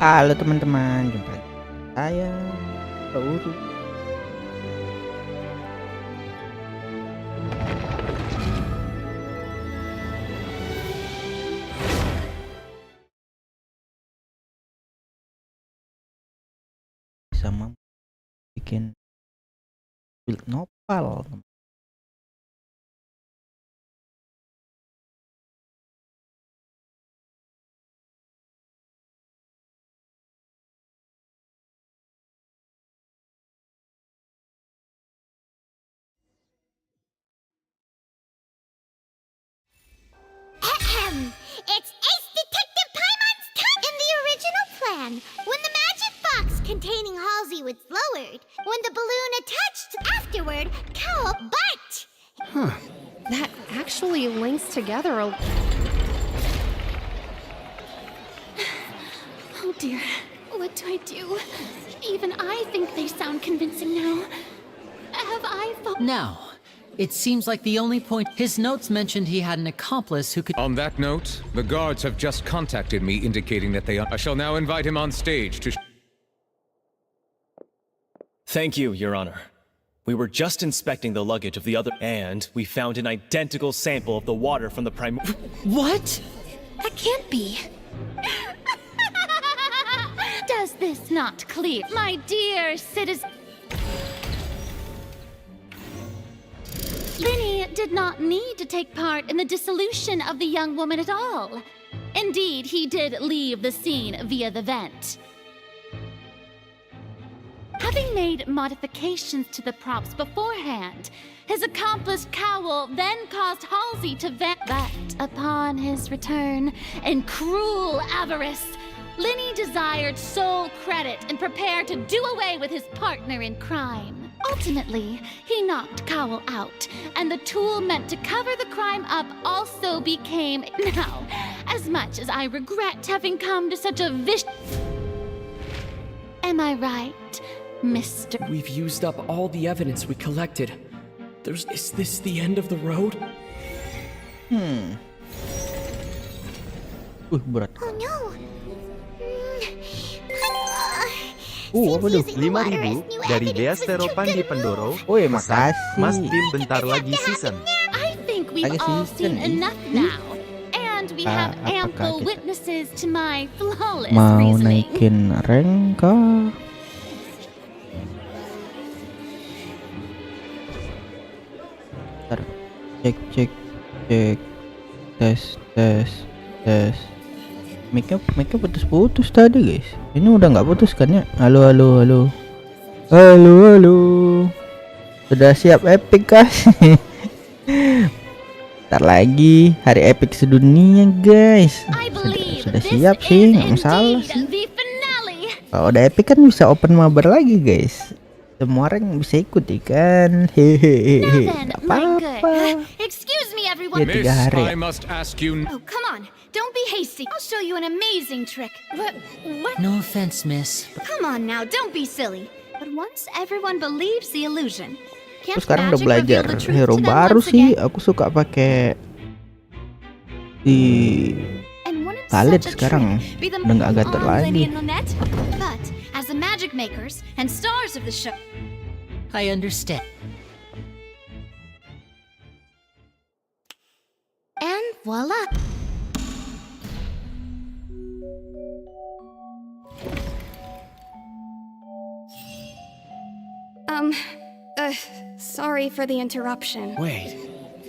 Halo teman-teman, jumpa lagi saya Uru. Sama bikin build nopal. It's Ace Detective Paimon's turn! In the original plan, when the magic box containing Halsey was lowered, when the balloon attached afterward, Cowl barked! Huh. That actually links together a... Oh dear, what do I do? Even I think they sound convincing now. Have I Now, it seems like the only point his notes mentioned he had an accomplice who could... On that note, the guards have just contacted me indicating that I shall now invite him on stage to... Thank you, Your Honor. We were just inspecting the luggage of the other, and we found an identical sample of the water from the What? That can't be. Does this not clear, my dear citizen? Linny did not need to take part in the dissolution of the young woman at all. Indeed, he did leave the scene via the vent. Having made modifications to the props beforehand, his accomplice Cowl then caused Halsey to vent. But upon his return, in cruel avarice, Linny desired sole credit and prepared to do away with his partner in crime. Ultimately, he knocked Cowl out, and the tool meant to cover the crime up also became... Now, as much as I regret having come to such a Am I right, Mr. We've used up all the evidence we collected. Is this the end of the road? Berat. Oh no! Apa tuh? 5.000 dari Dea Seropan di Pendoro. Woi, makasih. Mas Dim bentar lagi season. I think we've Lagi all season, seen enough now. And we have apakah ample kita witnesses to my flawless mau reasoning. naikin rank kah? Bentar. Cek tes. Mic-nya putus-putus tadi guys. Ini udah nggak putus kan ya? Halo. Sudah siap epic guys. Ntar lagi hari epic sedunia guys. Sudah siap sih, nggak masalah sih. Kalau udah epic kan bisa open mabar lagi guys. Semua orang bisa ikut kan. Hehehe. Apa-apa. Excuse me, everyone. Ya 3 hari. I must ask you... Oh, come on. Don't be hasty. I'll show you an amazing trick. What? No offense, miss. Come on now, don't be silly. But once everyone believes the illusion, Aku sekarang udah belajar hero baru sih. Aku suka pakai di Khalid sekarang. Udah nggak gatel lagi. But as the magic makers and stars of the show, I understand. and voila. Sorry for the interruption. Wait,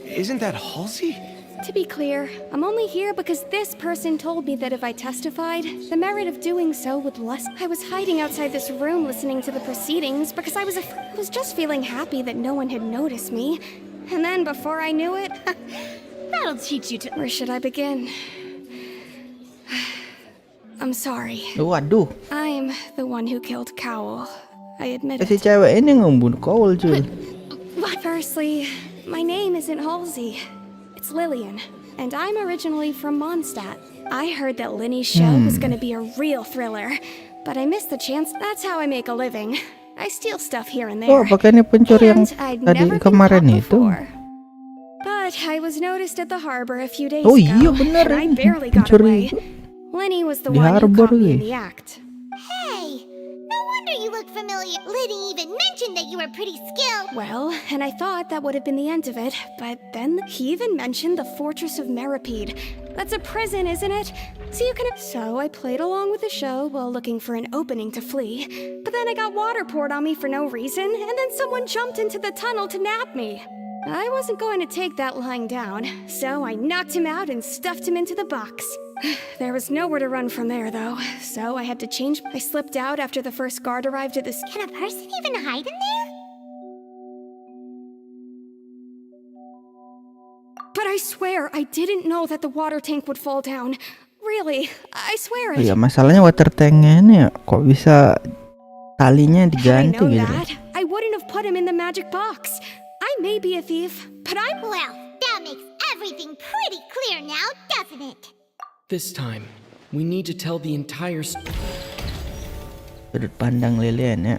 isn't that Halsey? To be clear, I'm only here because this person told me that if I testified, the merit of doing so would lessen. I was hiding outside this room listening to the proceedings because I was just feeling happy that no one had noticed me. And then before I knew it, That'll teach you to. where should I begin? I'm sorry. Waduh, I'm the one who killed Cowl. I admit si it. cewek ini ngebunuh Cowl cuy. Firstly, my name isn't Halsey. It's Lillian, and I'm originally from Mondstadt. I heard that Linny's show was gonna be a real thriller, but I missed the chance. That's how I make a living. I steal stuff here and there. Oh, pakai ini pencuri yang And I'd tadi never been kemarin caught itu. before. But I was noticed at the harbor a few days Oh ago, iya bener, and I barely got pencuri away. Lenny was the Di one who harbor, caught me in guys. the act. Hey, no wonder you look familiar. Liddy even mentioned that you were pretty skilled. Well, and I thought that would have been the end of it, but then he even mentioned the Fortress of Meripede. That's a prison, isn't it? So you can. So I played along with the show while looking for an opening to flee. But then I got water poured on me for no reason, and then someone jumped into the tunnel to nab me. I wasn't going to take that lying down, so I knocked him out and stuffed him into the box. There was nowhere to run from there, though, so I had to change. I slipped out after the first guard arrived at this. Can a person even hide in there? But I swear, I didn't know that the water tank would fall down. Really, I swear Oh it. ya, masalahnya water tanknya ini kok bisa talinya Had I diganti known gitu. that, I wouldn't have put him in the magic box. I may be a thief, but I'm. Well, that makes everything pretty clear now, doesn't it? This time, we need to tell the entire Sudut pandang Lilian ya.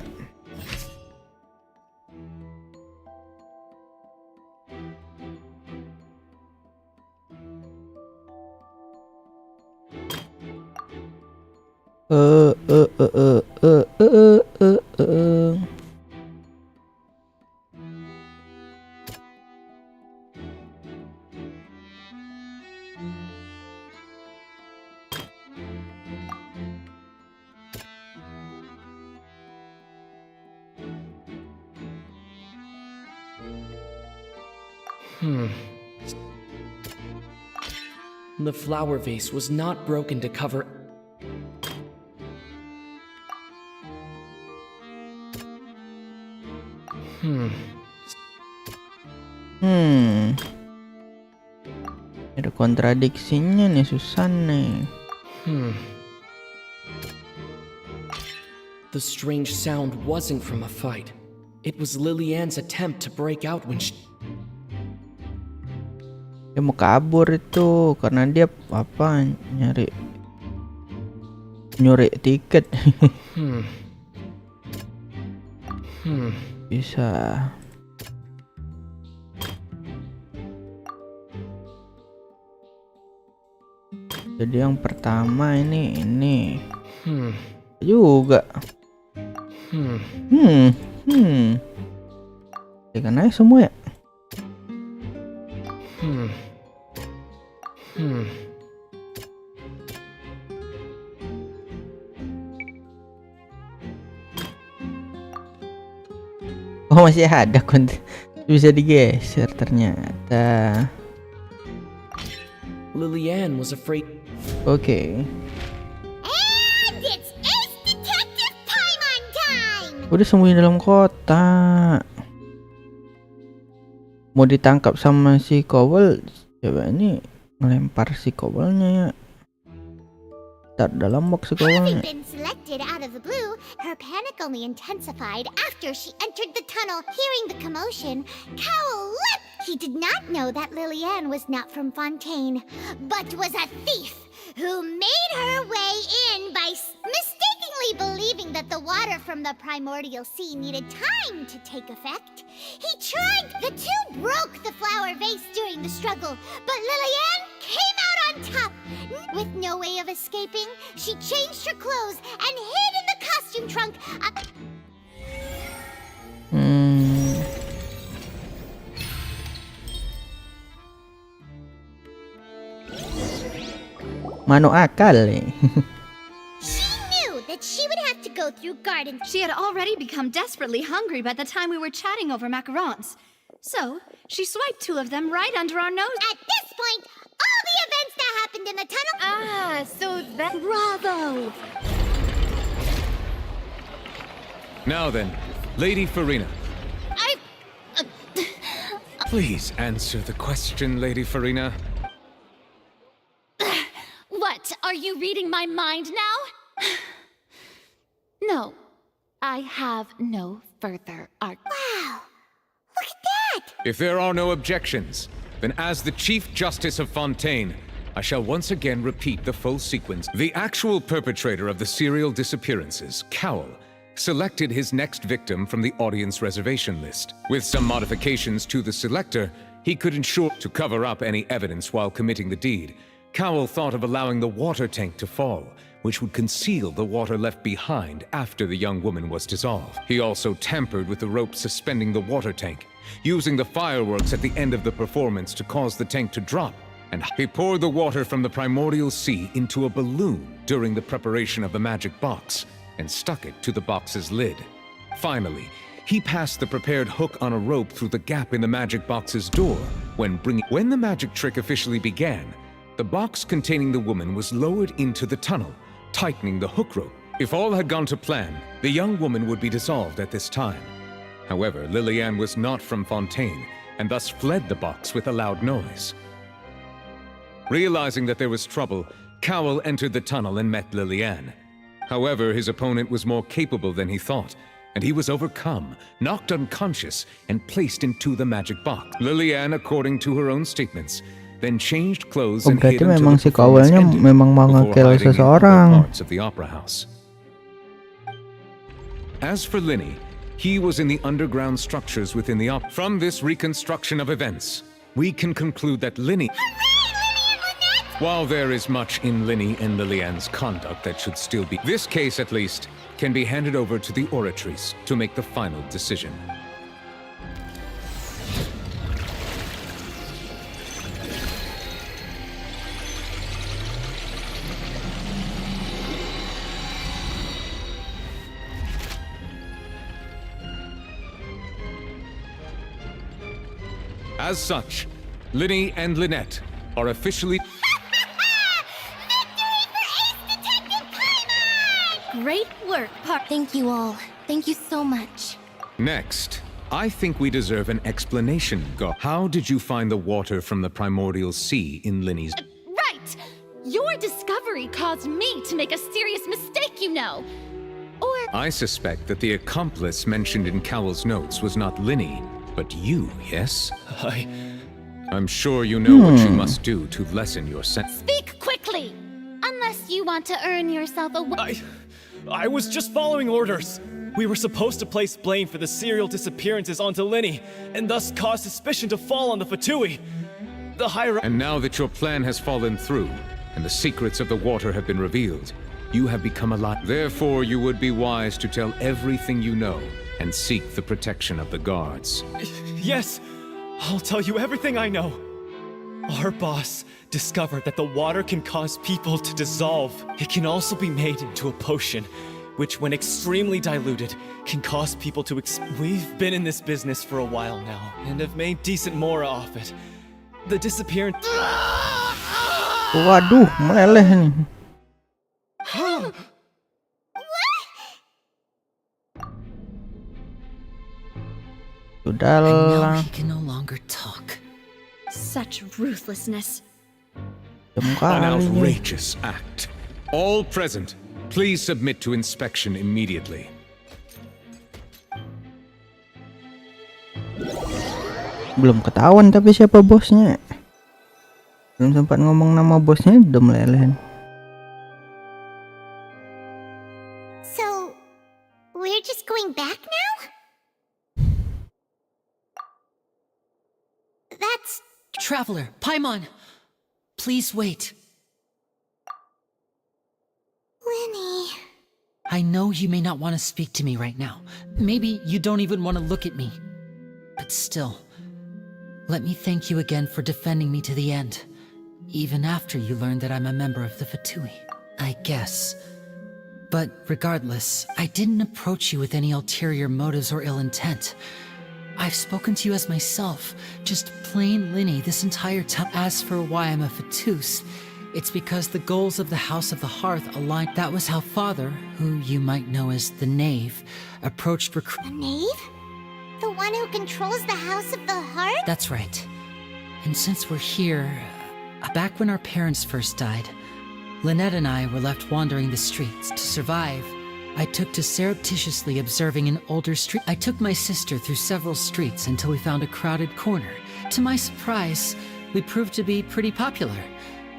The flower vase was not broken to cover. Ada kontradiksinya nih, susah nih. The strange sound wasn't from a fight. It was Lilian's attempt to break out when she... Dia mau kabur itu karena dia apa nyuri tiket. Bisa. Jadi yang pertama ini juga. Ikan aja semua ya. Oh, masih ada bisa digeser ternyata. Lilian was afraid. Oke. And it's Ace Detective Paimon time! Udah sembunyi dalam kota. Mau ditangkap sama si Cowell. Coba ini ngelempar si Cowellnya ya. Taruh dalam box si Having Cowellnya. been selected out of the blue, her panic only intensified after she entered the tunnel. Hearing the commotion, Cowell leapt. He did not know that Lilian was not from Fontaine, but was a thief who made her way in by mistakenly believing that the water from the primordial sea needed time to take effect. He tried. The two broke the flower vase during the struggle, but Lilian came out on top. With no way of escaping, she changed her clothes and hid in the costume trunk. Mano akal nih. She knew that she would have to go through garden. She had already become desperately hungry by the time we were chatting over macarons. So, she swiped two of them right under our nose. At this point, all the events that happened in the tunnel. So that... Bravo! Now then, Lady Farina. Please answer the question, Lady Farina. What? Are you reading my mind now? No. I have no further argument. Wow, look at that! If there are no objections, then as the Chief Justice of Fontaine, I shall once again repeat the full sequence. The actual perpetrator of the serial disappearances, Cowell, selected his next victim from the audience reservation list. With some modifications to the selector, he could ensure to cover up any evidence while committing the deed. Cowell thought of allowing the water tank to fall, which would conceal the water left behind after the young woman was dissolved. He also tampered with the rope suspending the water tank, using the fireworks at the end of the performance to cause the tank to drop. And he poured the water from the primordial sea into a balloon during the preparation of the magic box and stuck it to the box's lid. Finally, he passed the prepared hook on a rope through the gap in the magic box's door. When the magic trick officially began, the box containing the woman was lowered into the tunnel, tightening the hook rope. If all had gone to plan, the young woman would be dissolved at this time. However, Lillian was not from Fontaine, and thus fled the box with a loud noise. Realizing that there was trouble, Cowell entered the tunnel and met Lillian. However, his opponent was more capable than he thought, and he was overcome, knocked unconscious, and placed into the magic box. Lillian, according to her own statements, then changed clothes and hid until memang the si performance Cowellnya ended, memang mau before ngekill hiding in other seseorang. parts of the opera house. As for Linny, he was in the underground structures within the opera. From this reconstruction of events, we can conclude that Linny... While there is much in Linny and Lillian's conduct that should still be... This case, at least, can be handed over to the oratories to make the final decision. As such, Linny and Lynette are officially... Great work, Thank you all. Thank you so much. Next, I think we deserve an explanation, Go. How did you find the water from the primordial sea in Linny's... Right! Your discovery caused me to make a serious mistake, you know. Or... I suspect that the accomplice mentioned in Cowell's notes was not Linny, but you, yes? I'm sure you know what you must do to lessen your sentence. Speak quickly! Unless you want to earn yourself a... I was just following orders. We were supposed to place blame for the serial disappearances onto Linny, and thus cause suspicion to fall on the Fatui. The higher... And now that your plan has fallen through, and the secrets of the water have been revealed, you have become a lot. Therefore, you would be wise to tell everything you know, and seek the protection of the guards. Yes, I'll tell you everything I know. Our boss discovered that the water can cause people to dissolve. It can also be made into a potion, which when extremely diluted, can cause people to We've been in this business for a while now, and have made decent mora off it. The disappearance... Waduh, meleleh nih. Sudahlah. He can no longer talk. Such ruthlessness. An outrageous act. All present, please submit to inspection immediately. Belum ketahuan tapi siapa bosnya. Belum sempat ngomong nama bosnya udah meleleh. So, we're just going back now? That's... Traveler, Paimon! Please wait. Linny... I know you may not want to speak to me right now. Maybe you don't even want to look at me. But still, let me thank you again for defending me to the end. Even after you learned that I'm a member of the Fatui. I guess. But regardless, I didn't approach you with any ulterior motives or ill intent. I've spoken to you as myself, just plain Linny this entire time. As for why I'm a Fatus, it's because the goals of the House of the Hearth aligned. That was how Father, who you might know as the Knave, approached The Knave? The one who controls the House of the Hearth? That's right. And since we're here, back when our parents first died, Lynette and I were left wandering the streets. To survive, I took to surreptitiously observing an older street. I took my sister through several streets until we found a crowded corner. To my surprise, we proved to be pretty popular,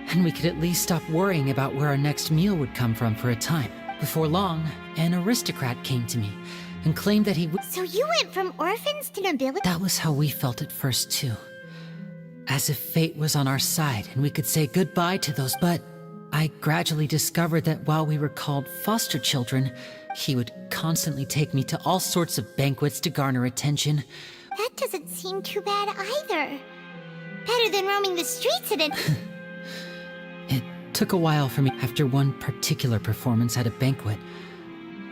and we could at least stop worrying about where our next meal would come from for a time. Before long, an aristocrat came to me and claimed that he would... So you went from orphans to nobility? That was how we felt at first, too. as if fate was on our side and we could say goodbye to those. But I gradually discovered that while we were called foster children, he would constantly take me to all sorts of banquets to garner attention. That doesn't seem too bad either. Better than roaming the streets at an... It took a while for me. After one particular performance at a banquet,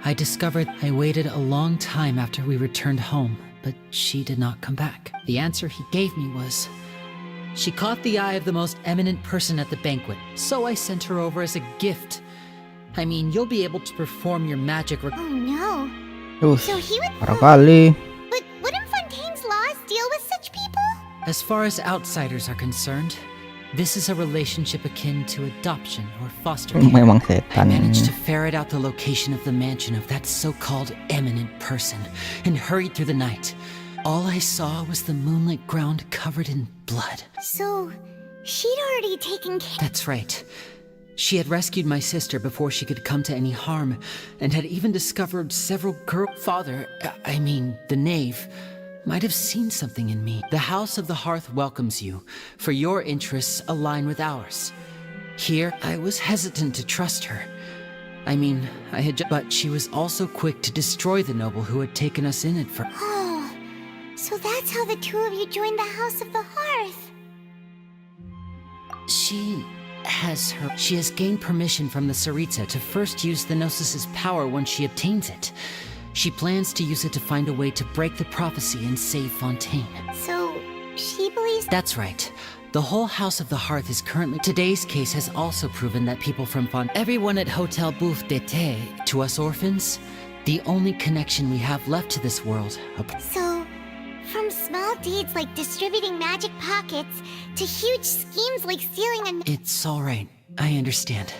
I discovered I waited a long time after we returned home, but she did not come back. The answer he gave me was, she caught the eye of the most eminent person at the banquet, so I sent her over as a gift. I mean, you'll be able to perform your magic. Oh no. So he would... Parah kali. But wouldn't Fontaine's laws deal with such people? As far as outsiders are concerned, this is a relationship akin to adoption or foster care. Memang I setan. managed to ferret out the location of the mansion of that so-called eminent person and hurried through the night. All I saw was the moonlit ground covered in blood. So, she'd already taken care... That's right. She had rescued my sister before she could come to any harm, and had even discovered several Father, the knave, might have seen something in me. The House of the Hearth welcomes you, for your interests align with ours. Here, I was hesitant to trust her. But she was also quick to destroy the noble who had taken us in at first. Oh, so that's how the two of you joined the House of the Hearth. She has gained permission from the Tsaritsa to first use the Gnosis' power when she obtains it. She plans to use it to find a way to break the prophecy and save Fontaine. So, she believes... That's right. The whole House of the Hearth is currently... Today's case has also proven that people from everyone at Hotel Bouffe d'été, to us orphans, the only connection we have left to this world. So, from small deeds like distributing magic pockets to huge schemes like stealing a... It's all right. I understand.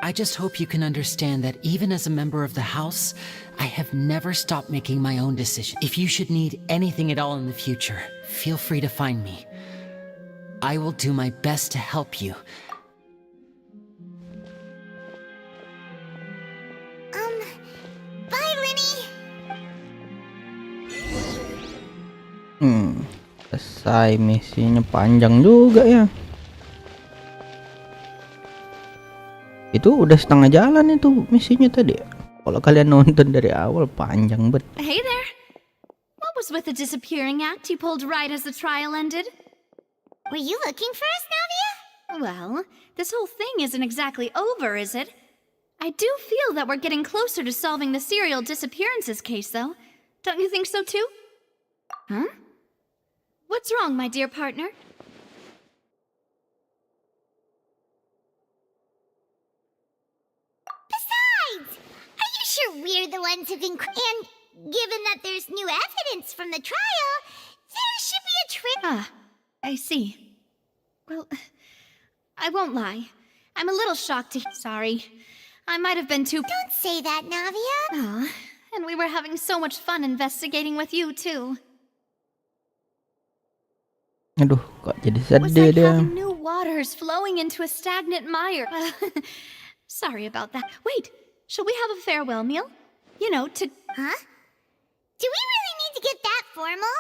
I just hope you can understand that even as a member of the House, I have never stopped making my own decisions. If you should need anything at all in the future, feel free to find me. I will do my best to help you. Bye, Linny! Selesai misinya, panjang juga ya. Itu udah setengah jalan itu misinya tadi. Kalau kalian nonton dari awal panjang bet. Hey there. What was with the disappearing act you pulled right as the trial ended? Were you looking for us, Navia? Well, this whole thing isn't exactly over, is it? I do feel that we're getting closer to solving the serial disappearances case, though. Don't you think so, too? Huh? What's wrong, my dear partner? Besides, are you sure we're the ones who can... And given that there's new evidence from the trial, there should be a trick... Ah, I see. Well, I won't lie. I'm a little shocked to... Sorry. I might have been too... Don't say that, Navia. Aw, and we were having so much fun investigating with you, too. Aduh, kok jadi It was sedih like dia. having new waters flowing into a stagnant mire. Sorry about that. Wait, shall we have a farewell meal? You know, to... Huh? Do we really need to get that formal?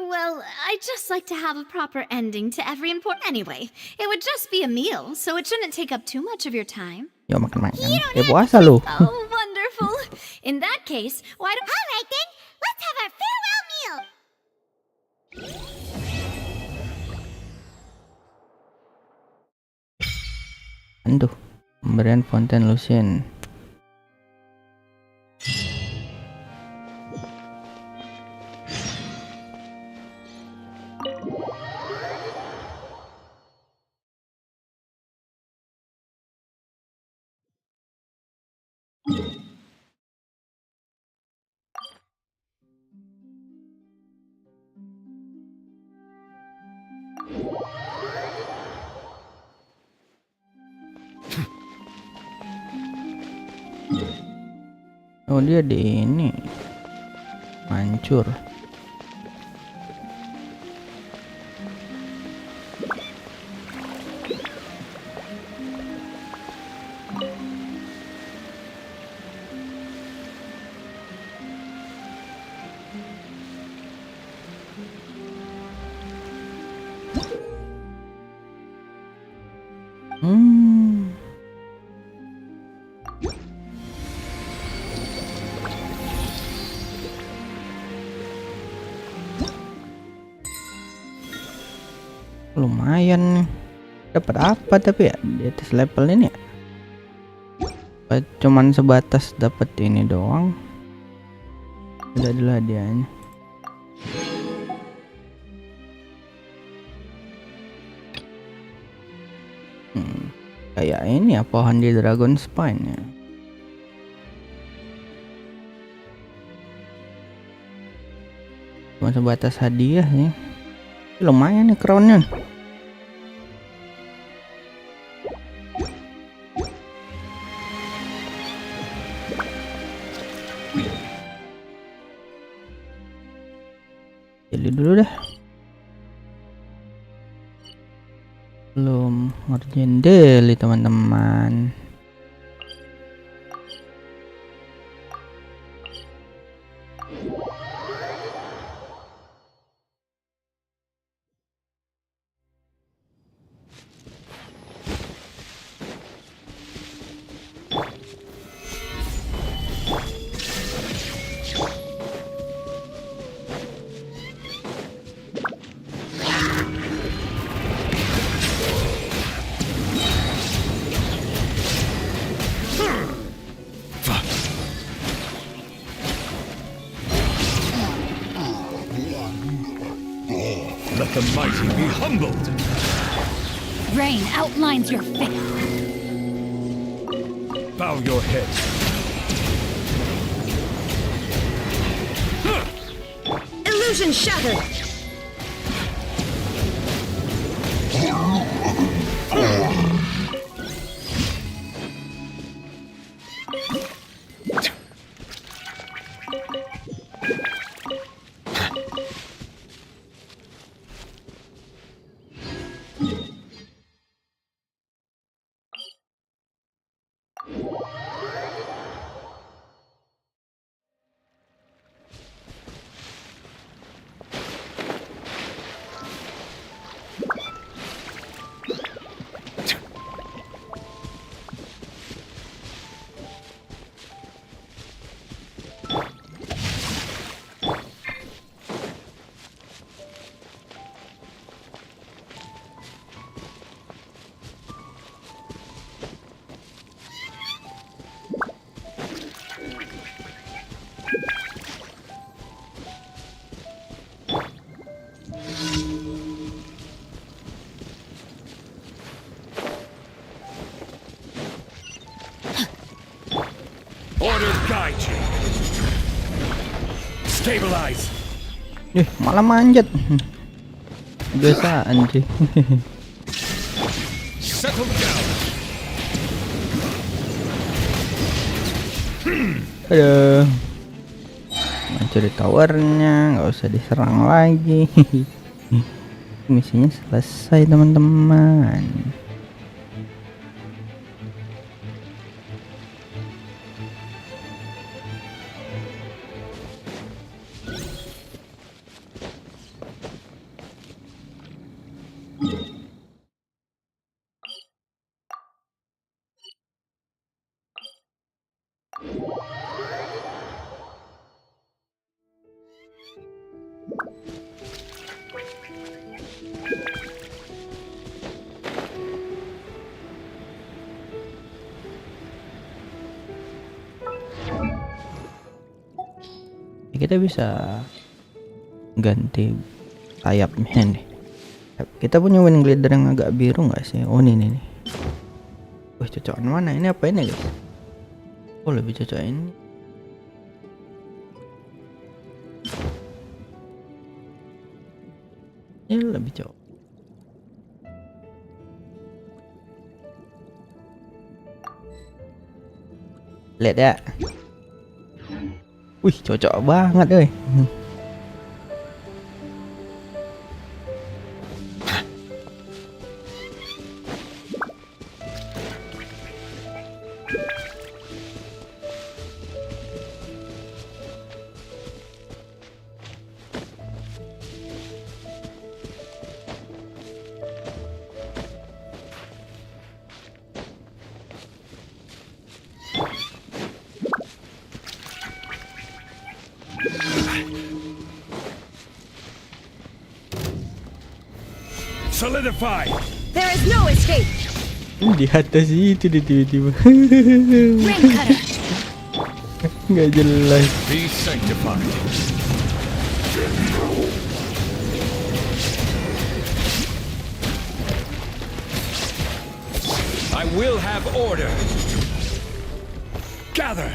Well, I'd just like to have a proper ending to every important... Anyway, it would just be a meal, so it shouldn't take up too much of your time. Yo makan-makan. Puasa lu. Oh, wonderful. In that case, why don't... All right, then. Let's have our farewell meal. Aduh, pemberian Fontaine Lucien. Oh, dia di ini hancur. Lumayan nih. Dapat apa tapi ya di atas level ini ya? Apa cuman sebatas dapat ini doang? Udah dulu hadiahnya. Kayak ini ya pohon di Dragon Spine ya. Cuma sebatas hadiah sih. Lumayan nih crownnya. Jadi dulu dah. Belum ngerjain daily teman-teman. Let the mighty be humbled. Rain outlines your fate. Bow your head. Illusion shattered! Order guide you. Stabilize. Malah manjat. Biasaan sih. Settle down. Aduh. Mencuri towernya, nggak usah diserang lagi. Misinya selesai teman-teman. Kita bisa ganti sayapnya nih. Kita punya wing glider yang agak biru nggak sih? Oh ini nih. Wah cocokan mana? Ini apa ini guys? Oh lebih cocok ini. Ini lebih cocok. Lihat ya. Wih cocok banget deh. Solidify! There is no escape! Di atas itu dia tiba-tiba. Ring cutter. Nggak jelas. Be sanctified. I will have order. Gather.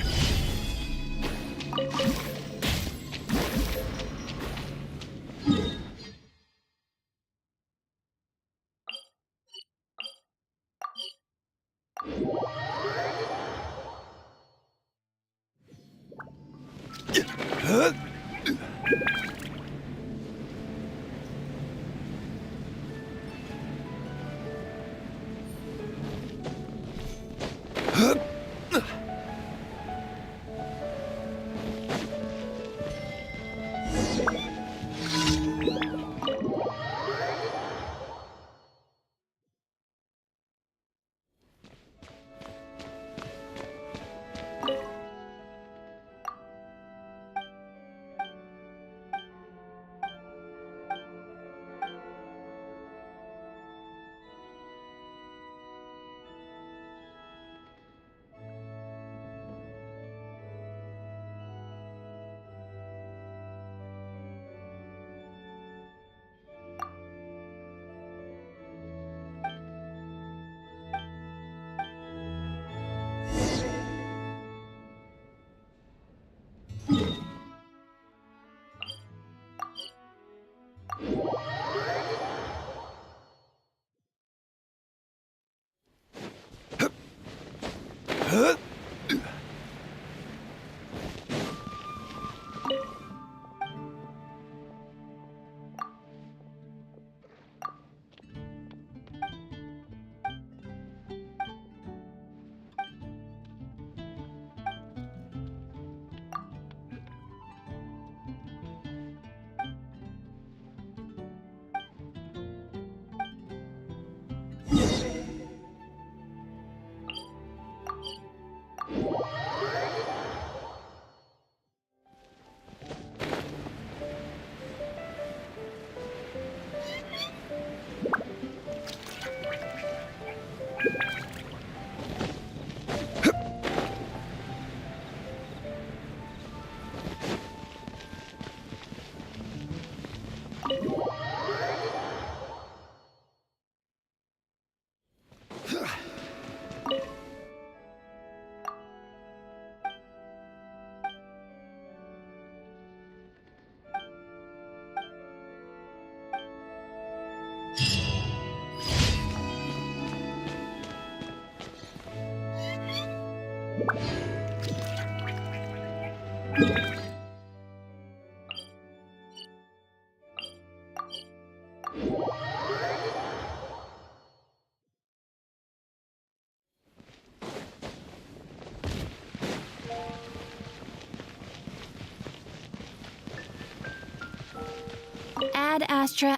Ad Astra.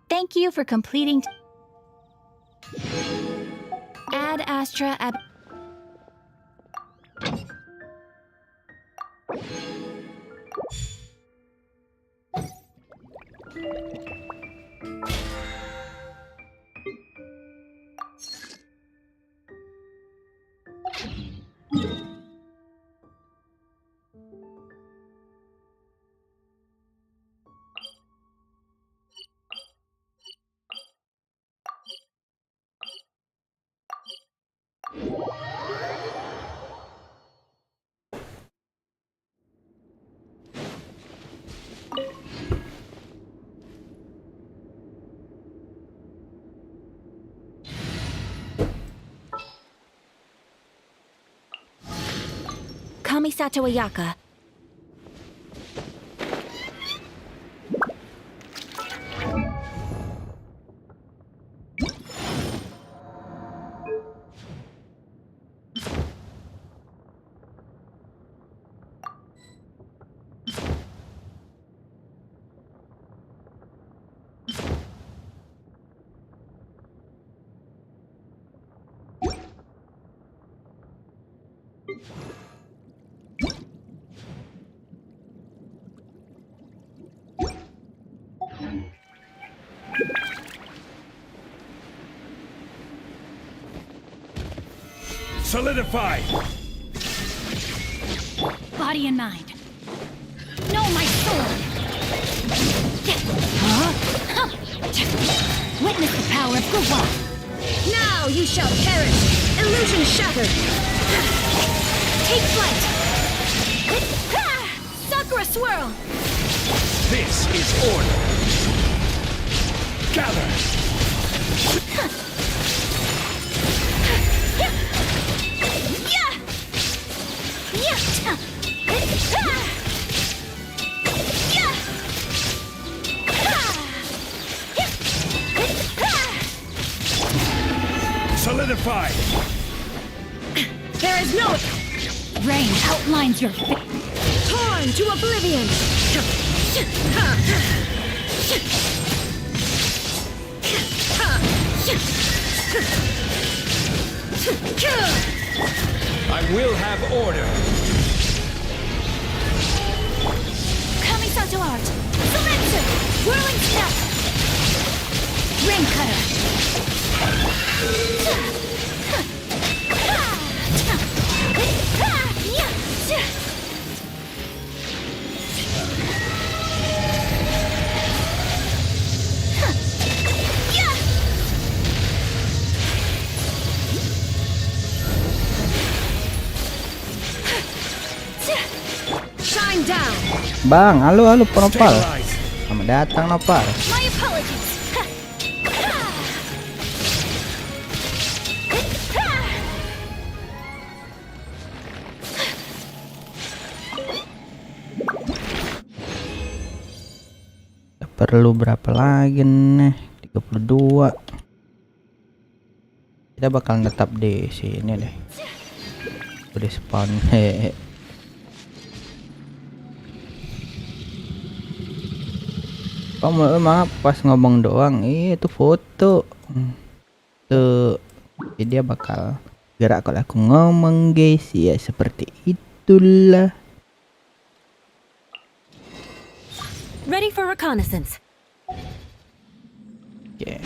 Thank you for completing. Ad Astra. Kamisato Ayaka. Solidify! Body and mind. No, my sword! Huh? Witness the power of Guwa! Now you shall perish! Illusion shattered! Take flight! Sakura swirl! This is order! Gather! Solidify! There is no Rain outlines your fate. torn to oblivion! I will have order! Kamisato art. Sumetsu! Whirling step! Rain cutter! Shine down! Bang, halo Nopal. Selamat datang Nopal. My apologies! Perlu berapa lagi nih? 32. Kita bakal tetap di sini deh. Udah spawn. Kamu maaf pas ngomong doang itu foto. Tuh. Jadi dia bakal gerak kalau aku ngomong guys, ya seperti itulah. Ready for reconnaissance. Oke.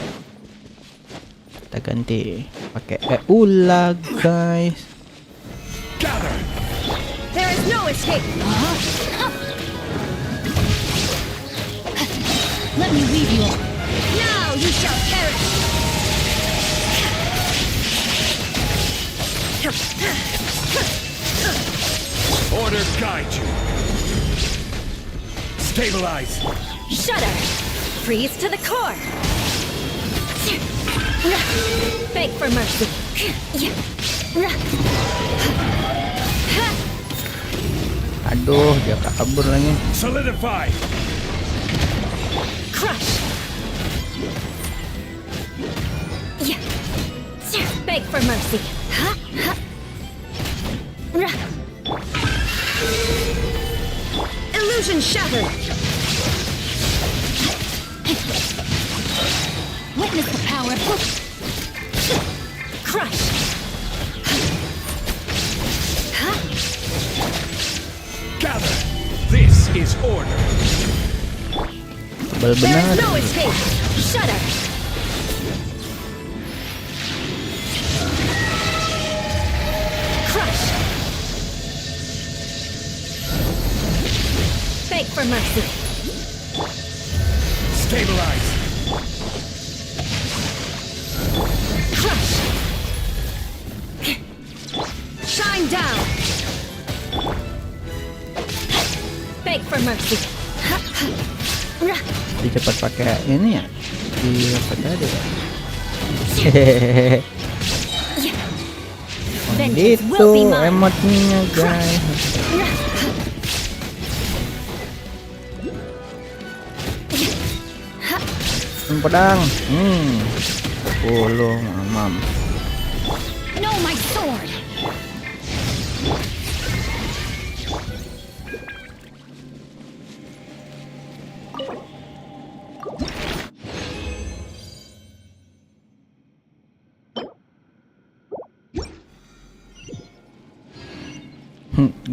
Kita ganti pakai ulah guys. There is no escape! Let me leave you all. Now you shall perish! Order guide you! Stabilize! Shudder! Freeze to the core! Beg for mercy! Aduh, dia kabur lagi. Solidify! Crush! Beg for mercy! Illusion shattered! Witness the power of Crush! Gather! This is order! Tebal There benar. is no escape! Shudder! Crush! Beg for mercy! Stabilize! Crush! Shine down! Beg for mercy! Jadi cepat pakai ini ya. Di apa tadi ya? Hehehe. Gitu emotnya guys. Pedang. 10 mamam. No, my sword!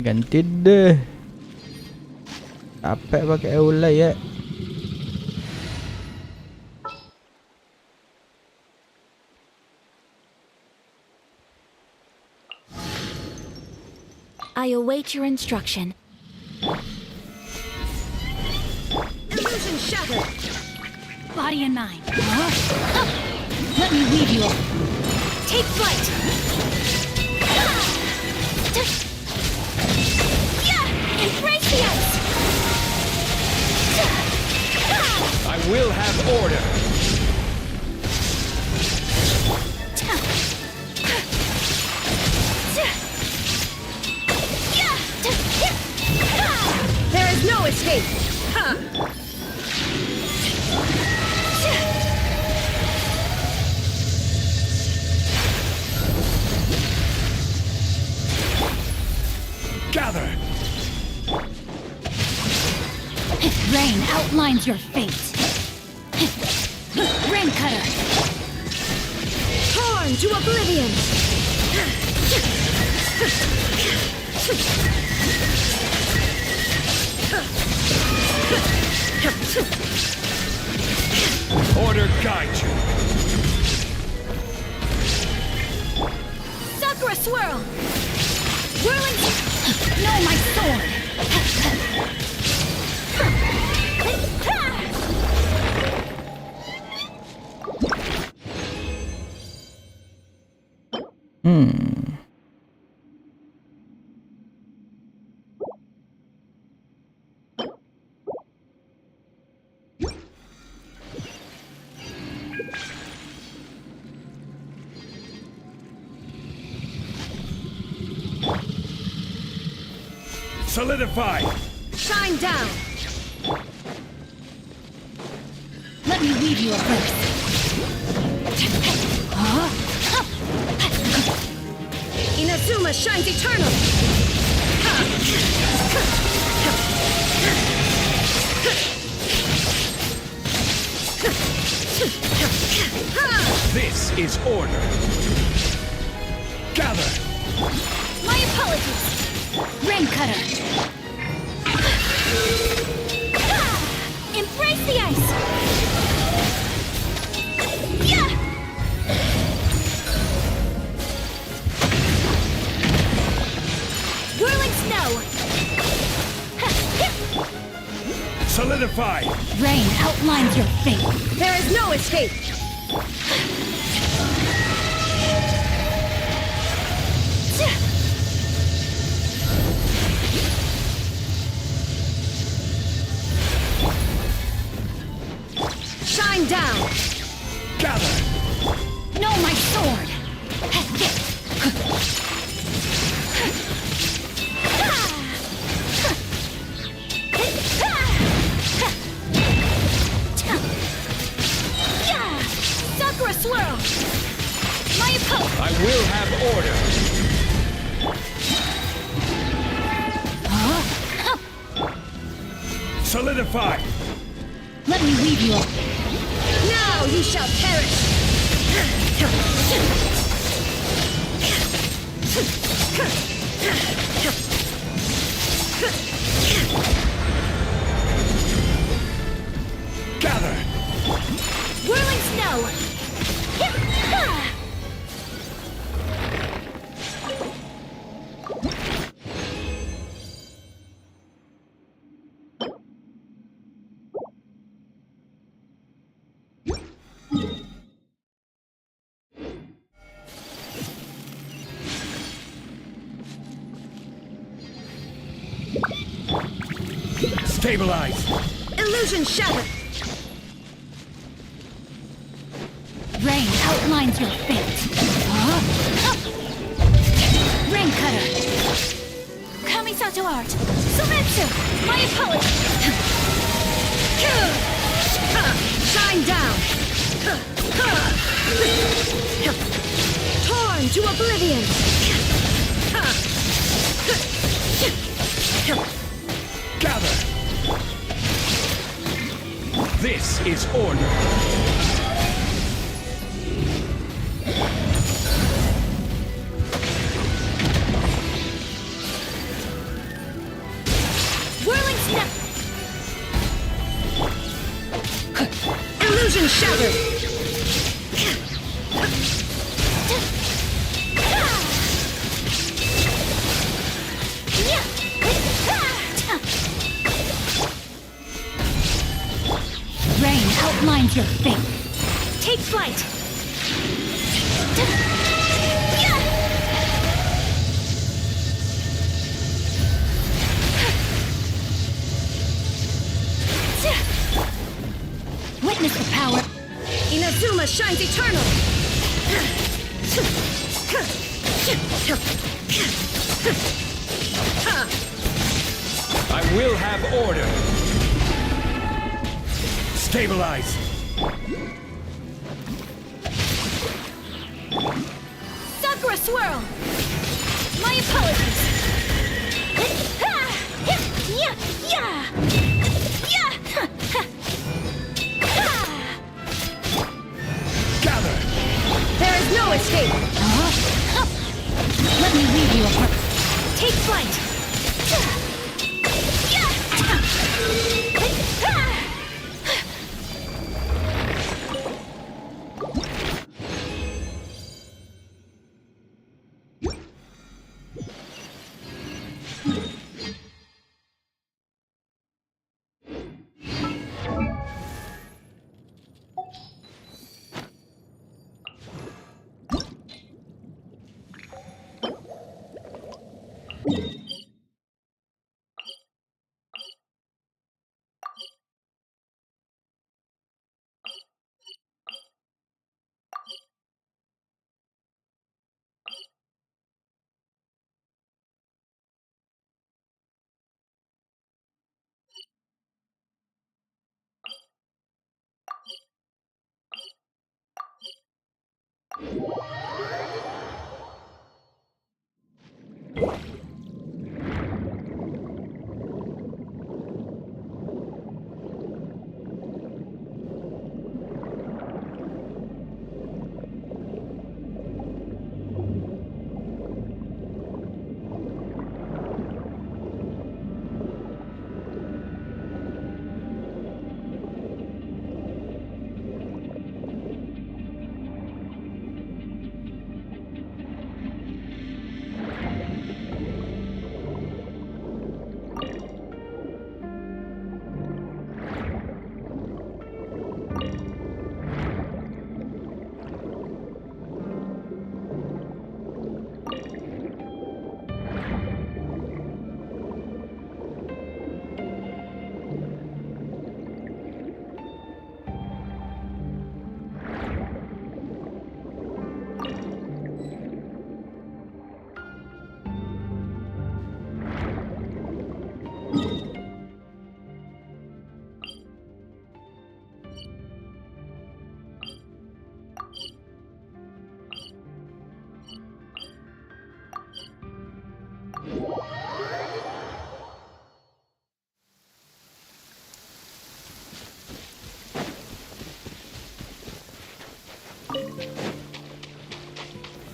Ganti deh. Capek pakai eula ya. I await your instruction. Illusion shattered. Body and mind. Let me weave you off. Take flight! Embrace the ice! I will have order. There is no escape. Ha! Gather! Rain outlines your fate. Rain cutter. Torn to oblivion. Order guide you. Sakura swirl. Whirling. No, my sword. Solidify! Shine down. Let me weave you a verse. Inazuma shines eternal. This is order. Gather! My apologies. Rain cutter. Embrace the ice. Whirling snow. Solidify! Rain outlines your fate. There is no escape. Shine down. Gather! No, my sword. Sakura swirl. My opponent. I will have order. Solidify! Let me weave you up. Now you shall perish. Gather! Whirling snow. Stabilize! Illusion shattered. Rain outlines your fate. Rain cutter. Kamisato art. Sumetsu. My apology. Shine down. Torn to oblivion. Gather! This is order. Whirling snap. Illusion shattered. Mind your fate. Take flight! Witness the power. Inazuma shines eternal! I will have order. Stabilize. Sakura swirl. My apologies. Gather. There is no escape! Let me lead you apart. Take flight!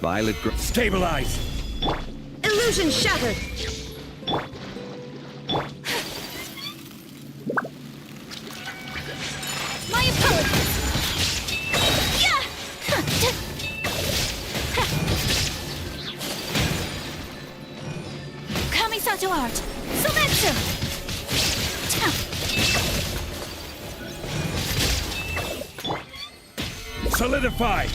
Violet stabilize. Illusion shattered! My apologies. Kamisato art. Sometsu. Solidify.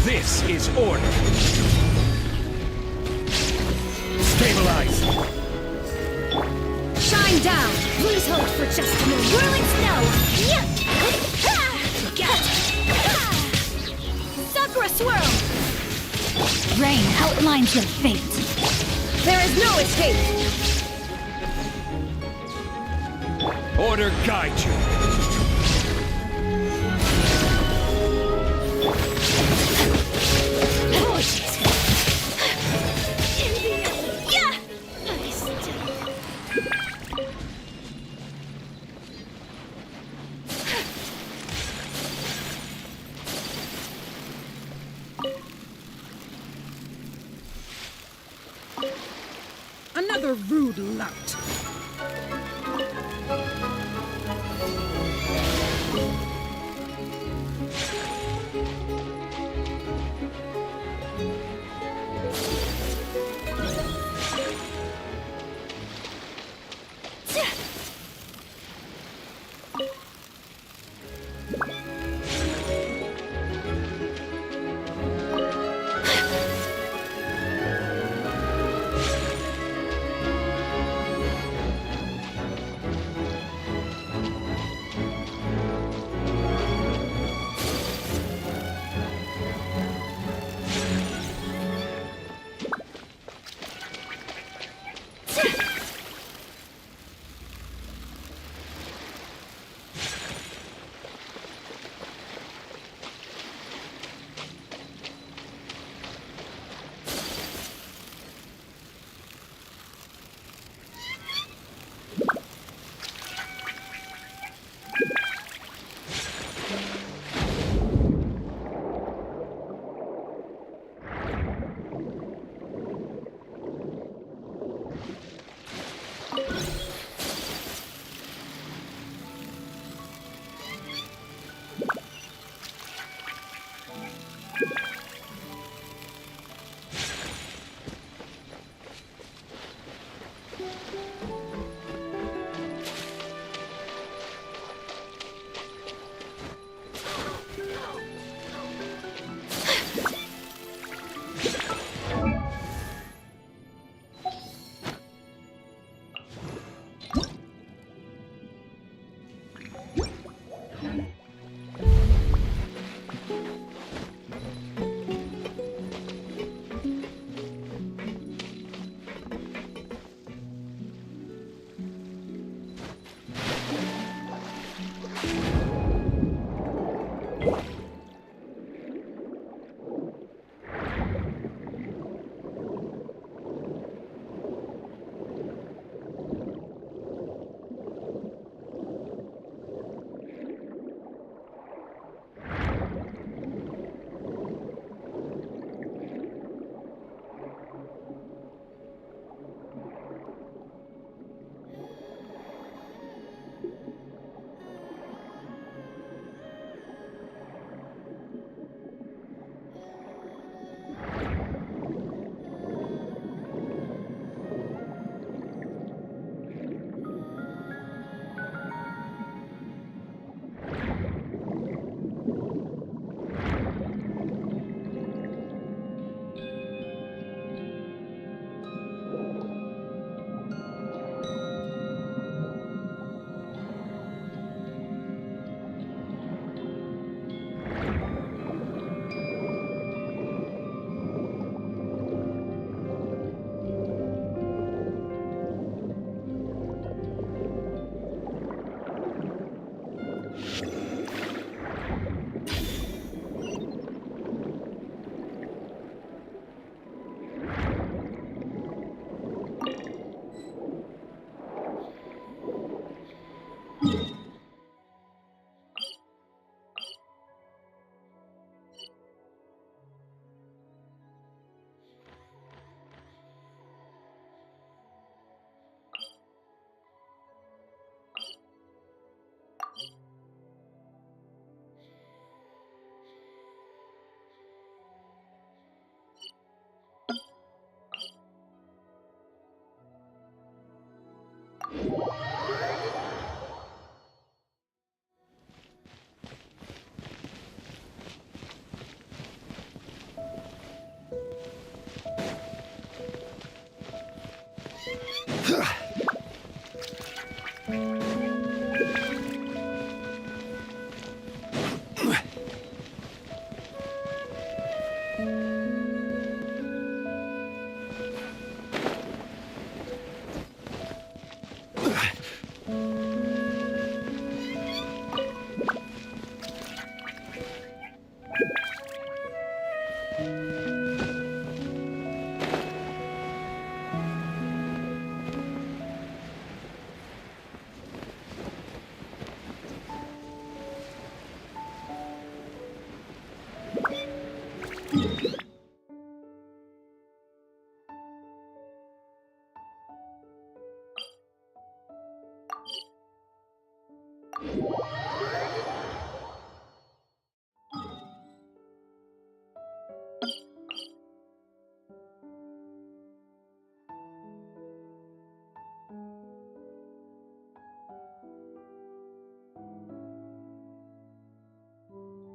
This is order. Stabilize. Shine down! Please hold for just a moment. Whirling snow! Get! Sakura swirl! Rain outlines your fate. There is no escape! Order guide you. Another rude lout.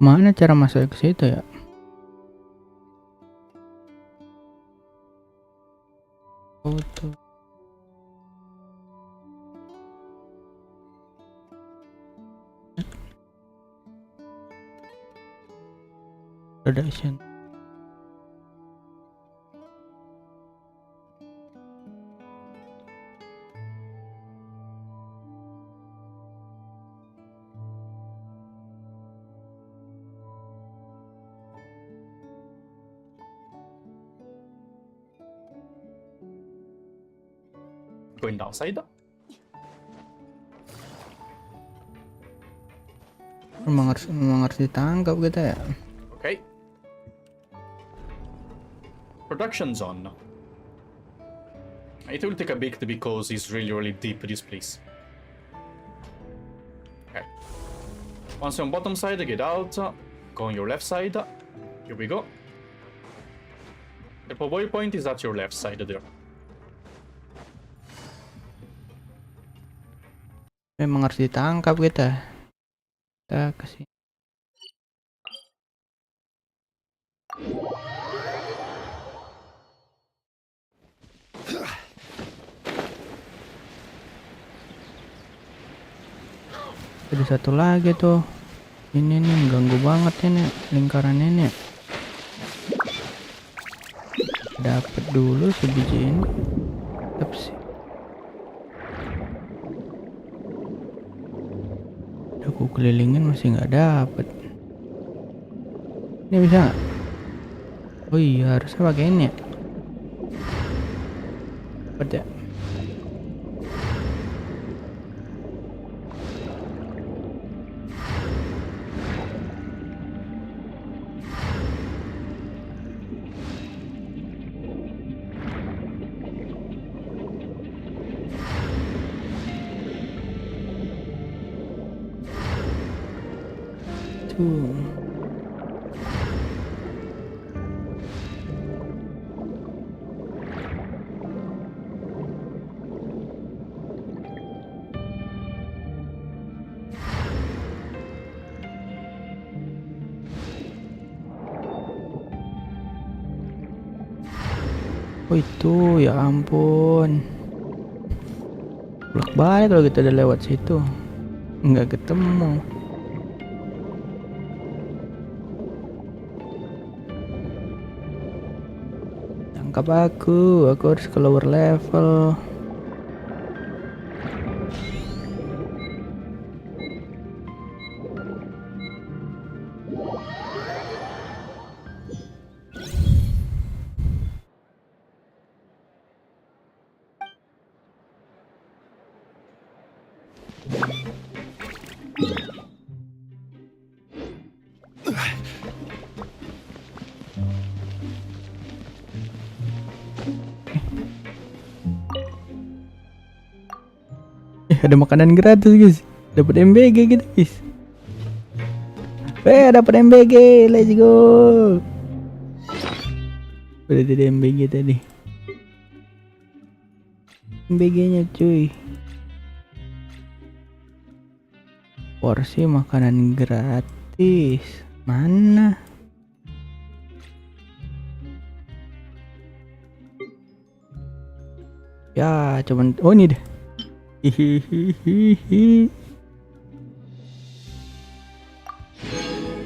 Mana cara masuk ke situ ya? Foto. Production. Going downside. Memang harus ditangkap kita ya. Okay. Production zone. It will take a bit because it's really deep, this place. Okay. Once you're on bottom side, get out. Go on your left side. Here we go. The waypoint is at your left side there. Memang harus ditangkap kita. Kita kasih. Ada satu lagi tuh. Ini nih ganggu banget ini lingkaran ini. Dapat dulu sebiji ini. Apa sih? Aku kelilingin masih nggak dapet. Ini bisa nggak? Oh iya harusnya pakai ini ya. Dapat ya. Oh itu ya ampun. Bolak balik kalau kita udah lewat situ. Nggak ketemu. Tangkap aku harus ke lower level. Ada makanan gratis guys, dapat MBG gitu guys. Dapat MBG, let's go. Udah ada MBG tadi. MBG nya cuy. Porsi makanan gratis mana? Ya cuman oh ini deh. Hihihihi.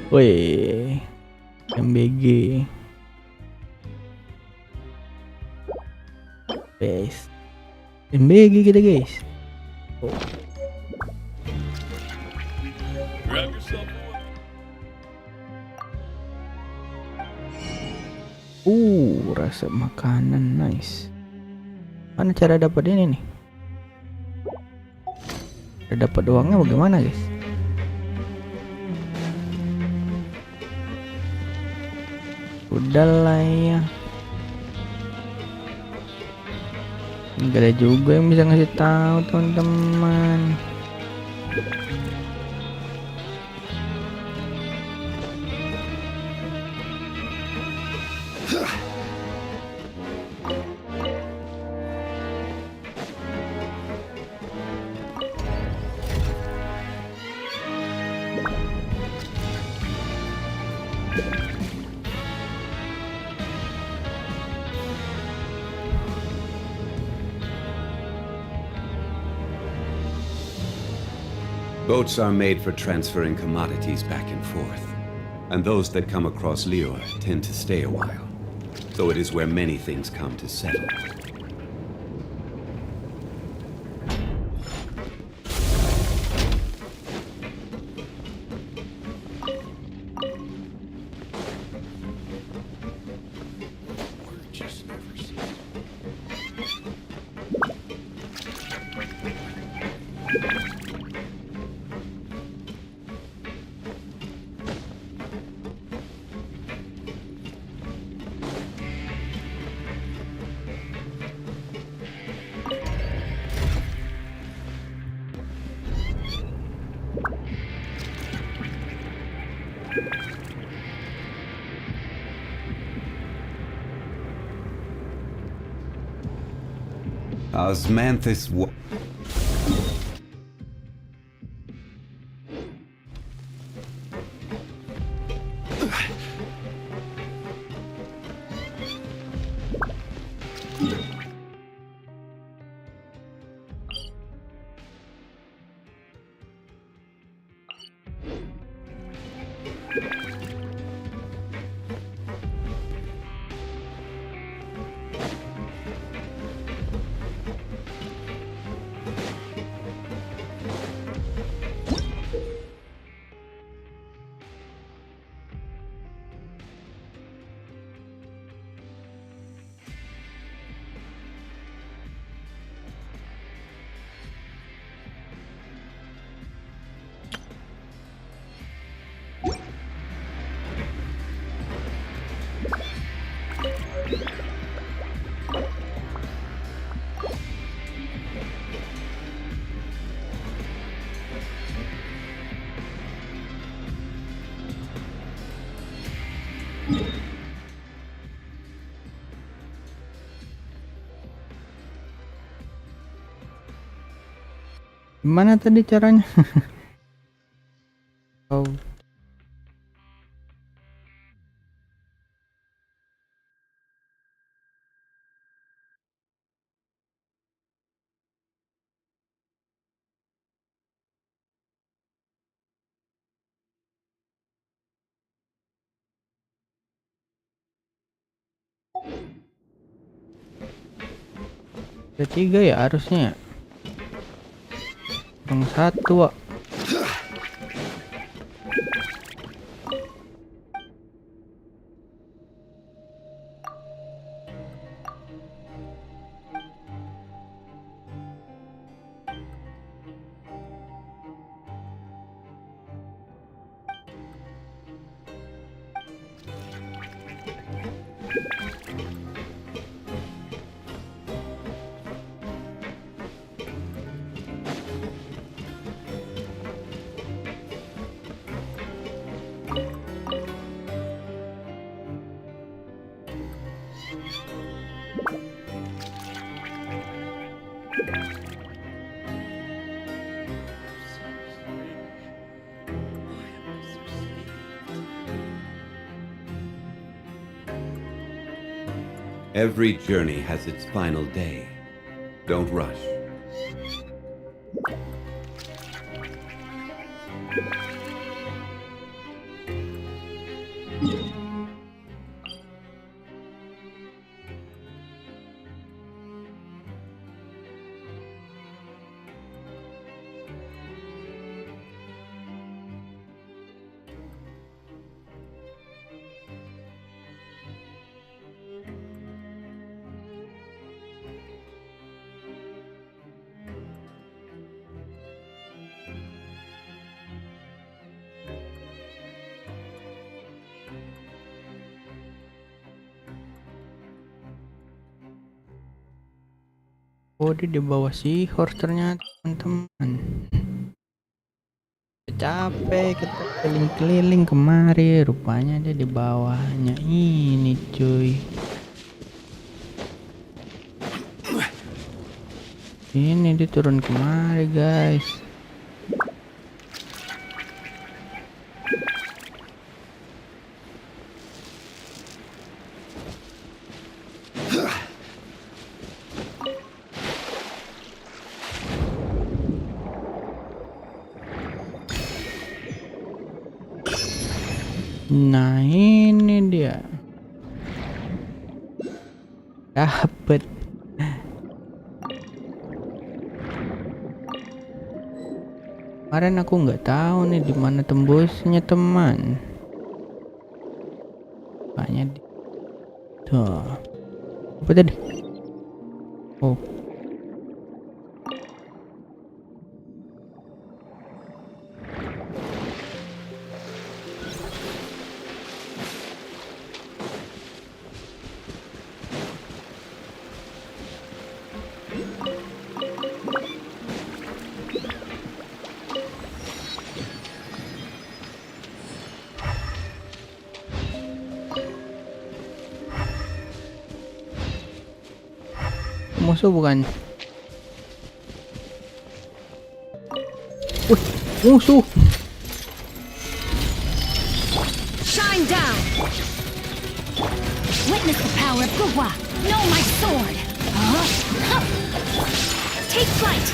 Woi, MBG. Guys, MBG kita guys. Rasa makanan nice. Mana cara dapat ini nih? Dapat uangnya bagaimana guys? Udahlah ya. Enggak ada juga yang bisa ngasih tahu teman-teman. Boats are made for transferring commodities back and forth, and those that come across Lior tend to stay a while, so it is where many things come to settle. Osmanthus Gimana tadi caranya? Oh. Ada 3 ya harusnya ya. Kurang 1 Wak. Every journey has its final day. Don't rush. Oh, dia di bawah si horse ternyata, teman-teman. Capek kita keliling-keliling kemari, rupanya dia di bawahnya ini, cuy. Ini dia turun kemari, guys. Nah ini dia. Dapet. Kemarin aku nggak tahu nih di mana tembusnya teman. Kayaknya tuh. Apa tadi? Oh. Musuh bukan? Wih, musuh. Shine down. Witness the power of Gua. Know my sword. Take flight.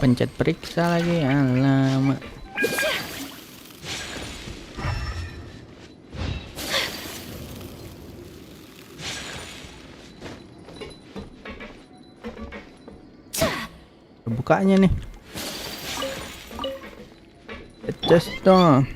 Pencet periksa lagi, alamak. Bukanya nih. Adjust dong.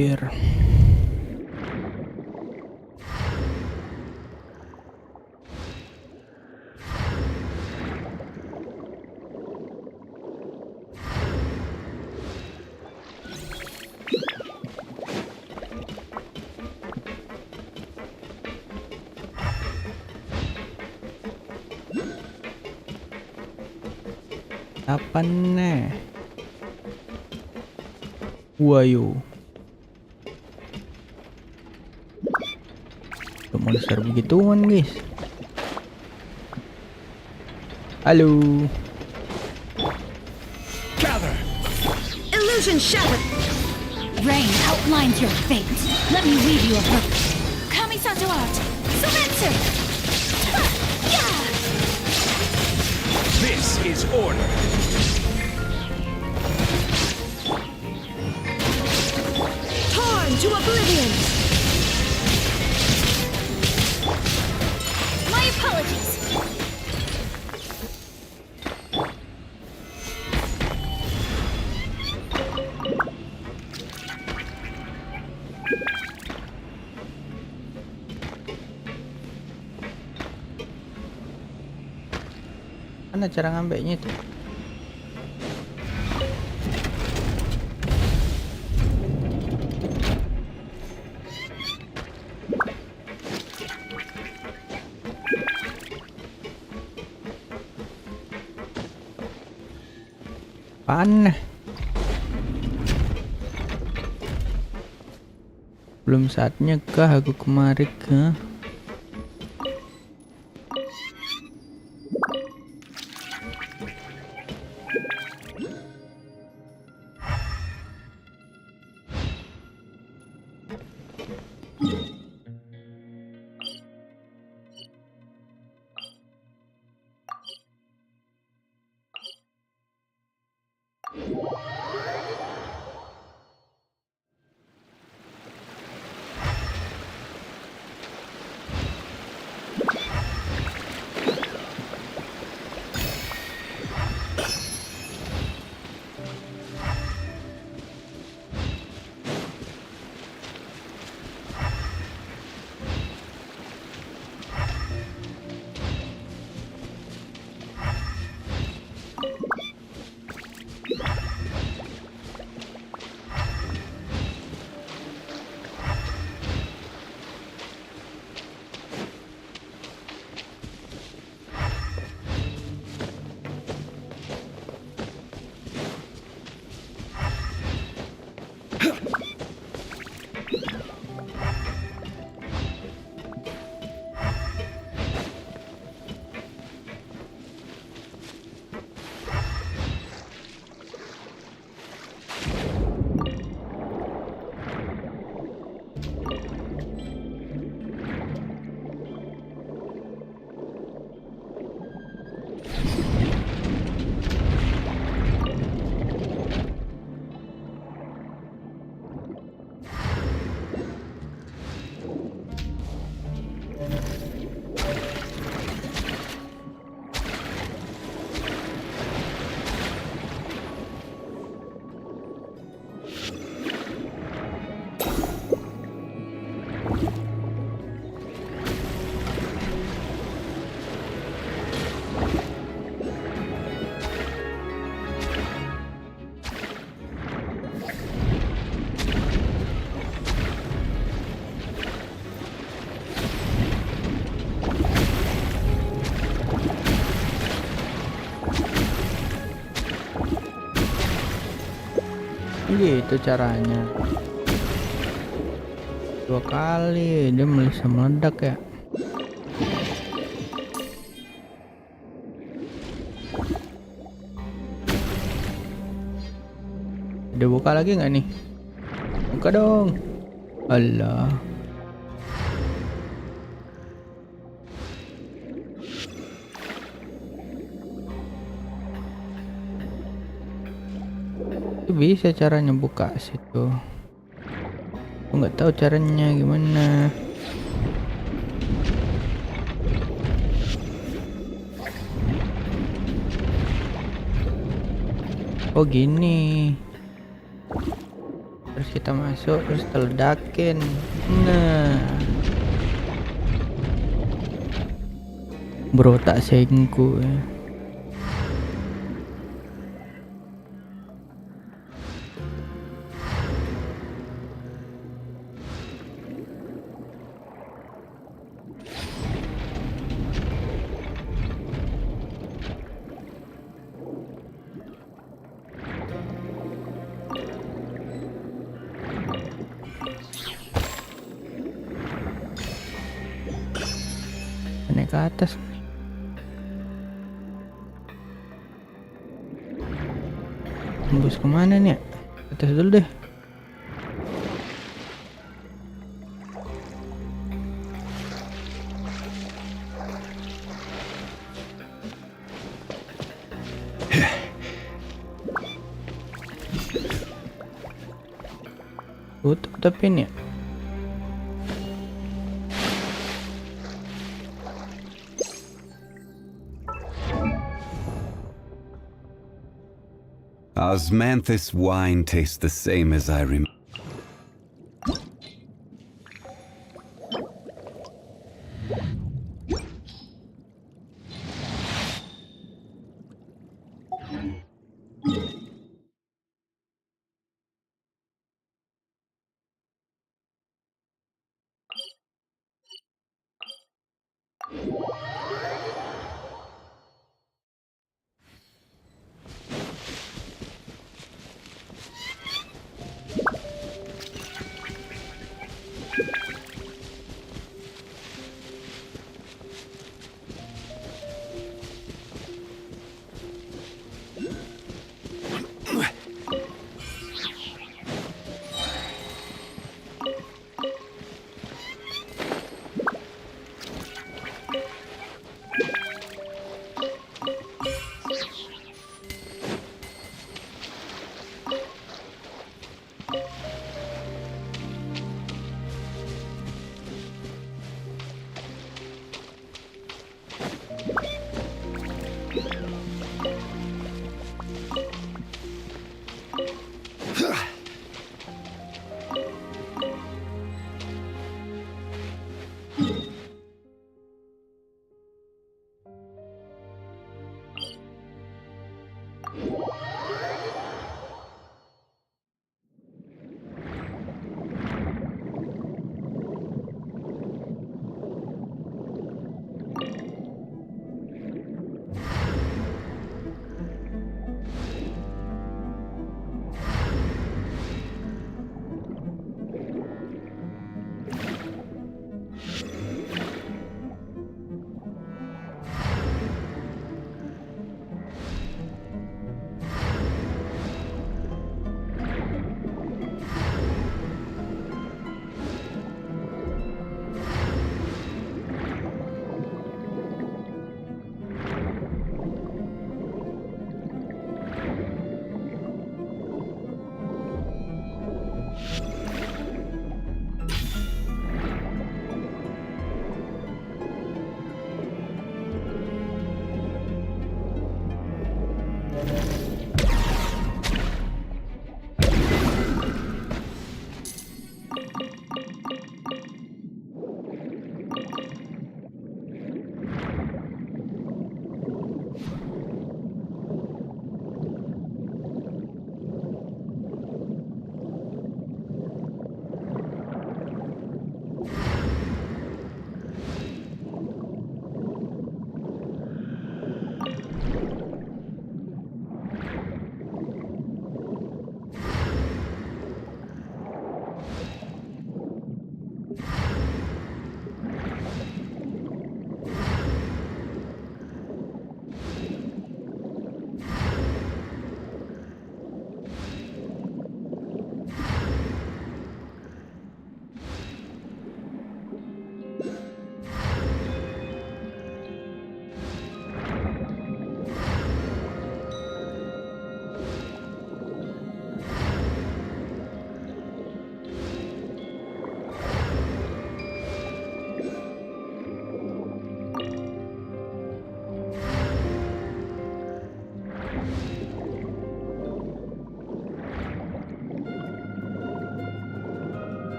Bir. Apa nih? Wayo. Monster begituan guys. Halo. Gather. Illusion shattered. Rain outlines your fate. Let me read you a book. Kamisato art. Sumetsu. This is order. into oblivion! My apologies. Mana cara ngambilnya itu? Apaan? Belum saatnya kah aku kemari ke? Gitu caranya. 2 kali dia bisa meledak ya. Udah buka lagi nggak nih? Buka dong. Allah. Bisa caranya buka situ. Aku nggak tahu caranya gimana. Oh gini. Terus kita masuk terus teledakin. Nah. Bro tak sengku ya. Naik ke atas. Tembus kemana nih? Atas dulu deh. Tutup tapi ini. Osmanthus wine tastes the same as I remember.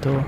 Tuh.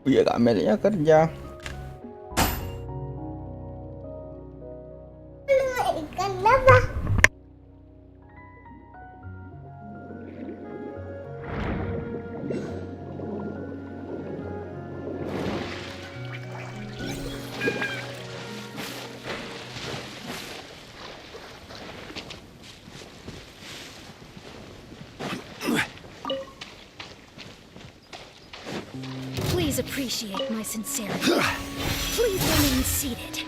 Iya, Kamelnya kerja. Ikan lava. Please appreciate my sincerity. Please remain seated.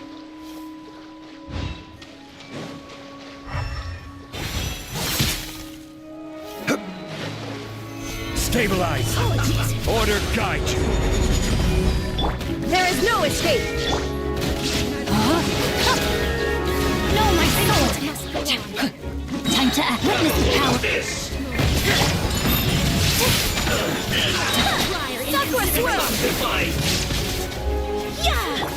Stabilize! Order guide you! There is no escape! No, my sword! Time to act. Witness the power. Sakura swirl! Yeah!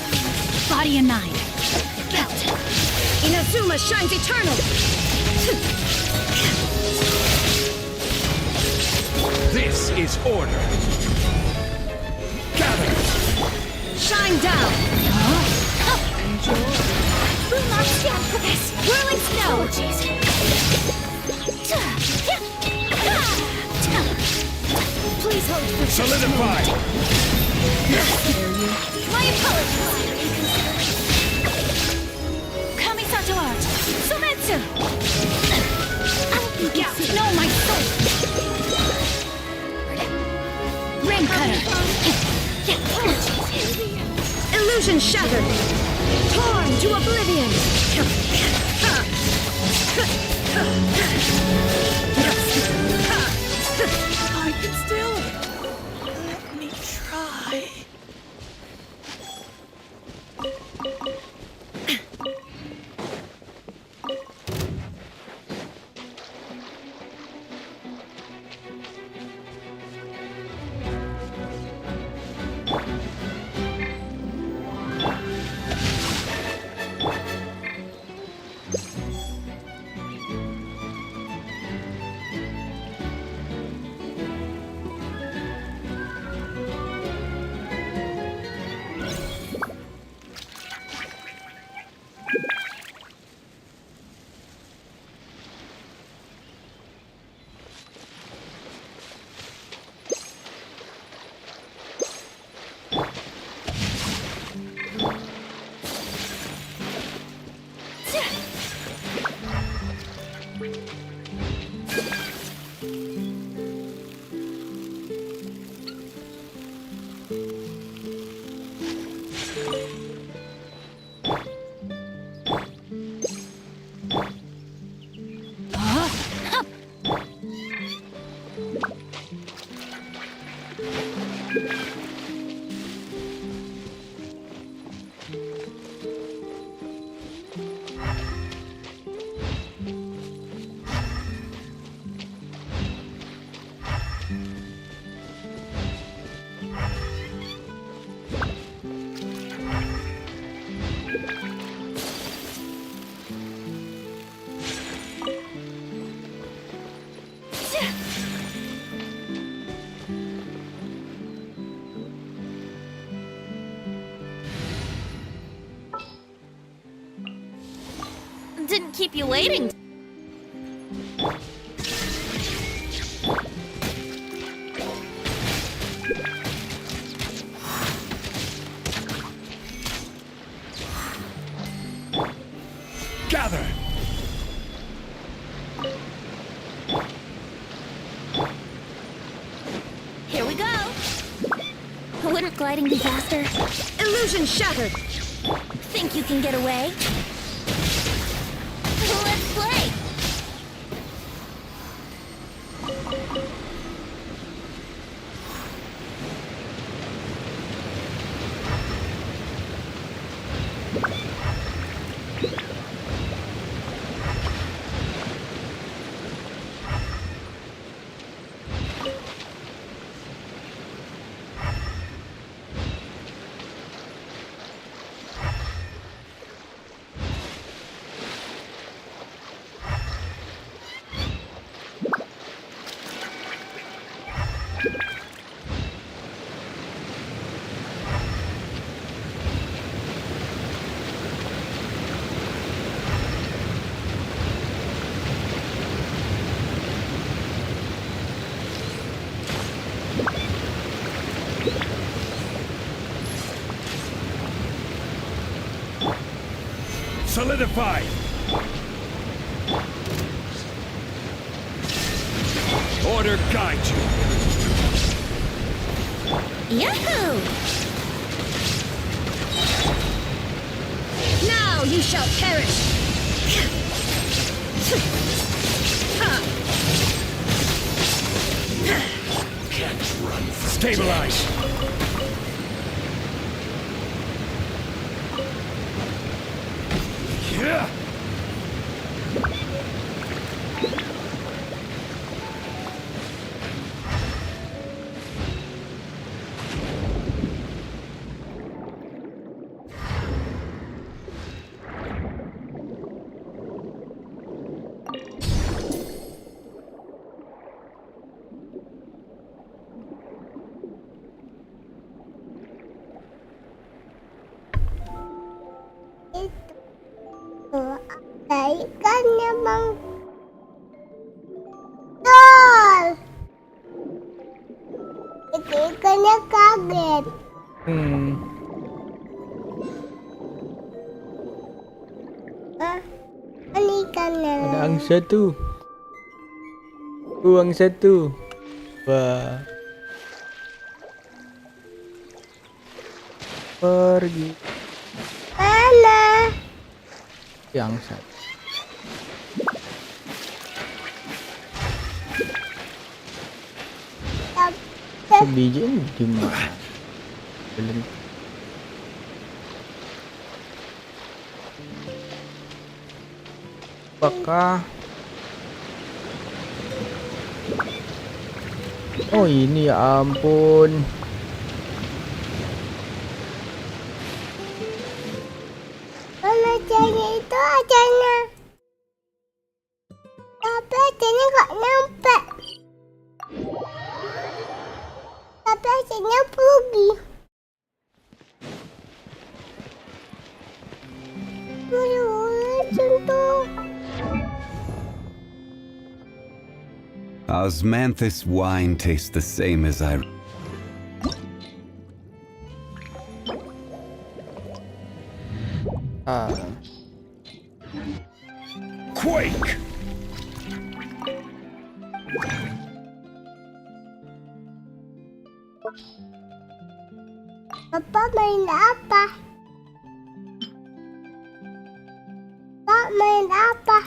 Body and mind. Inazuma shines eternal! This is order! Gather! Shine down! Will not stand for this. Whirling snow! Please hold for Solidify! My apologies. Kamisato art. Sumetsu. No, my soul. Rain cutter. Illusion shattered! Torn to oblivion! I can still. Let me try. Didn't keep you waiting. Gather! Here we go. Wouldn't gliding be faster? Illusion shattered! Think you can get away? Let's play. Solidified! Order guide you! Yahoo! Now you shall perish! Can't run. Stabilize! Yeah! Ikannya bang Tol. Itu ikannya kaget. Ini ikannya. Ada angsa tuh. Angsa tuh. Wah. Pergi. Mana? Angsa. Sebiji ini gimana? Belum. Apakah? Oh ini ya ampun. Mana acaranya itu acaranya? Tapi acaranya gak nyampe. Tapi acaranya pergi. Contoh. Osmanthus wine tastes the same as I... Quake! Papa main apa? Pak main apa?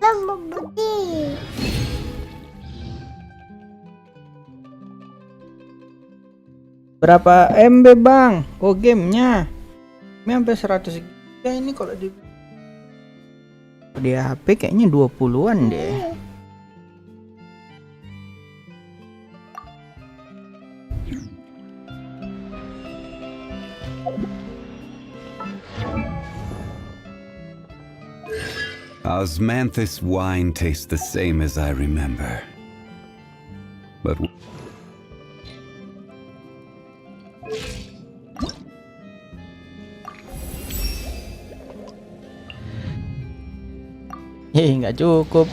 Lampu putih. Berapa MB bang? Oh gamenya ini sampai 100 GB ini kalau di HP kayaknya 20-an deh. Osmanthus wine tastes the same as I remember. But nggak cukup.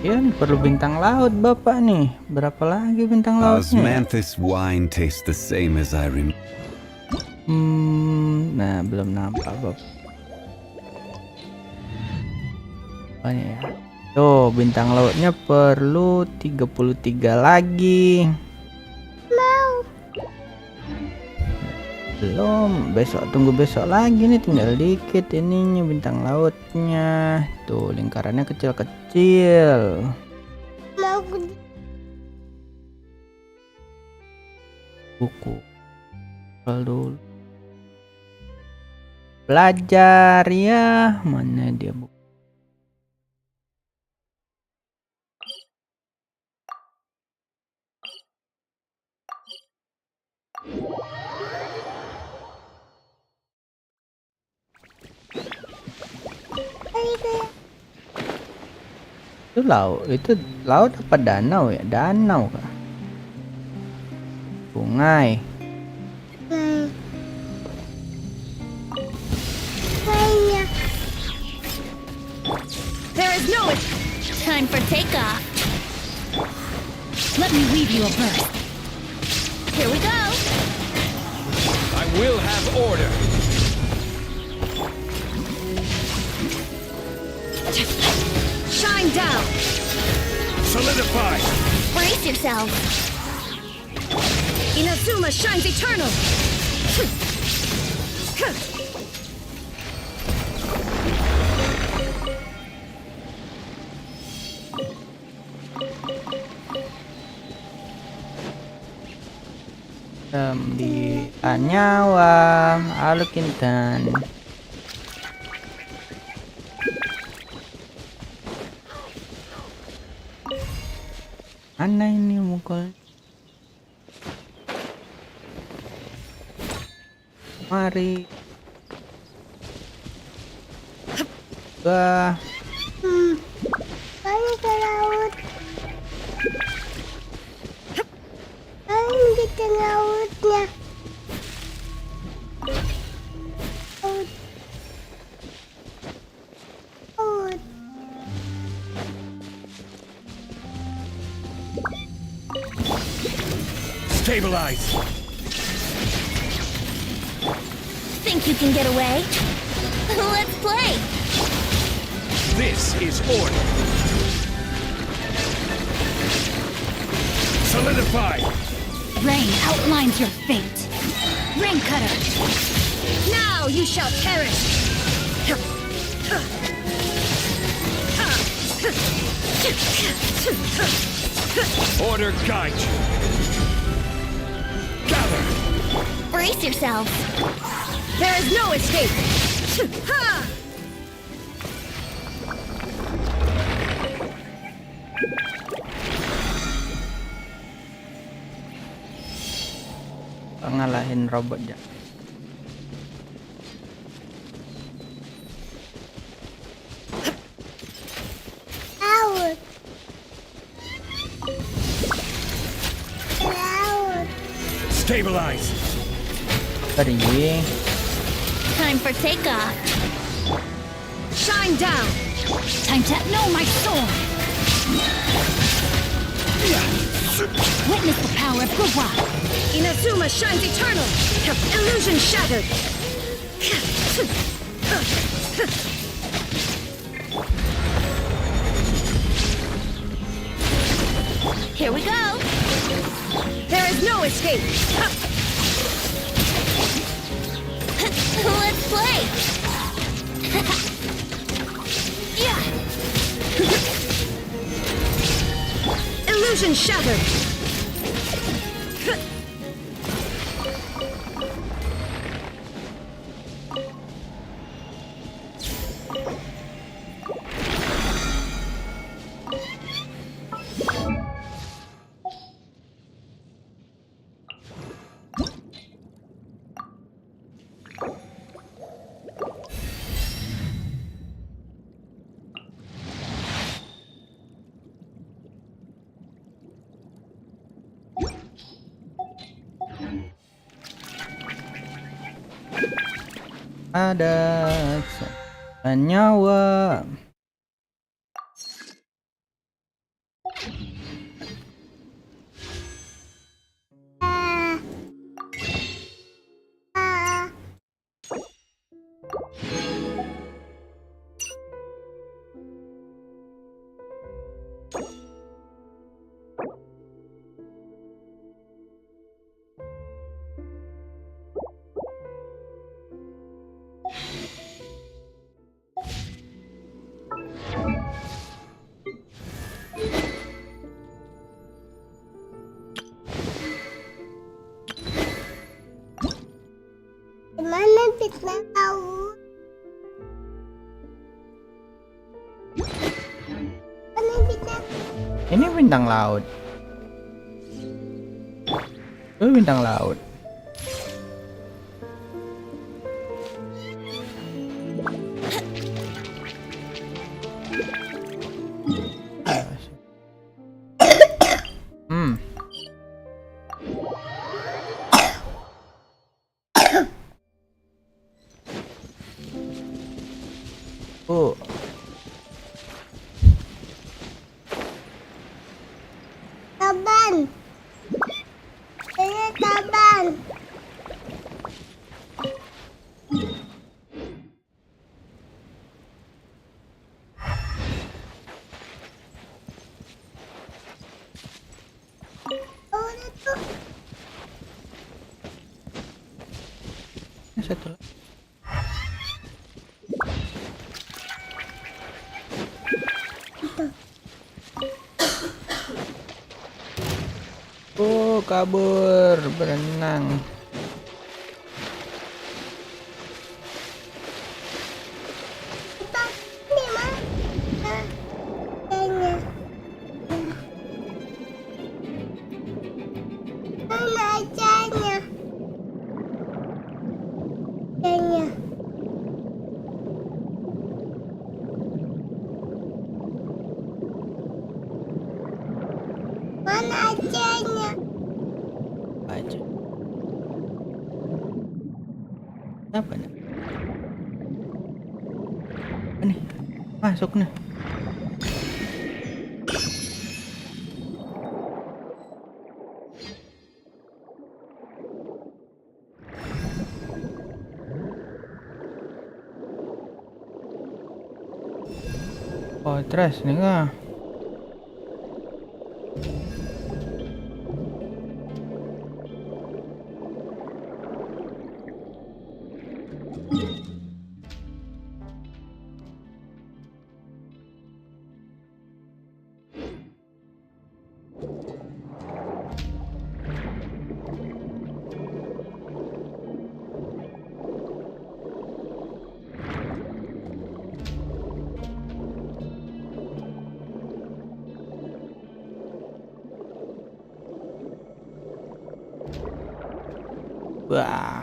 Ya, perlu bintang laut bapak nih. Berapa lagi bintang lautnya? Osmanthus wine tastes the same as I remember. Nah belum nampak bapak. Banyak ya. Tuh bintang lautnya perlu 33 lagi. Belum, besok tunggu besok lagi nih, tinggal dikit ininya bintang lautnya. Tuh lingkarannya kecil-kecil. Buku dulu. Belajar ya, mana dia buku? Itu laut apa danau ya? Danau kah? Sungai. There is no Time for takeoff. Let me weave you a burst. Here we go. I will have order. shine down. Solidify. Brace yourself. Inazuma shines eternal. Di nyawa alukintan. Mana ini mukul? Mari. Wah. Ayo ke laut. Ayo kita lautnya. Laut. Laut. Stabilize. Think you can get away? Let's play. This is order. Solidify. Rain outlines your fate. Rain cutter. Now you shall perish. Order guide you. Gather. Brace yourself. There is no escape. Ha! Ngalahin robot ya. Laut. Laut. Stabilize. Pergi. Time for takeoff. Shine down. Time to know my sword. Witness the power of the rock. Inazuma shines eternal. Illusion shattered. Here we go. There is no escape. Let's play. Yeah. Illusion shattered. Ada nyawa. Mana kita tahu? Mana kita? Ini bintang laut. Itu bintang laut. satu. Oh, kabur, berenang. Mana acanya? Aja. Apa nih? Apa nih? Masuk nih. Oh, terus nih nggak? Wah.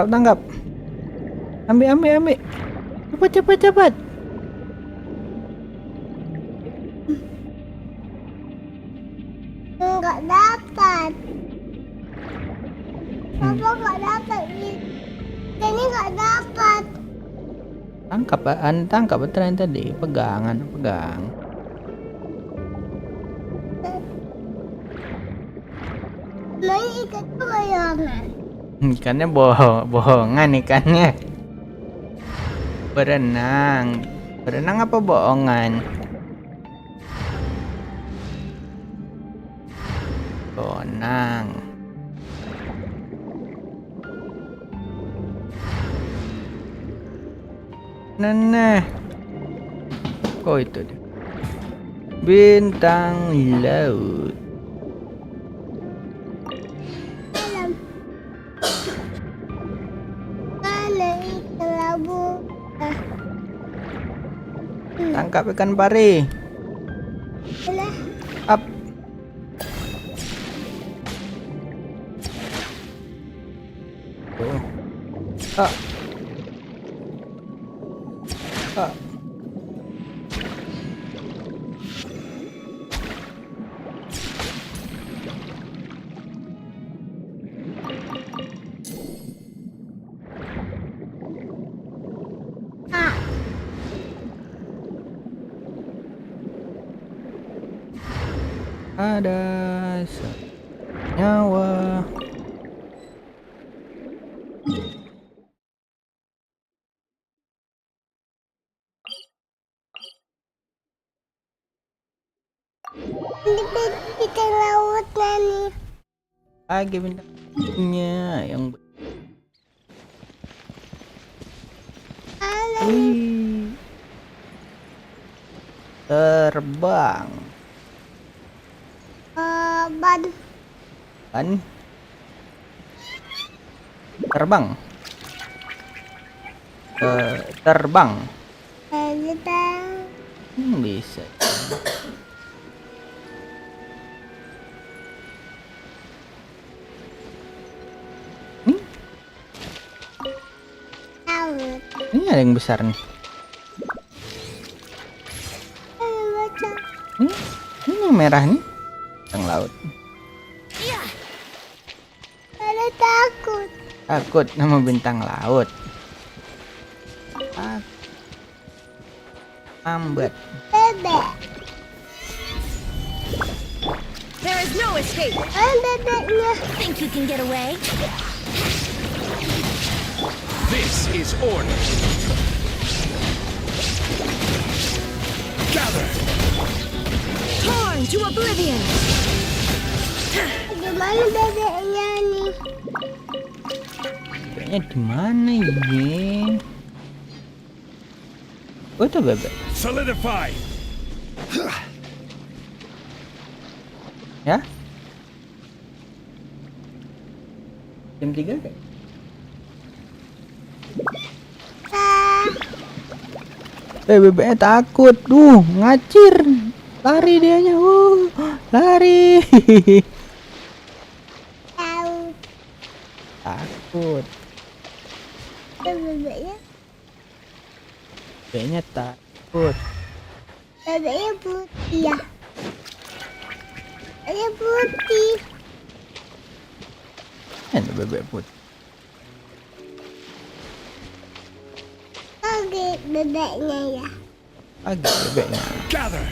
Tangkap. Ambil. Cepat. Enggak dapat. Papa nggak dapat. Ini nggak dapat. Tangkap beneran tadi. Pegang. Main ikan bohongan. Ikannya bohongan ikannya. Berenang apa bohongan? Bonang. Nah. Oh itu dia. Bintang laut. Mana ikan labu? Tangkap ikan pari. Up. Oh. Ada nyawa. Ikan laut nih. Lagi bintangnya yang terbang. Ban. Terbang. Bisa. Ini ada yang besar nih. Ini yang merah nih. Yang laut. Ada Takut nama bintang laut. Lambat. Bebek. There is no escape. Bebeknya. Think you can get away? This is order. Gather. Torn to oblivion. Gimana bebeknya nih? Bebeknya di mana ini? Oh, itu bebek. Solidify. Ya? Jam 3 kayak? Bebeknya takut. Duh, ngacir. Lari dianya. Lari. Takut. Bebeknya? Bebeknya takut. Bebeknya putih ya. Bebeknya putih. Ada bebek putih. Kaget bebeknya ya. Agak bebeknya. Gather.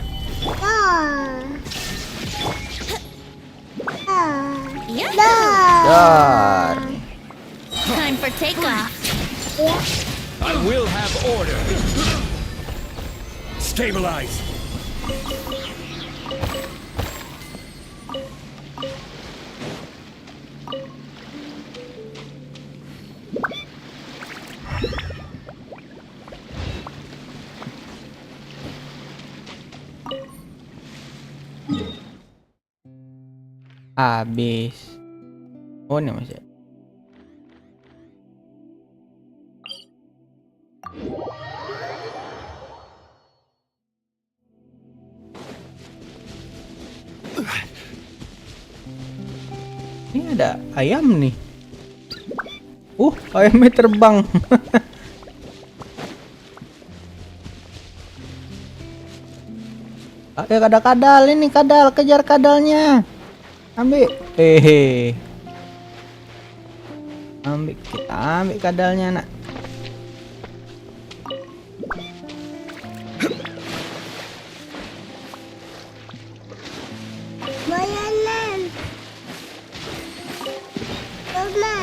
Dar. Time for takeoff. I will have order. Stabilize. Habis. Oh, ini masih. Ini ada ayam nih. Ayamnya terbang. Ada kadal ini, kadal, kejar kadalnya. Ambil. Ambil, kita ambil kadalnya, nak. Bayanan. Mama.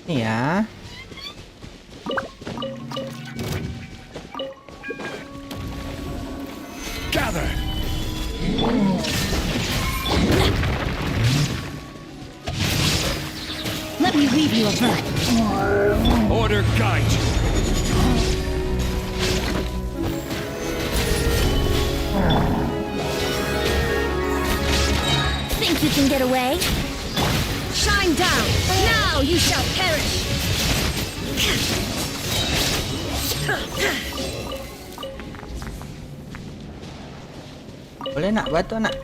Ini ya. Gather. Let me leave you a verse. Order guide you. Think you can get away? Shine down. Now you shall perish. Boleh nak batu nak.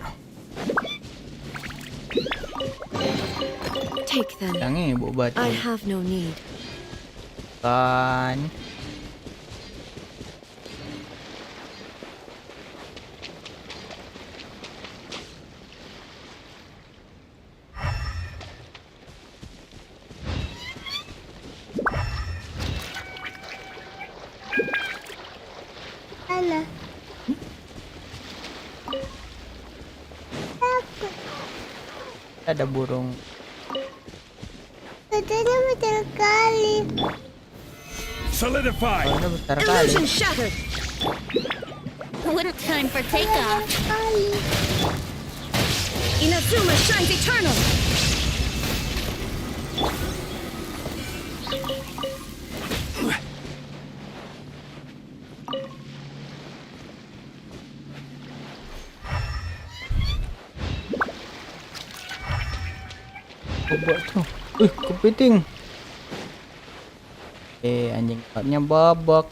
Take them. Yang ini bu batu. I have no need. Kan. Mana? Ada burung. Katanya besar kali. Solidify. Ini besar kali. Illusion shattered. What a time for takeoff. Kali. Inazuma shines eternal. Bobok tuh. Kepiting. Anjing bobnya bobok.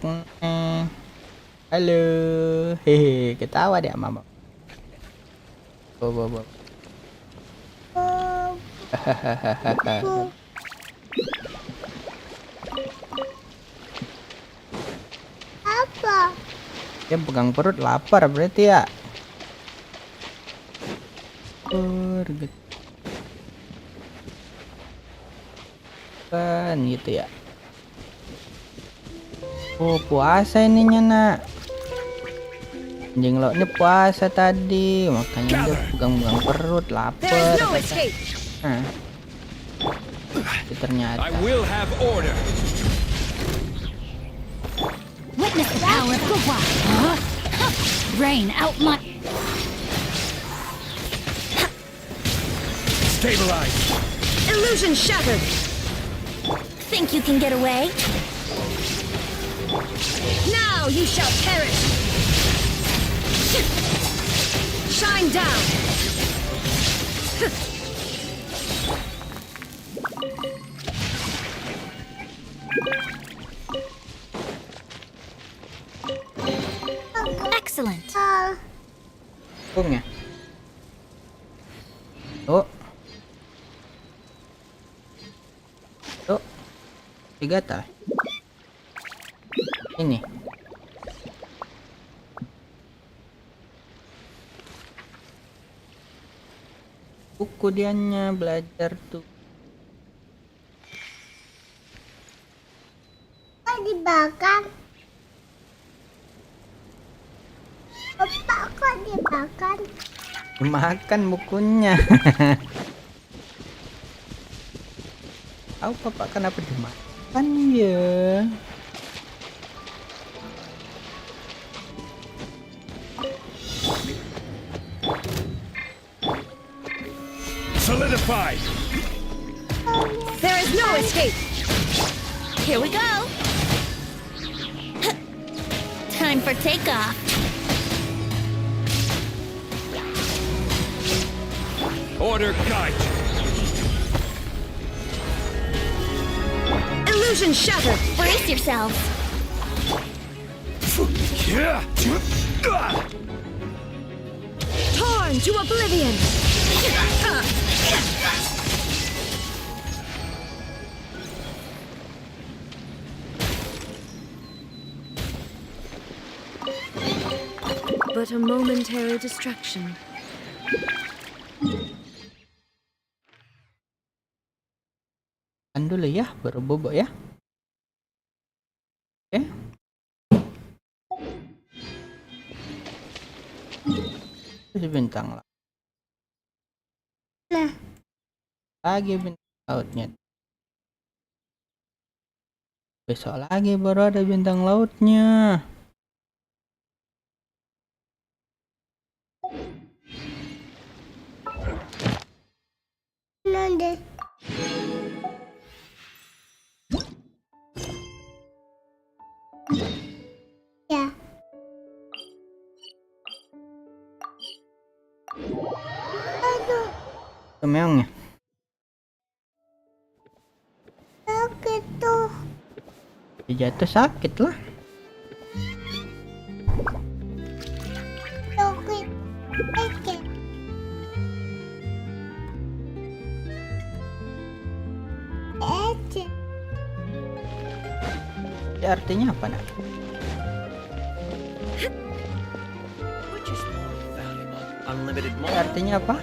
Halo. Hehe, ketawa dia mama. Bobok. Dia pegang perut lapar berarti ya. Kan gitu ya. Oh, puasa ininya nak. Anjing lo ini puasa tadi, makanya dia pegang-pegang perut lapar. Nah. Ternyata. I will have order. Witness the power of the wild. Rain out my. Stabilize. Illusion shattered. Think you can get away? Now you shall perish. Shine down. Excellent. Ya. Tuh. Tuh. 3 tah. Ini. Buku dianya belajar tuh. Dibakar. Bapak kok dibakar? Makan bukunya. Tahu Bapak kenapa dimakan ya? Solidified. There is no escape. Here we go. Time for takeoff. Order guide you. Illusion shattered. Brace yourselves. Torn to oblivion. But a momentary distraction. Kan dulu ya, baru bobo ya. Oke. Terus bintang lah. Nah. Lagi bintang lautnya. Besok lagi baru ada bintang lautnya. Nanti. Ya. Aduh. Meongnya. Sakit tuh. Jatuh sakit lah. Sakit. Sakit. Itu artinya apa nak? Artinya apa?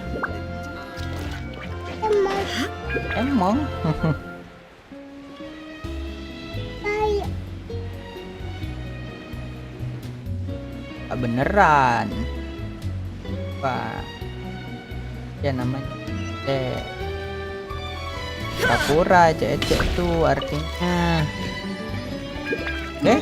Emang. Beneran. Pak. Ya namanya. Pura-pura cecek tuh artinya. Oke.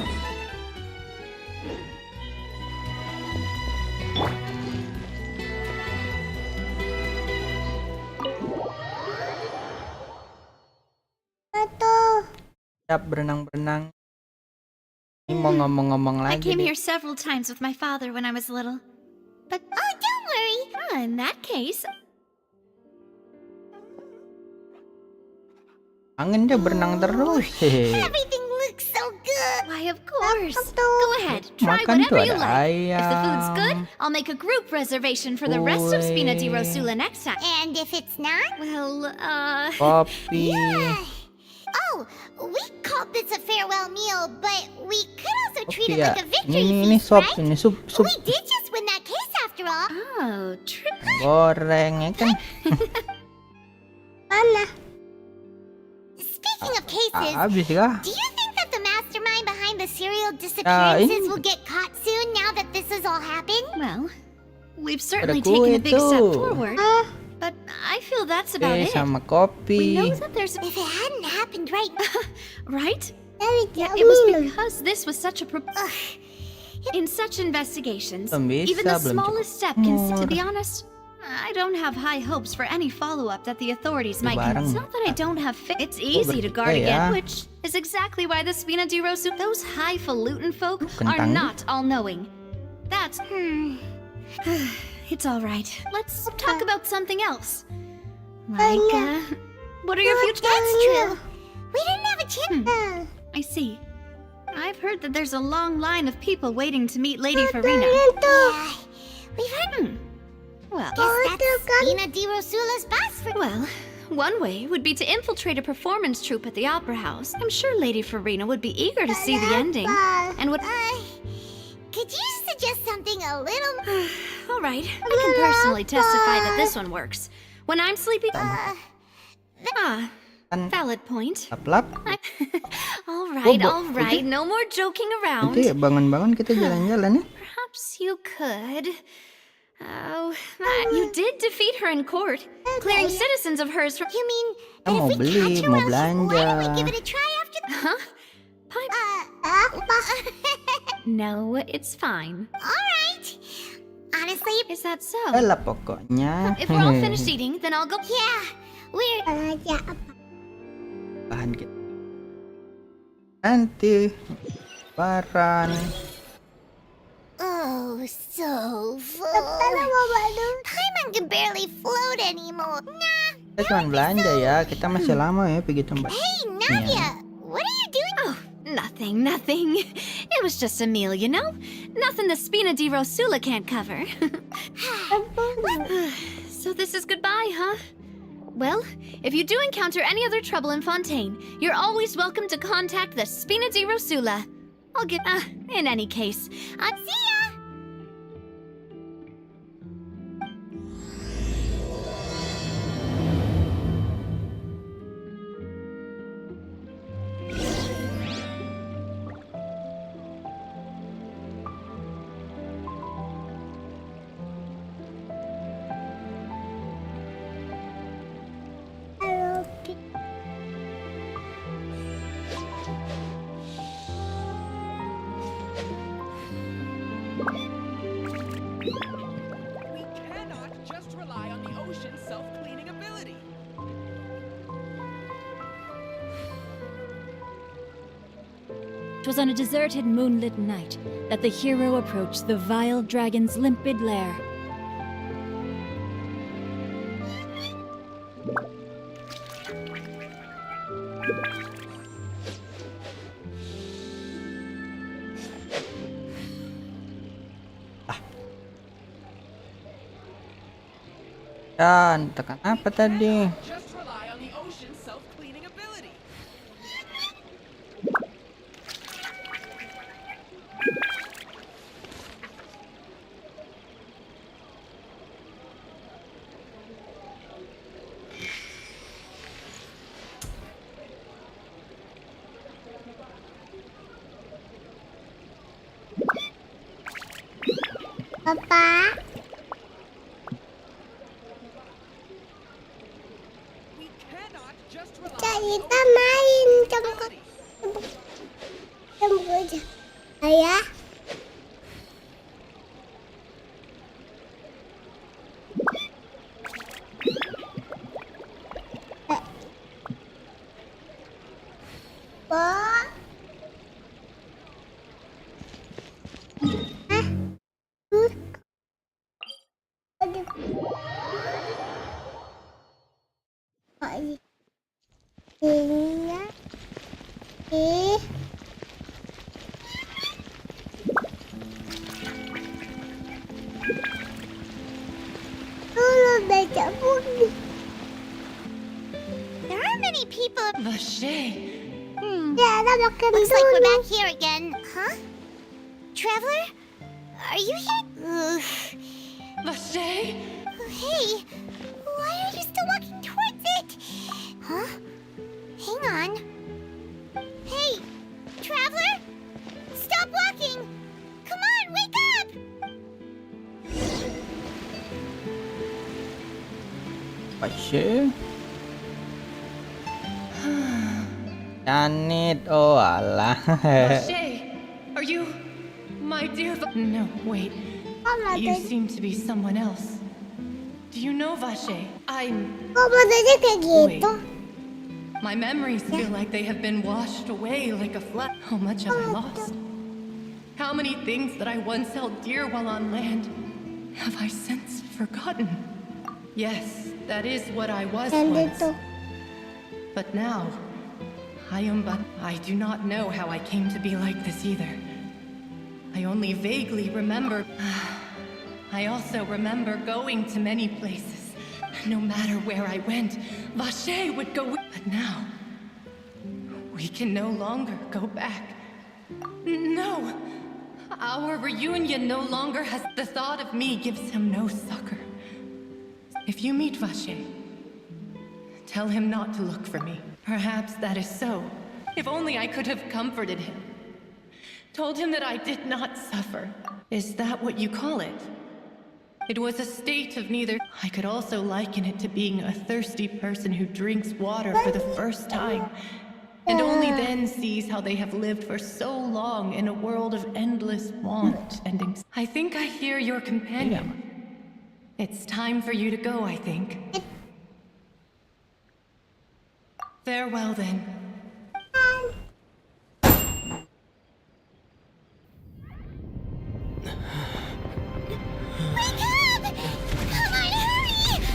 Siap berenang-berenang. Ini mau ngomong-ngomong I lagi came deh. here several times with my father when I was little. But oh, don't worry. In that case, Kangen dia berenang terus. Everything looks so good. why of course. Go ahead, try Makan tuh whatever you ada like. If the food's good, ayam. I'll make a group reservation for the rest of Spina di Rosula next time. And if it's not? Well, Kopi. Oh, we called this a farewell meal, but we could also treat it ya. like a victory Ini feast, sop, right? ini sup. We did just win that case after all. Oh, true. Goreng ya kan. Speaking of cases, Habis kah? do you think that the mastermind behind the serial disappearances ini- will get caught soon now that this has all happened? Well, we've certainly Ada taken a kue big step tuh. forward, but I feel that's about Oke, it. sama We kopi. know that there's If it hadn't happened right, right? Yeah, it was because this was such a in such investigations, Belum bisa, even the belum smallest cukup step can. To be umur. honest, I don't have high hopes for any follow-up that the authorities might. Bareng. It's not that I don't have faith. It's easy to guard bertiga ya. again, which is exactly why the Spina di Rosu, those highfalutin folk, are Kentang. not all-knowing. That's it's all right. Let's talk about something else. Like, what are your future? that's true. We didn't have a chance. I see. I've heard that there's a long line of people waiting to meet Lady Farina. Yeah, we've heard. Well, Guess that's Spina di Rosula's boss for. well, one way would be to infiltrate a performance troupe at the Opera House. I'm sure Lady Farina would be eager to see the ending, and would. Could you suggest something a little? All right, I can personally testify that this one works. When I'm sleepy. Valid point. Lap-lap. All right, Bobo, all right. No more joking around. Nanti bangun-bangun kita jalan-jalan ya. Perhaps you could. Oh, you did defeat her in court, clearing citizens of hers from. You mean Kita mau if we beli, catch her, mau why don't we belanja. give it a try after? Huh? Pipe? No, it's fine. All right. Honestly, Is that so? Lah pokoknya. If we're all finished eating, then I'll go. yeah, we're. Bahan kita. Nanti. Baran. Oh, so full. Paimon can barely float anymore. Nah. Kita cuma belanja ya. Kita masih lama ya pergi tempat. Hey, Nadia, what are you doing? Oh, nothing. It was just a meal, you know? Nothing the Spina di Rosula can't cover. So this is goodbye, huh? Well, if you do encounter any other trouble in Fontaine, you're always welcome to contact the Spina di Rosula. I'll get, in any case, See ya. We cannot just rely on the ocean's self-cleaning ability. It was on a deserted moonlit night that the hero approached the vile dragon's limpid lair. Dan tekan apa tadi? Just rely on the ocean's self-cleaning ability. Papa. We cannot just rely Kita main aja. Ayah. Pak. There are many people. Vache, Looks like we're back here again. Huh? Traveler? Are you here? Vache? Hey, why are you still walking towards it? Huh? Hang on. Hey, Traveler? Stop walking! Come on, wake up! Asyik. Janit, oh alah. Vache, are you my dear? No, wait. You seem to be someone else. Do you know Vache? Wait. My memories feel like they have been washed away like a flood. How much have I lost? How many things that I once held dear while on land have I since forgotten? Yes, that is what I was once. But now, I do not know how I came to be like this either. I only vaguely remember. I also remember going to many places. No matter where I went, Vache would go with. But now, we can no longer go back. No! Our reunion no longer has. The thought of me gives him no succor. If you meet Vache, tell him not to look for me. Perhaps that is so. If only I could have comforted him. Told him that I did not suffer. Is that what you call it? It was a state of neither. I could also liken it to being a thirsty person who drinks water for the first time, and only then sees how they have lived for so long in a world of endless want and I think I hear your companion. It's time for you to go, I think. Farewell then.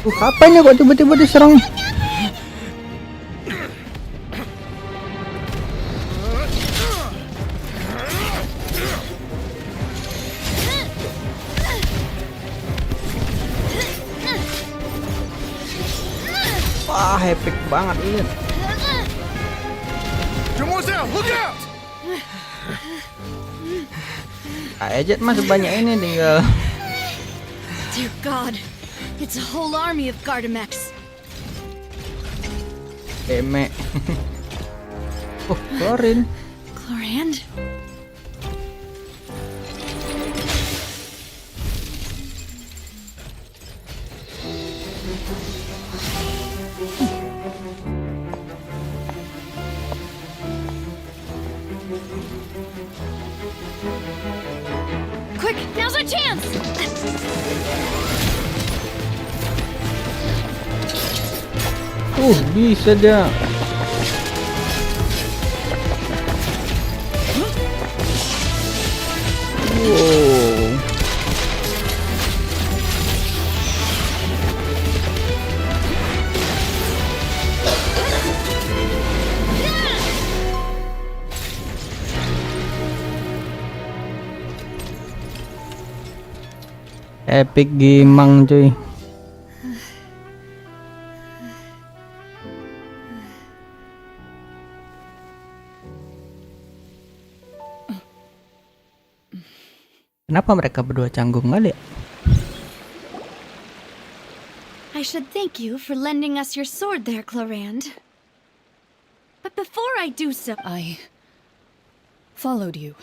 Kapan ya kok tiba-tiba diserang? Wah, epic banget ini. Look out! Ajet mah sebanyak ini tinggal. Dear God, it's a whole army of Gardamex. Emek. Oh, klorin. Chlorand? Quick, now's our chance! Bisa dia. Wow. Epic gimang cuy. Kenapa mereka berdua canggung kali ya? I should thank you for lending us your sword there, Chlorand. But before I do so, I followed you.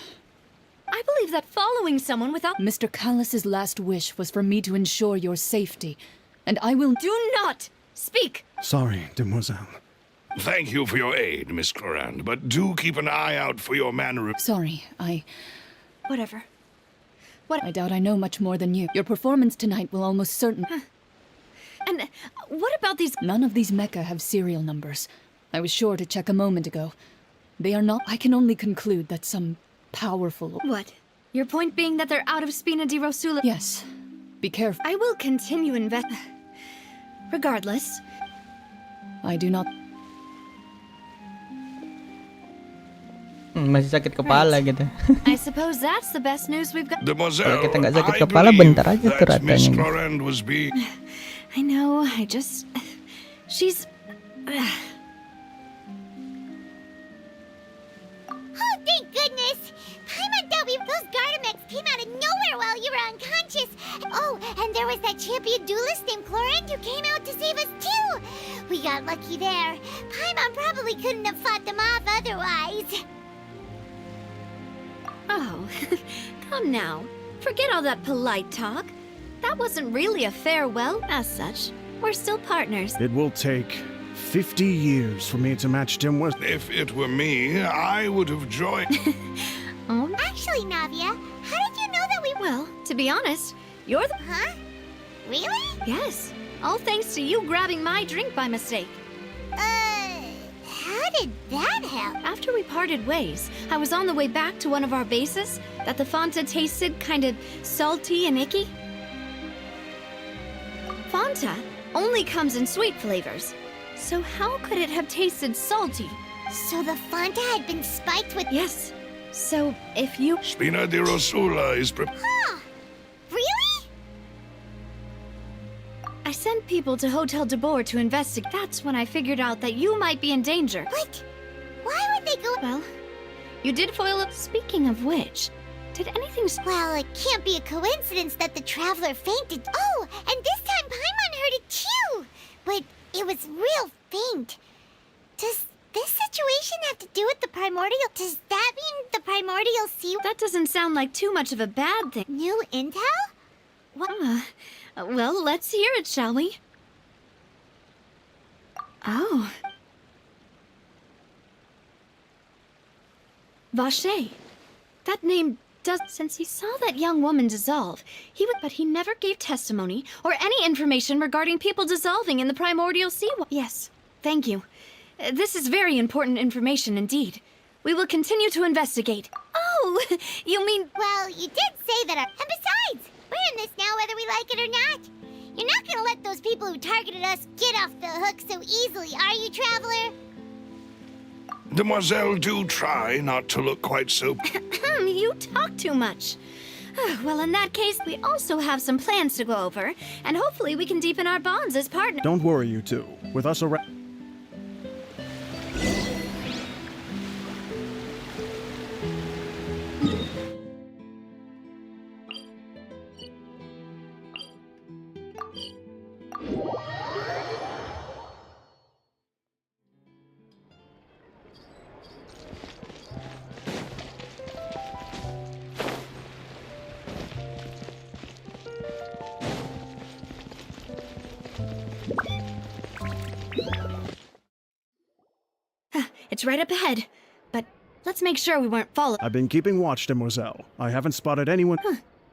I believe that following someone without Mr. Callus's last wish was for me to ensure your safety, and I will do not speak. Sorry, demoiselle. Thank you for your aid, Miss Clorand, but do keep an eye out for your manner of... Sorry, Whatever. I doubt I know much more than you. Your performance tonight will almost certainly... And what about these... None of these mecha have serial numbers. I was sure to check a moment ago. They are not... I can only conclude that some powerful... What? Your point being that they're out of Spina di Rosula? Yes. Be careful. I will continue Regardless. I do not... Masih sakit kepala gitu. I suppose that's the best news we've got. Demoiselle, Kalau kita nggak sakit kepala bentar aja tuh Miss ratanya. Clorand was being... I know, she's... was that champion duelist named Chlorine who came out to save us too. We got lucky there. Paimon probably couldn't have fought them off otherwise. Oh, come now. Forget all that polite talk. That wasn't really a farewell as such. We're still partners. It will take 50 years for me to match Tim West. If it were me, I would have joined. Actually, Navia, how did you know that we... Well, to be honest, you're the... Huh? Really? Yes. All thanks to you grabbing my drink by mistake. How did that help? After we parted ways, I was on the way back to one of our bases that the Fanta tasted kind of salty and icky. Fanta only comes in sweet flavors. So how could it have tasted salty? So the Fanta had been spiked with... Yes. So if you... Spina di Rosula is prepared. Huh. Really? I sent people to Hotel de Boer to investigate. That's when I figured out that you might be in danger. But why would they go... Well, you did foil up. Speaking of which, did anything... Well, it can't be a coincidence that the traveler fainted. Oh, and this time Paimon heard it too. But it was real faint. Does this situation have to do with the primordial... Does that mean the primordial sea... That doesn't sound like too much of a bad thing. New intel? What? Well, let's hear it, shall we? Oh. Vache. That name does... Since he saw that young woman dissolve, he would... But he never gave testimony or any information regarding people dissolving in the primordial sea... Yes, thank you. This is very important information indeed. We will continue to investigate. Oh, you mean... Well, you did say that... And besides, we're in this now whether we like it or not. You're not gonna let those people who targeted us get off the hook so easily, are you, Traveler? Demoiselle, do try not to look quite so... You talk too much. Well, in that case, we also have some plans to go over, and hopefully we can deepen our bonds as partners. Don't worry, you two. With us around... It's right up ahead, but let's make sure we weren't followed. I've been keeping watch, Demoiselle. I haven't spotted anyone...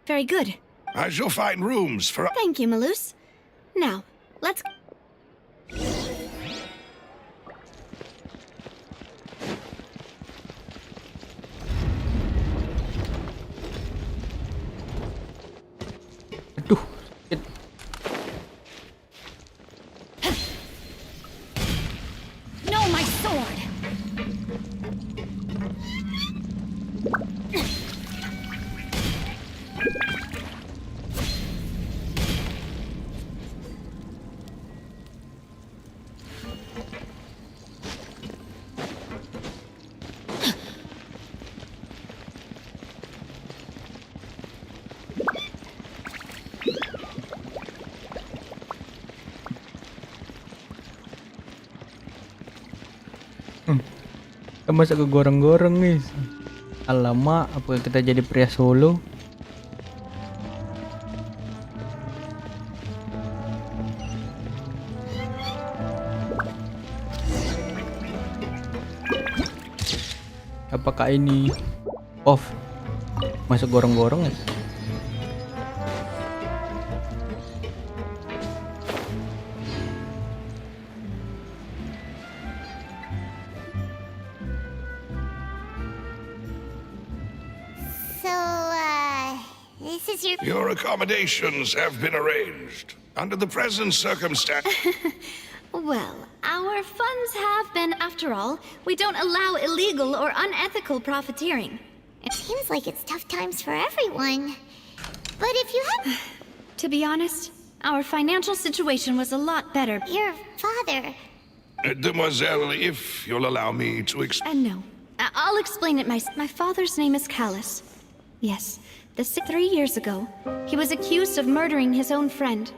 Very good. I shall find rooms for... Thank you, Malus. Now, let's... Aduh. No, my sword! Masa kegoreng-goreng nih. Alamak, apakah kita jadi pria solo? Apakah ini off? Masa goreng-goreng ya? Your accommodations have been arranged. Under the present circumstance... Well, our funds have been, after all, we don't allow illegal or unethical profiteering. It seems like it's tough times for everyone. But if you had... To be honest, our financial situation was a lot better. Your father... Demoiselle, if you'll allow me to No. I'll explain it myself. My father's name is Callus. Yes, 3 years ago, he was accused of murdering his own friend.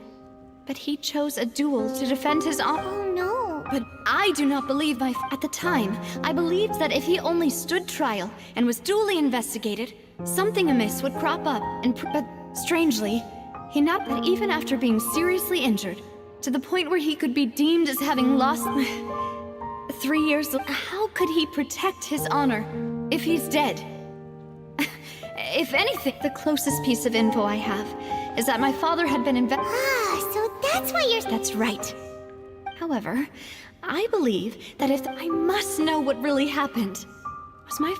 But he chose a duel to defend his honor. Oh no. But I do not believe at the time, I believed that if he only stood trial and was duly investigated, something amiss would crop up but strangely, he not that even after being seriously injured, to the point where he could be deemed as having lost 3 years, how could he protect his honor if he's dead? If anything, the closest piece of info I have is that my father had been so that's why you're... That's right. However, I believe that I must know what really happened. Was my...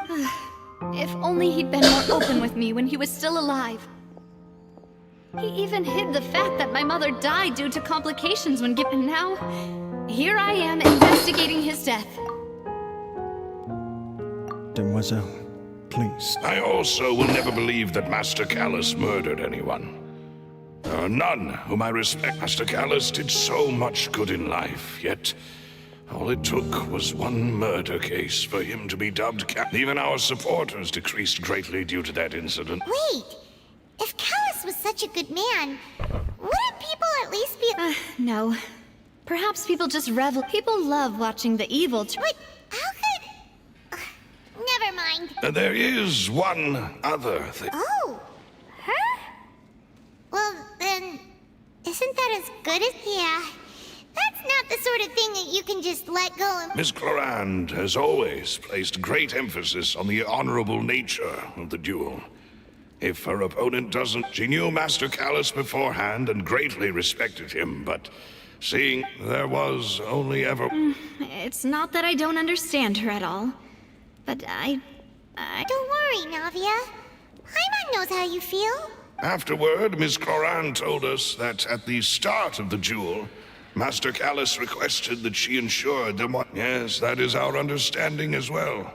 if only he'd been more open with me when he was still alive. He even hid the fact that my mother died due to complications when given. And now, here I am investigating his death. Demoiselle, please. I also will never believe that Master Callus murdered anyone. There are none whom I respect. Master Callus did so much good in life, yet all it took was one murder case for him to be dubbed Even our supporters decreased greatly due to that incident. Wait! If Callus was such a good man, wouldn't people at least be... No. Perhaps people just revel. People love watching the evil... But how could... never mind. There is one other thing. Oh! Her? Well, then... isn't that as good as... Yeah. That's not the sort of thing that you can just let go of. Miss Clorand has always placed great emphasis on the honorable nature of the duel. If her opponent doesn't... She knew Master Callus beforehand and greatly respected him, but seeing there was only ever... It's not that I don't understand her at all, but I... Don't worry, Navia. Paimon knows how you feel. Afterward, Miss Clorand told us that at the start of the duel, Master Callus requested that she ensured them what... Yes, that is our understanding as well.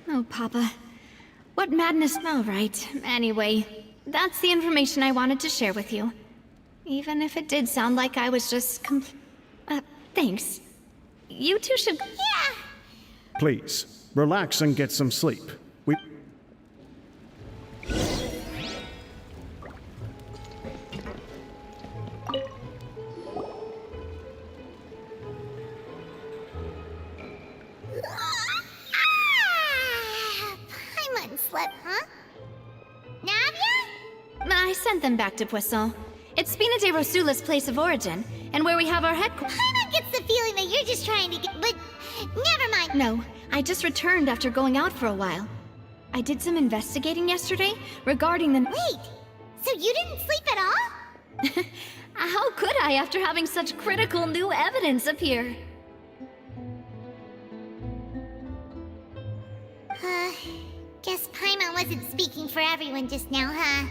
Oh, Papa. What madness... All right. Anyway, that's the information I wanted to share with you. Even if it did sound like I was just thanks. You two should... Yeah! Please, relax and get some sleep. We... Paimon slept, huh? Navia? I sent them back to Poisson. It's Spina de Rosula's place of origin, and where we have our headquarters. Paimon gets the feeling that you're just trying to get... But never mind. No, I just returned after going out for a while. I did some investigating yesterday regarding the... Wait, so you didn't sleep at all? How could I after having such critical new evidence appear? Guess Paimon wasn't speaking for everyone just now, huh?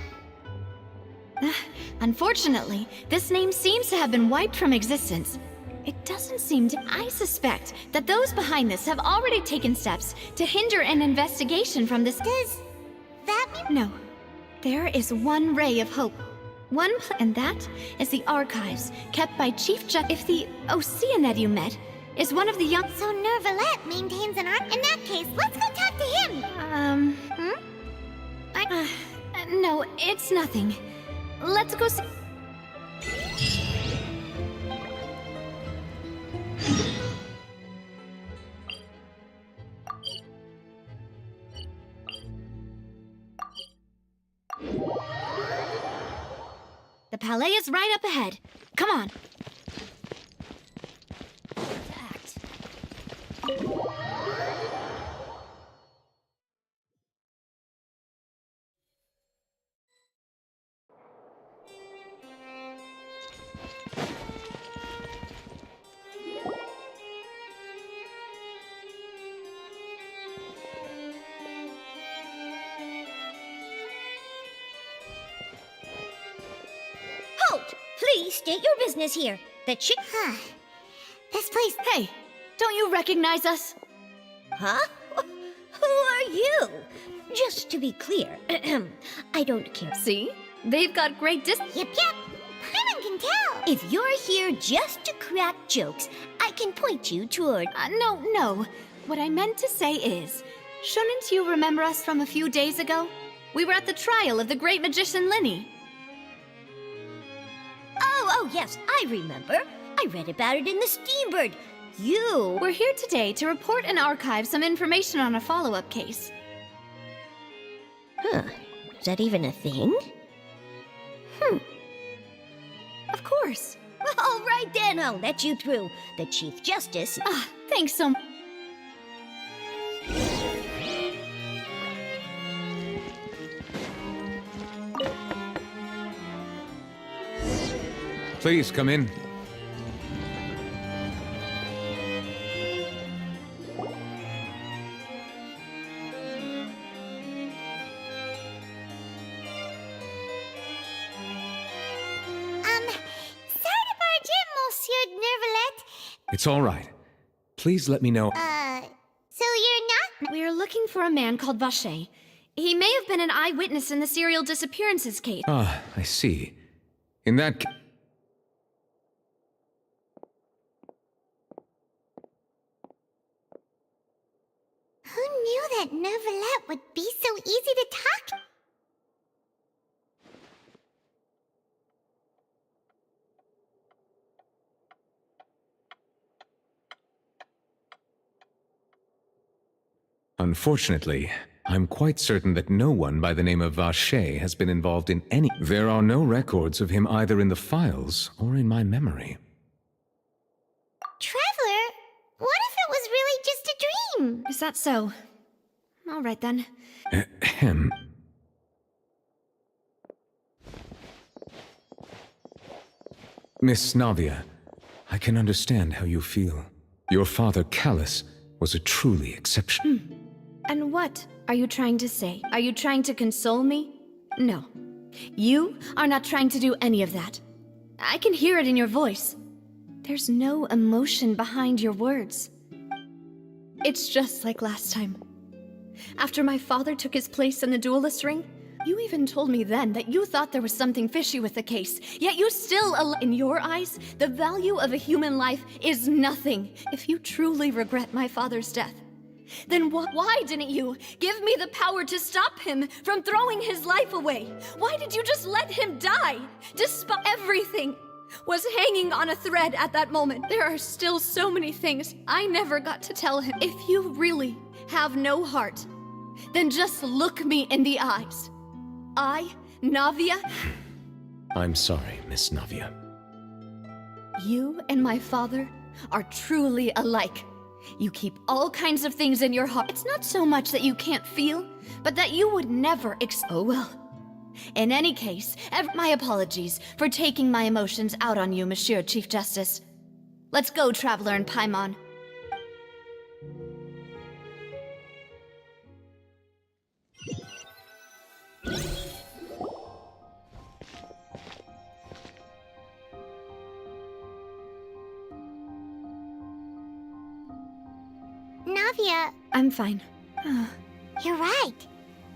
Unfortunately, this name seems to have been wiped from existence. It doesn't seem to... I suspect that those behind this have already taken steps to hinder an investigation from this... Does that mean... No. There is one ray of hope. And that is the archives kept by Chief If the Oceanid you met is one of the young... So Nervalette maintains an arc? In that case, let's go talk to him! No, it's nothing. Let's go see... The palais is right up ahead. Come on. Act. Please state your business here. This place... Hey, don't you recognize us? Huh? Who are you? Just to be clear, I don't care. See? They've got great Yep. Paimon can tell. If you're here just to crack jokes, I can point you toward... No. What I meant to say is, Shouldn't you remember us from a few days ago? We were at the trial of the great magician Linny. Oh, yes, I remember. I read about it in the Steambird. We're here today to report and archive some information on a follow-up case. Huh. Is that even a thing? Of course. All right then, I'll let you through. The Chief Justice... Thanks so much. Please come in. Sorry to barge in, Monsieur Nervalet. It's all right. Please let me know. So you're not... We're looking for a man called Vache. He may have been an eyewitness in the serial disappearances case. Ah, I see. In that Who knew that Nervalet would be so easy to talk to? Unfortunately, I'm quite certain that no one by the name of Vache has been involved in any... There are no records of him either in the files or in my memory. Traveler, what if it was really just a dream? Is that so? All right then. Ahem. Miss Navia, I can understand how you feel. Your father, Callus, was a truly exceptional... And what are you trying to say? Are you trying to console me? No. You are not trying to do any of that. I can hear it in your voice. There's no emotion behind your words. It's just like last time. After my father took his place in the duelist ring, you even told me then that you thought there was something fishy with the case, yet you still, in your eyes, the value of a human life is nothing. If you truly regret my father's death, then why didn't you give me the power to stop him from throwing his life away? Why did you just let him die? Despite everything was hanging on a thread at that moment. There are still so many things I never got to tell him. If you really have no heart, then just look me in the eyes. I, Navia... I'm sorry, Miss Navia. You and my father are truly alike. You keep all kinds of things in your heart. It's not so much that you can't feel, but that you would never oh well. In any case, my apologies for taking my emotions out on you, Monsieur Chief Justice. Let's go, Traveler and Paimon. Navia... I'm fine. You're right.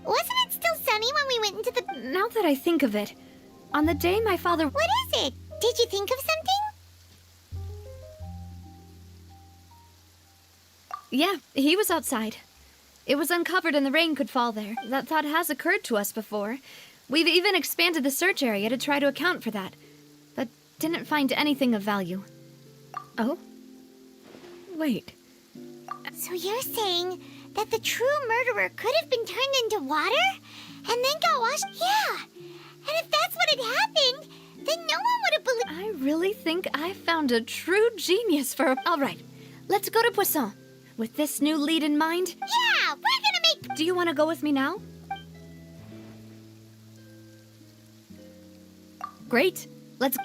Wasn't it still sunny when we went into the... Now that I think of it, on the day my father... What is it? Did you think of something? Yeah, he was outside. It was uncovered and the rain could fall there. That thought has occurred to us before. We've even expanded the search area to try to account for that, but didn't find anything of value. Oh? Wait. So you're saying that the true murderer could have been turned into water? And then got washed? Yeah! And if that's what had happened, then no one would have believed... I really think I found a true genius for... All right, let's go to Poisson. With this new lead in mind... Yeah! We're gonna make... Do you want to go with me now? Great. Let's...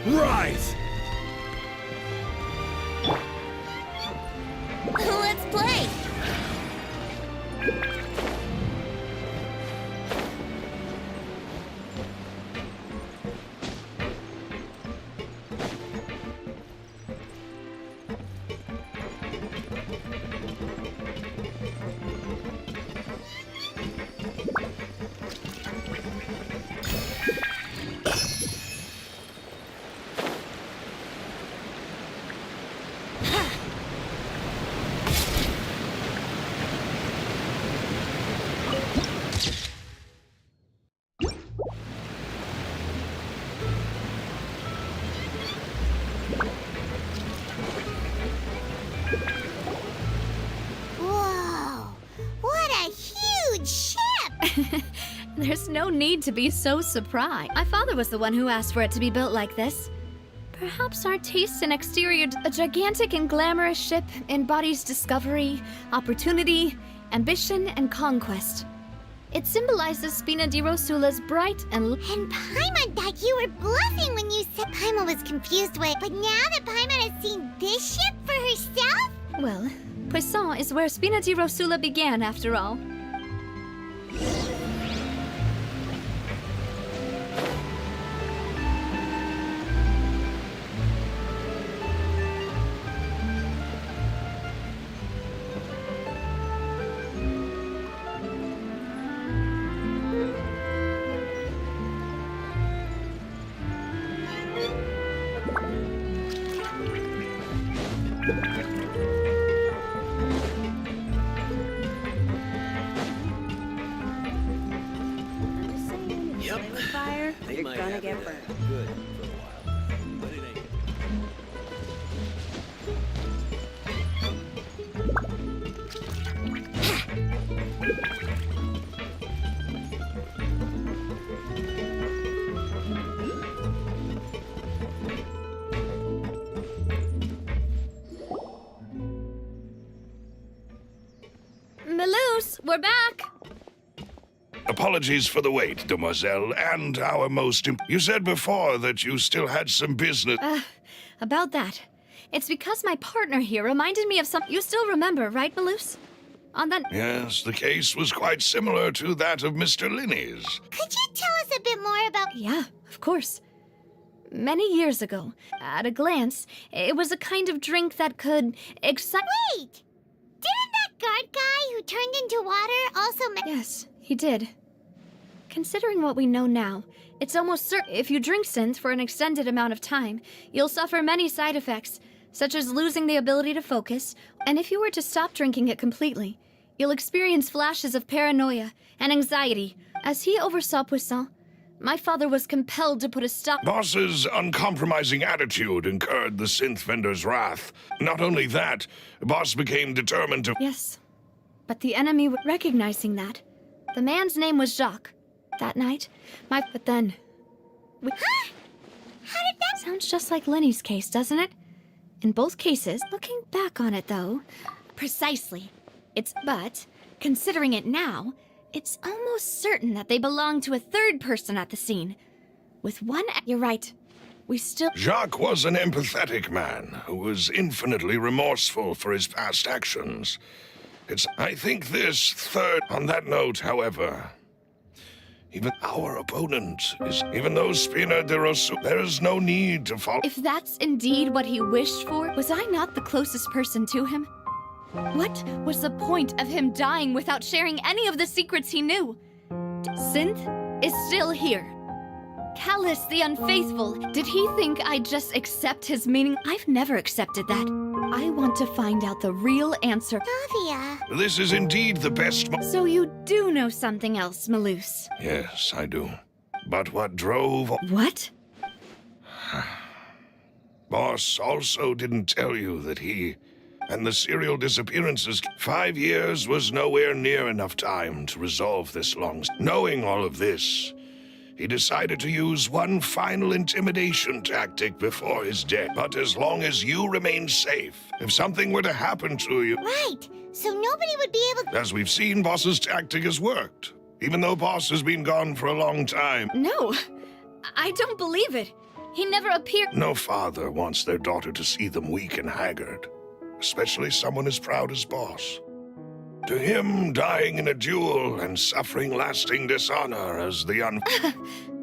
Rise! Let's play! Whoa! What a huge ship! There's no need to be so surprised. My father was the one who asked for it to be built like this. Perhaps our taste in exterior... A gigantic and glamorous ship embodies discovery, opportunity, ambition, and conquest. It symbolizes Spina di Rosula's bright and... And Paimon thought you were bluffing when you said Paimon was confused with... But now that Paimon has seen this ship for herself? Well, Poisson is where Spina di Rosula began, after all. You're gonna get burned. Good for a while, but it ain't. Melus, we're back! Apologies for the wait, demoiselle, and our most You said before that you still had some business. About that. It's because my partner here reminded me of some... You still remember, right, Melus? On that... Yes, the case was quite similar to that of Mr. Linney's. Could you tell us a bit more about... Yeah, of course. Many years ago, at a glance, it was a kind of drink that could excite... Wait! Didn't that guard guy who turned into water also... Yes, he did. Considering what we know now, it's almost certain if you drink synth for an extended amount of time, you'll suffer many side effects, such as losing the ability to focus, and if you were to stop drinking it completely, you'll experience flashes of paranoia and anxiety. As he oversaw Poisson, my father was compelled to put a stop... Boss's uncompromising attitude incurred the synth vendor's wrath. Not only that, Boss became determined to... Yes, but the enemy recognizing that. The man's name was Jacques. That night, But then... Huh? How did that... Sounds just like Lenny's case, doesn't it? In both cases, looking back on it, though... Precisely. But, considering it now, it's almost certain that they belong to a third person at the scene. With one... You're right. We still... Jacques was an empathetic man who was infinitely remorseful for his past actions. I think this third... On that note, however... Even our opponent is... Even though Spina di Rosula... There is no need to follow... If that's indeed what he wished for, was I not the closest person to him? What was the point of him dying without sharing any of the secrets he knew? Synth is still here. Callus the Unfaithful, did he think I'd just accept his meaning? I've never accepted that. I want to find out the real answer. Navia. This is indeed the best So you do know something else, Malus? Yes, I do. But what drove... What? Boss also didn't tell you that he and the serial disappearances... 5 years was nowhere near enough time to resolve this long... Knowing all of this, he decided to use one final intimidation tactic before his death. But as long as you remain safe, if something were to happen to you... Right, so nobody would be able to... As we've seen, Boss's tactic has worked. Even though Boss has been gone for a long time. No, I don't believe it. He never appeared. No father wants their daughter to see them weak and haggard, especially someone as proud as Boss. To him, dying in a duel and suffering lasting dishonor as the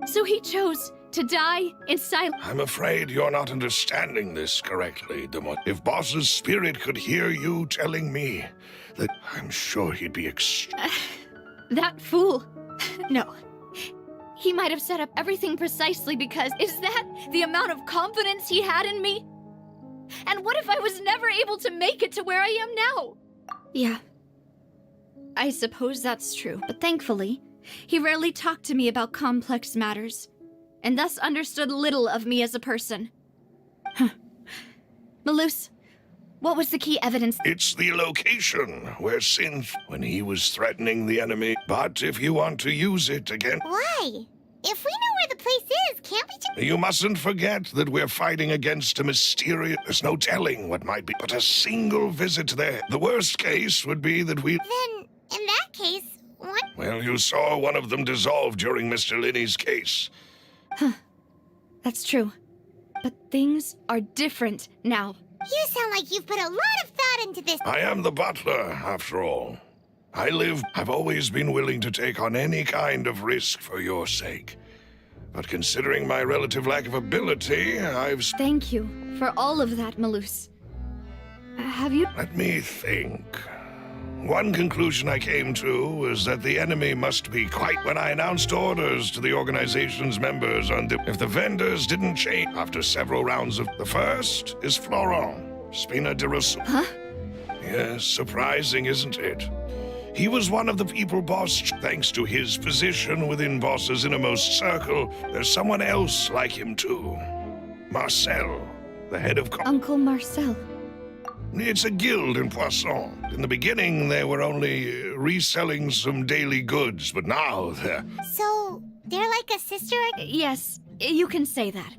So he chose to die in silence. I'm afraid you're not understanding this correctly, Demon. If Boss's spirit could hear you telling me that, I'm sure he'd be That fool. No. He might have set up everything precisely because... Is that the amount of confidence he had in me? And what if I was never able to make it to where I am now? Yeah. I suppose that's true. But thankfully, he rarely talked to me about complex matters, and thus understood little of me as a person. Malus, what was the key evidence? It's the location where Synth, when he was threatening the enemy. But if you want to use it again... Why? If we know where the place is, can't we just... You mustn't forget that we're fighting against a mysterious... There's no telling what might be, but a single visit there. The worst case would be that we... Then, in that case, what... Well, you saw one of them dissolve during Mr. Linney's case. That's true. But things are different now. You sound like you've put a lot of thought into this. I am the butler, after all. I've always been willing to take on any kind of risk for your sake. But considering my relative lack of ability, I've... Thank you for all of that, Malus. Have you... Let me think. One conclusion I came to was that the enemy must be quite... When I announced orders to the organization's members on if the vendors didn't change after several rounds of... The first is Florent, Spina de Rousseau. Huh? Yes, surprising, isn't it? He was one of the people Boss... Thanks to his position within Boss's innermost circle, there's someone else like him too. Marcel, the head of... Uncle Marcel. It's a guild in Poisson. In the beginning, they were only reselling some daily goods, but now they're... So, they're like a sister? Yes, you can say that.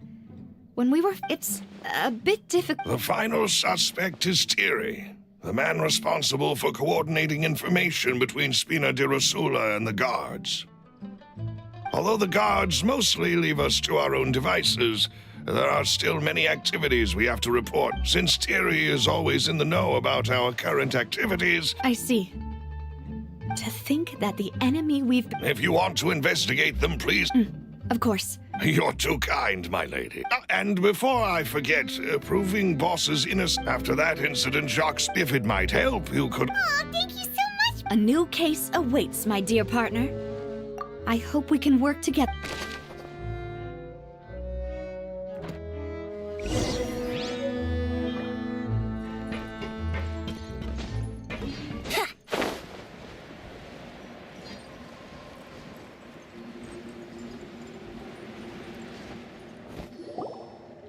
When we were... It's a bit difficult... The final suspect is Thierry, the man responsible for coordinating information between Spina di Rosula and the guards. Although the guards mostly leave us to our own devices, there are still many activities we have to report. Since Thierry is always in the know about our current activities... I see. To think that the enemy we've... If you want to investigate them, please... Of course. You're too kind, my lady. And before I forget, proving Boss's innocence after that incident, Jacques, if it might help, you could... Aw, thank you so much! A new case awaits, my dear partner. I hope we can work together.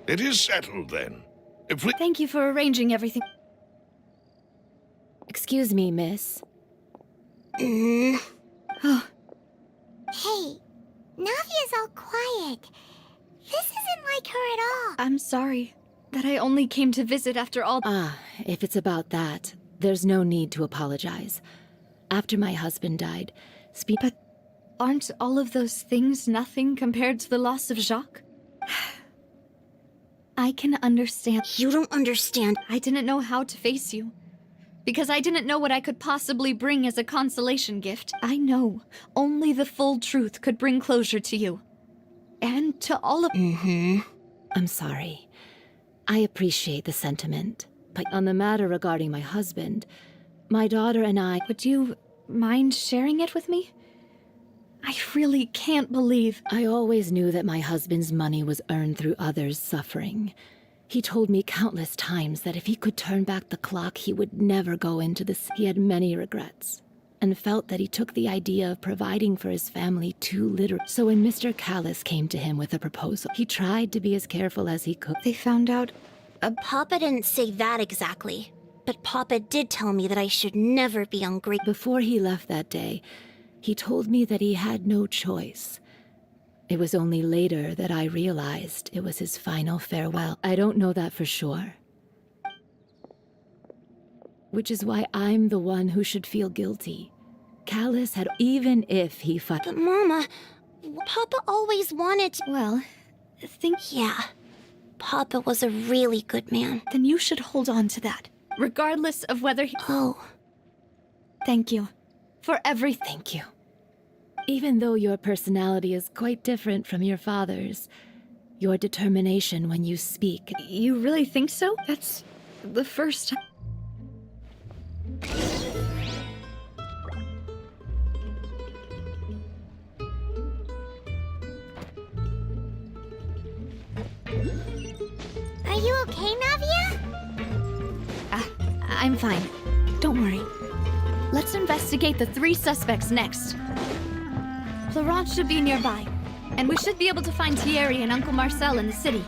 It is settled, then. Thank you for arranging everything. Excuse me, miss. Oh. Hey, Navia's all quiet. This isn't like her at all. I'm sorry that I only came to visit after all... If it's about that, there's no need to apologize. After my husband died, But aren't all of those things nothing compared to the loss of Jacques? I can understand. You don't understand. I didn't know how to face you. Because I didn't know what I could possibly bring as a consolation gift. I know only the full truth could bring closure to you. And to all of... I'm sorry. I appreciate the sentiment. But on the matter regarding my husband, My daughter and I... Would you mind sharing it with me? I really can't believe... I always knew that my husband's money was earned through others' suffering. He told me countless times that if he could turn back the clock, he would never go into this. He had many regrets, and felt that he took the idea of providing for his family too literally. So when Mr. Callus came to him with a proposal, he tried to be as careful as he could. They found out... Papa didn't say that exactly, but Papa did tell me that I should never be ungrateful. Before he left that day, he told me that he had no choice. It was only later that I realized it was his final farewell. I don't know that for sure. Which is why I'm the one who should feel guilty. Callus had, even if he But Mama, Papa always wanted to... Well, Yeah, Papa was a really good man. Then you should hold on to that, regardless of whether he... Oh. Thank you. For everything. Thank you. Even though your personality is quite different from your father's, your determination when you speak... You really think so? That's the first time... Are you okay, Navia? I'm fine. Don't worry. Let's investigate the 3 suspects next. Florent should be nearby, and we should be able to find Thierry and Uncle Marcel in the city.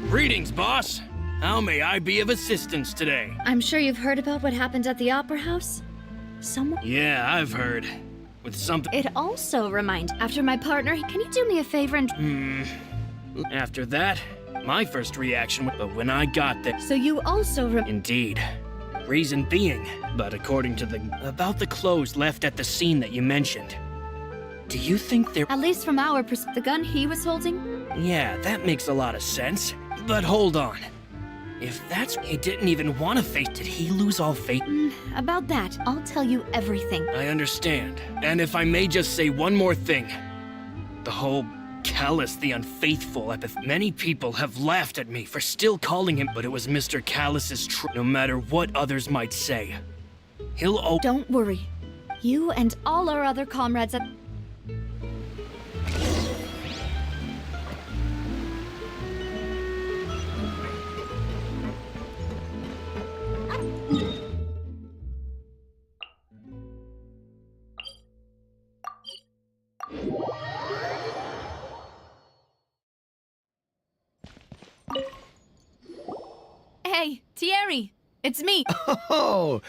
Greetings, boss. How may I be of assistance today? I'm sure you've heard about what happened at the Opera House? Someone... Yeah, I've heard. With something... It also reminds... After my partner, can you do me a favor and... After that, my first reaction was... But when I got there... So you also Indeed. Reason being, but according to about the clothes left at the scene that you mentioned. Do you think they're... At least from our perspective, the gun he was holding? Yeah, that makes a lot of sense. But hold on. If that's... He didn't even want to face... Did he lose all faith? About that, I'll tell you everything. I understand. And if I may just say one more thing. The whole Callus the Unfaithful Many people have laughed at me for still calling him, but it was Mr. Callus's no matter what others might say. He'll Don't worry. You and all our other comrades at... Hey, Thierry! It's me! Oh,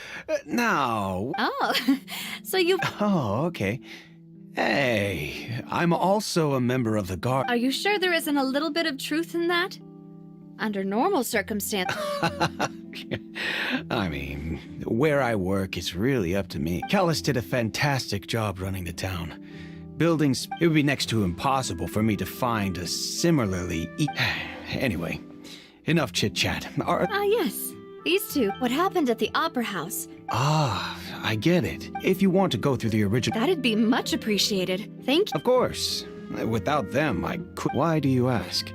now... Oh, so you... Oh, okay. Hey, I'm also a member of the guard. Are you sure there isn't a little bit of truth in that? Under normal circumstances... I mean, where I work, it's really up to me. Callus did a fantastic job running the town. Buildings, it would be next to impossible for me to find a similarly... Anyway, enough chit-chat. Yes. These two. What happened at the Opera House? Ah, I get it. If you want to go through the original... That'd be much appreciated. Thank you. Of course. Without them, I could... Why do you ask?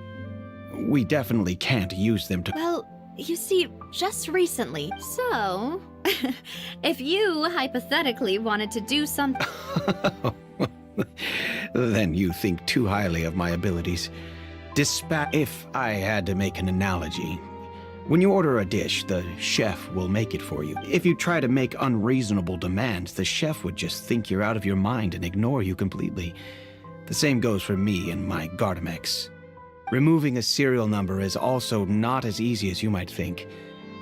We definitely can't use them to... Well, you see, just recently. So, if you hypothetically wanted to do something... Then you think too highly of my abilities. If I had to make an analogy, when you order a dish, the chef will make it for you. If you try to make unreasonable demands, the chef would just think you're out of your mind and ignore you completely. The same goes for me and my Gardamex. Removing a serial number is also not as easy as you might think.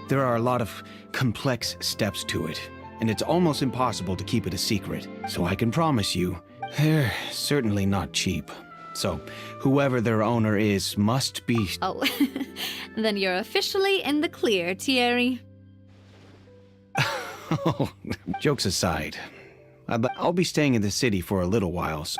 There are a lot of complex steps to it, and it's almost impossible to keep it a secret. So I can promise you, they're certainly not cheap. So, whoever their owner is must be... Oh, then you're officially in the clear, Thierry. Oh, jokes aside, I'll be staying in the city for a little while, so...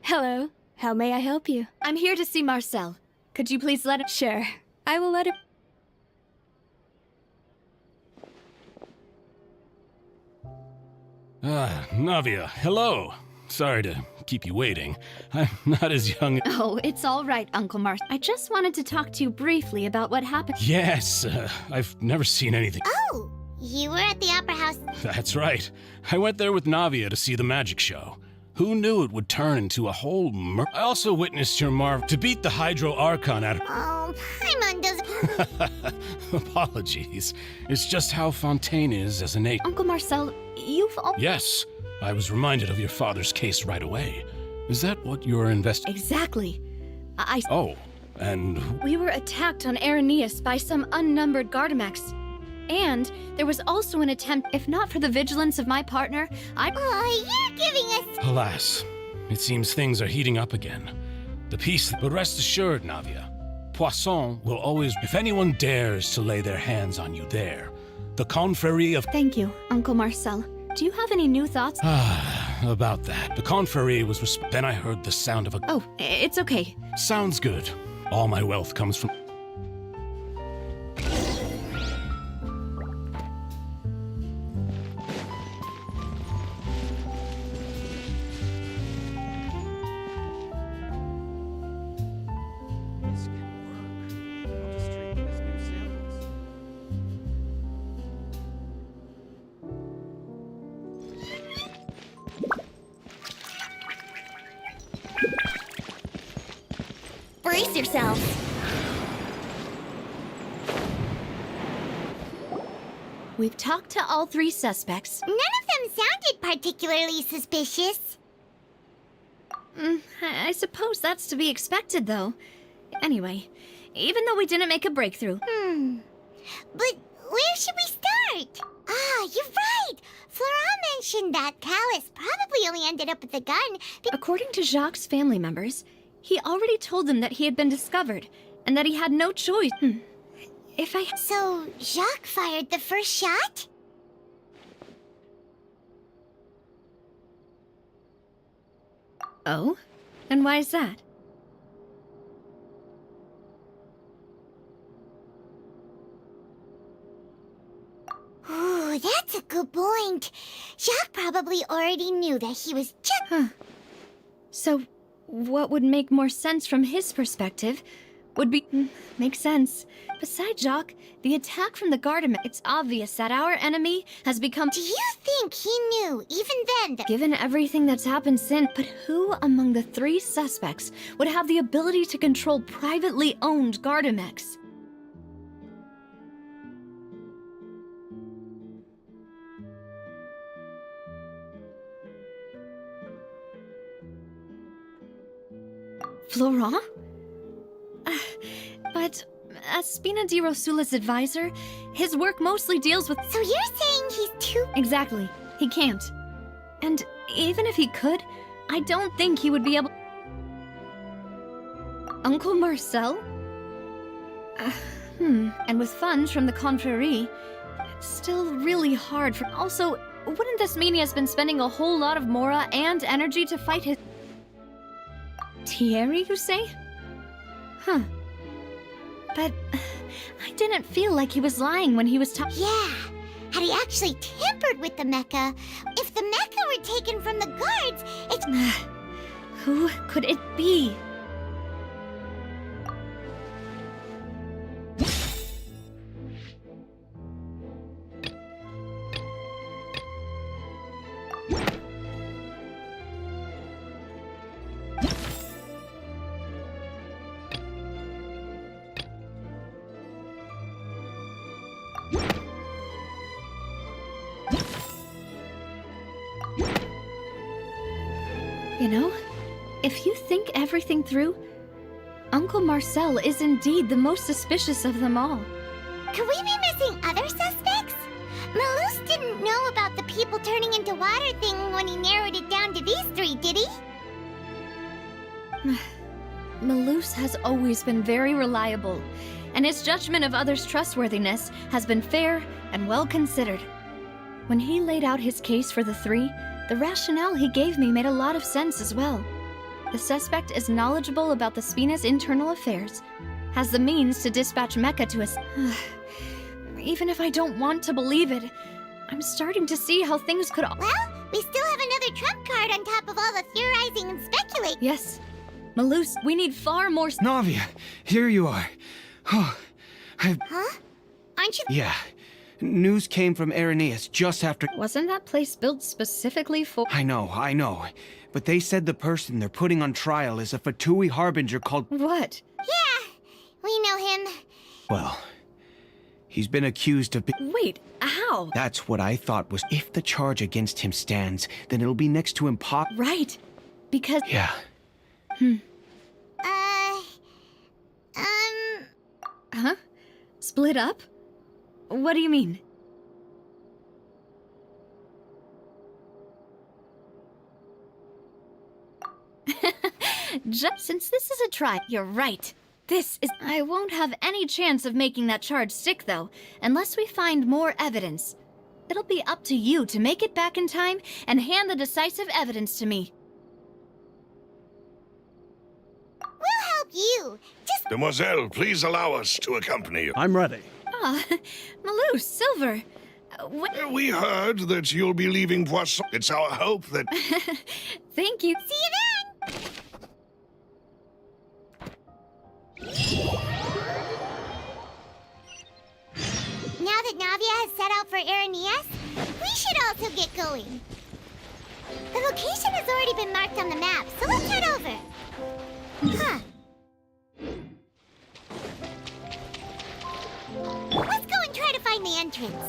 Hello. How may I help you? I'm here to see Marcel. Could you please let him? Sure. I will let him. Navia, hello. Sorry to keep you waiting. I'm not as young. Oh, it's all right, Uncle Marcel. I just wanted to talk to you briefly about what happened. Yes, I've never seen anything. Oh, you were at the Opera House. That's right. I went there with Navia to see the magic show. Who knew it would turn into a whole I also witnessed your to beat the Hydro Archon out of- Oh, Paimon does- Apologies. It's just how Fontaine is as an Uncle Marcel, you've Yes, I was reminded of your father's case right away. Is that what you're investigating? Exactly. Oh, and... We were attacked on Araneus by some unnumbered Gardamex. And there was also an attempt, if not for the vigilance of my partner, Oh, you're giving us... Alas, it seems things are heating up again. The peace... But rest assured, Navia, Poisson will always... If anyone dares to lay their hands on you there, the confrérie of... Thank you, Uncle Marcel. Do you have any new thoughts? About that. The confrérie was... Then I heard the sound of a... Oh, it's okay. Sounds good. All my wealth comes from... Brace yourself. We've talked to all 3 suspects. None of them sounded particularly suspicious. I suppose that's to be expected, though. Anyway, even though we didn't make a breakthrough... But where should we start? Ah, you're right! Flora mentioned that Callus probably only ended up with the gun. According to Jacques' family members, he already told them that he had been discovered, and that he had no choice. So, Jacques fired the first shot? Oh? And why is that? Ooh, that's a good point. Jacques probably already knew that he was just... So, what would make more sense from his perspective would be... Makes sense. Besides Jacques, the attack from the Gardamex, it's obvious that our enemy has become... Do you think he knew, even then, that... Given everything that's happened since, but who among the 3 suspects would have the ability to control privately owned Gardamex? Florent? But as Spina di Rosula's advisor, his work mostly deals with... So you're saying he's too... Exactly. He can't. And even if he could, I don't think he would be able... Uncle Marcel? And with funds from the confrérie, it's still really hard for... Also, wouldn't this mean he has been spending a whole lot of mora and energy to fight his... Thierry, you say? Huh. But I didn't feel like he was lying when he was talking. Yeah. Had he actually tampered with the mecha? If the mecha were taken from the guards, it's... Who could it be? You know, if you think everything through, Uncle Marcel is indeed the most suspicious of them all. Could we be missing other suspects? Malus didn't know about the people turning into water thing when he narrowed it down to these three, did he? Malus has always been very reliable, and his judgment of others' trustworthiness has been fair and well considered. When he laid out his case for the three, the rationale he gave me made a lot of sense as well. The suspect is knowledgeable about the Spina's internal affairs, has the means to dispatch Mecha to us. Even if I don't want to believe it, I'm starting to see how things could. Well, we still have another trump card on top of all the theorizing and speculating. Yes. Malus, we need far more. Navia, here you are. Oh, Huh? Aren't you? Yeah. News came from Irenaeus just after. Wasn't that place built specifically for? I know. But they said the person they're putting on trial is a Fatui harbinger called. What? Yeah, we know him. Well, he's been accused of. Wait, how? That's what I thought was. If the charge against him stands, then it'll be next to impossible. Right. Because. Yeah. Huh? Split up? What do you mean? Just since this is a try, you're right. This is. I won't have any chance of making that charge stick, though, unless we find more evidence. It'll be up to you to make it back in time and hand the decisive evidence to me. We'll help you. Just. Demoiselle, please allow us to accompany you. I'm ready. Ah, Malus, Silver. We heard that you'll be leaving Poisson. It's our hope that... Thank you. See you then! Now that Navia has set out for Irenaeus, we should also get going. The location has already been marked on the map, so let's head over. Huh. Let's go and try to find the entrance.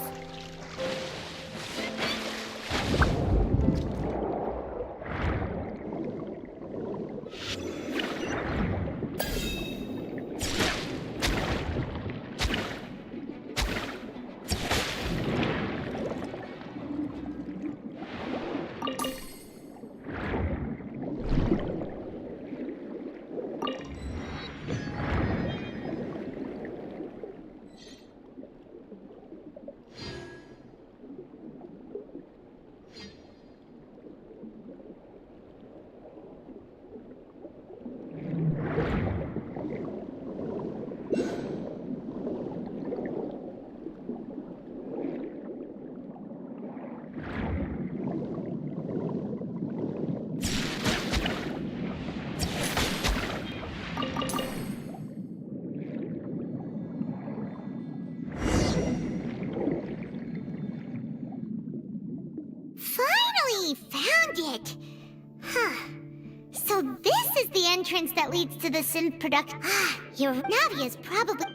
So this is the entrance that leads to the synth production. Your Navia's probably...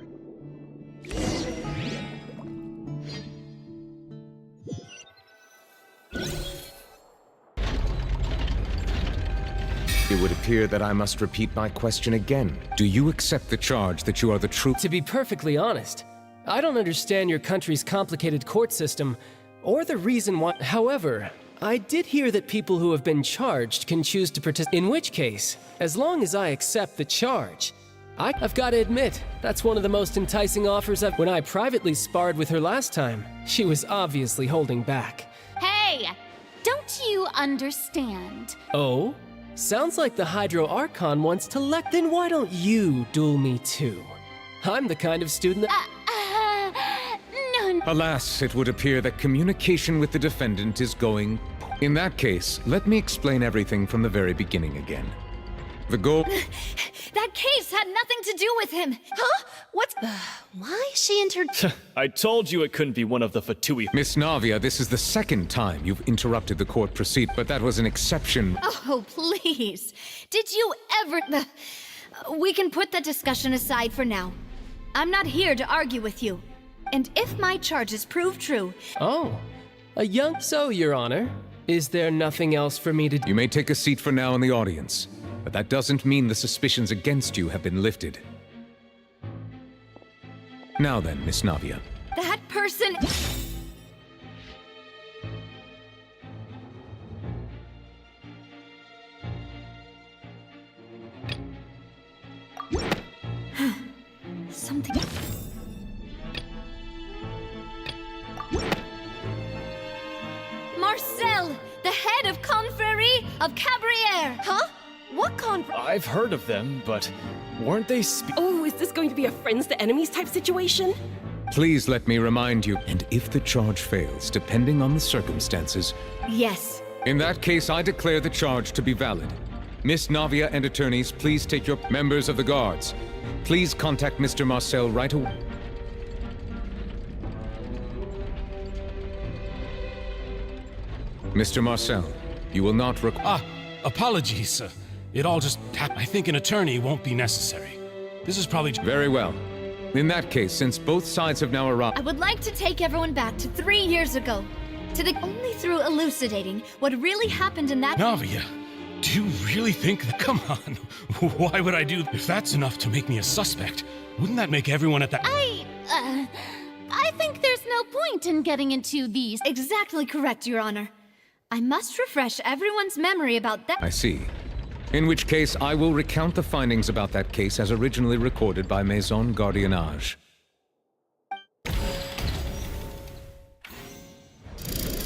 It would appear that I must repeat my question again. Do you accept the charge that you are the true... To be perfectly honest, I don't understand your country's complicated court system, or the reason why... However, I did hear that people who have been charged can choose to participate. In which case, as long as I accept the charge, I've got to admit, that's one of the most enticing offers When I privately sparred with her last time, she was obviously holding back. Hey! Don't you understand? Oh? Sounds like the Hydro Archon wants to Then why don't you duel me too? I'm the kind of student that... No. Alas, it would appear that communication with the defendant is going... In that case, let me explain everything from the very beginning again. The goal... That case had nothing to do with him! Huh? What? Why she entered... I told you it couldn't be one of the Fatui. Miss Navia, this is the second time you've interrupted the court proceed, but that was an exception. Oh, please. Did you ever... We can put that discussion aside for now. I'm not here to argue with you. And if my charges prove true... Oh, a young... So, Your Honor, Is there nothing else for me to do? You may take a seat for now in the audience, but that doesn't mean the suspicions against you have been lifted. Now then, Miss Navia. That person... Something... Marcel, the head of Confrérie of Cabrières! Huh? What confrérie? I've heard of them, but weren't they Oh, is this going to be a friends to enemies type situation? Please let me remind you, and if the charge fails, depending on the circumstances... Yes. In that case, I declare the charge to be valid. Miss Navia and attorneys, please take your... Members of the guards, please contact Mr. Marcel right away. Mr. Marcel, you will not apologies, sir. It all just happened. I think an attorney won't be necessary. This is probably... Very well. In that case, since both sides have now arrived... I would like to take everyone back to 3 years ago. Only through elucidating what really happened in that... Navia, do you really think that... Come on. Why would I do... If that's enough to make me a suspect, wouldn't that make everyone at that... I think there's no point in getting into these... Exactly correct, Your Honor. I must refresh everyone's memory about that... I see. In which case, I will recount the findings about that case as originally recorded by Maison Gardiennage.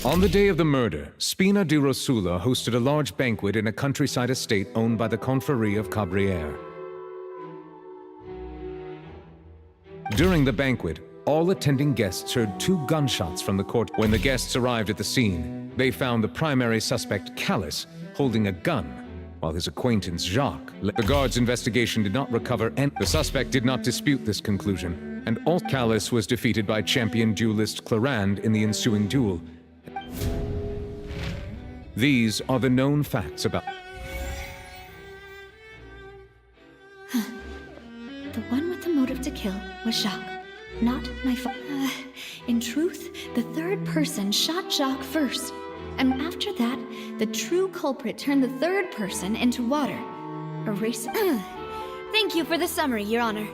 On the day of the murder, Spina di Rosula hosted a large banquet in a countryside estate owned by the Confrérie of Cabrières. During the banquet, all attending guests heard 2 gunshots from the court. When the guests arrived at the scene, they found the primary suspect, Callus, holding a gun, while his acquaintance, Jacques... The guards' investigation did not recover, and the suspect did not dispute this conclusion, and all Callus was defeated by champion duelist Clarand in the ensuing duel. These are the known facts about... The one with the motive to kill was Jacques, not my in truth, the third person shot Jacques first. And after that, the true culprit turned the third person into water. Erasing... Thank you for the summary, Your Honor.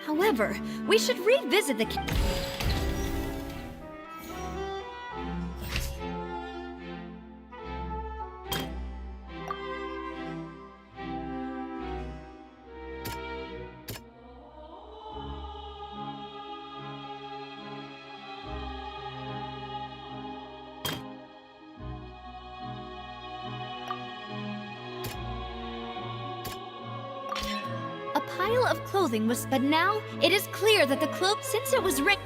However, we should revisit the... pile of clothing was... But now, it is clear that the cloak, since it was written...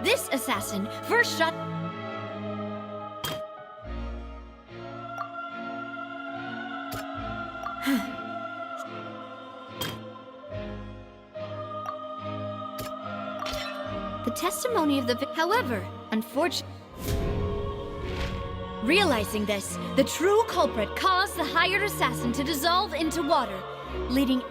This assassin first shot... The testimony of the... However, unfortunately... Realizing this, the true culprit caused the hired assassin to dissolve into water, leading...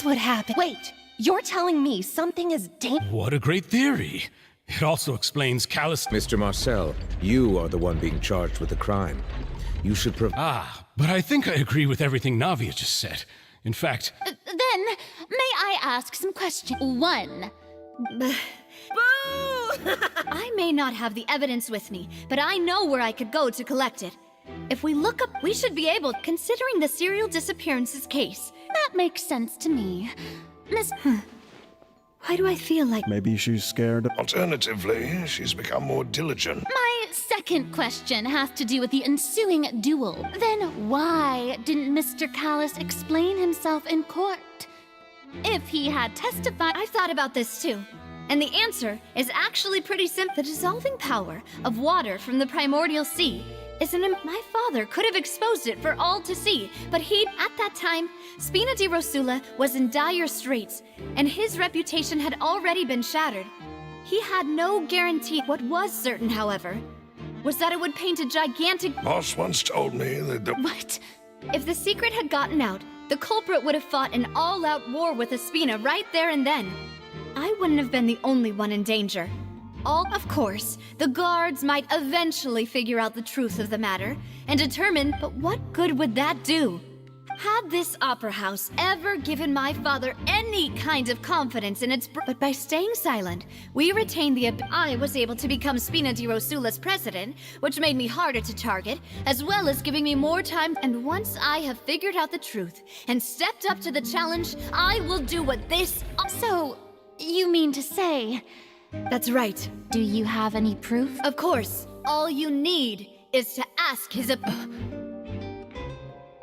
What happened? Wait, you're telling me something is What a great theory. It also explains Callus... Mr. Marcel, you are the one being charged with the crime. You should but I think I agree with everything Navia just said. In fact... Then, may I ask some questions? 1. Boo! I may not have the evidence with me, but I know where I could go to collect it. If we look up, we should be able, considering the serial disappearances case. That makes sense to me. Miss... Why do I feel like... Maybe she's scared. Alternatively, she's become more diligent. My second question has to do with the ensuing duel. Then why didn't Mr. Callus explain himself in court? If he had testified... I've thought about this too. And the answer is actually pretty simple. The dissolving power of water from the primordial sea my father could have exposed it for all to see, but at that time, Spina di Rosula was in dire straits, and his reputation had already been shattered. He had no guarantee. What was certain, however, was that it would paint a gigantic... Boss once told me that the... What? If the secret had gotten out, the culprit would have fought an all-out war with Espina right there and then. I wouldn't have been the only one in danger. Of course, the guards might eventually figure out the truth of the matter and determine, but what good would that do? Had this opera house ever given my father any kind of confidence in its... But by staying silent, we retained I was able to become Spina di Rosula's president, which made me harder to target, as well as giving me more time. And once I have figured out the truth and stepped up to the challenge, I will do what this... So, you mean to say... That's right. Do you have any proof? Of course. All you need is to ask his...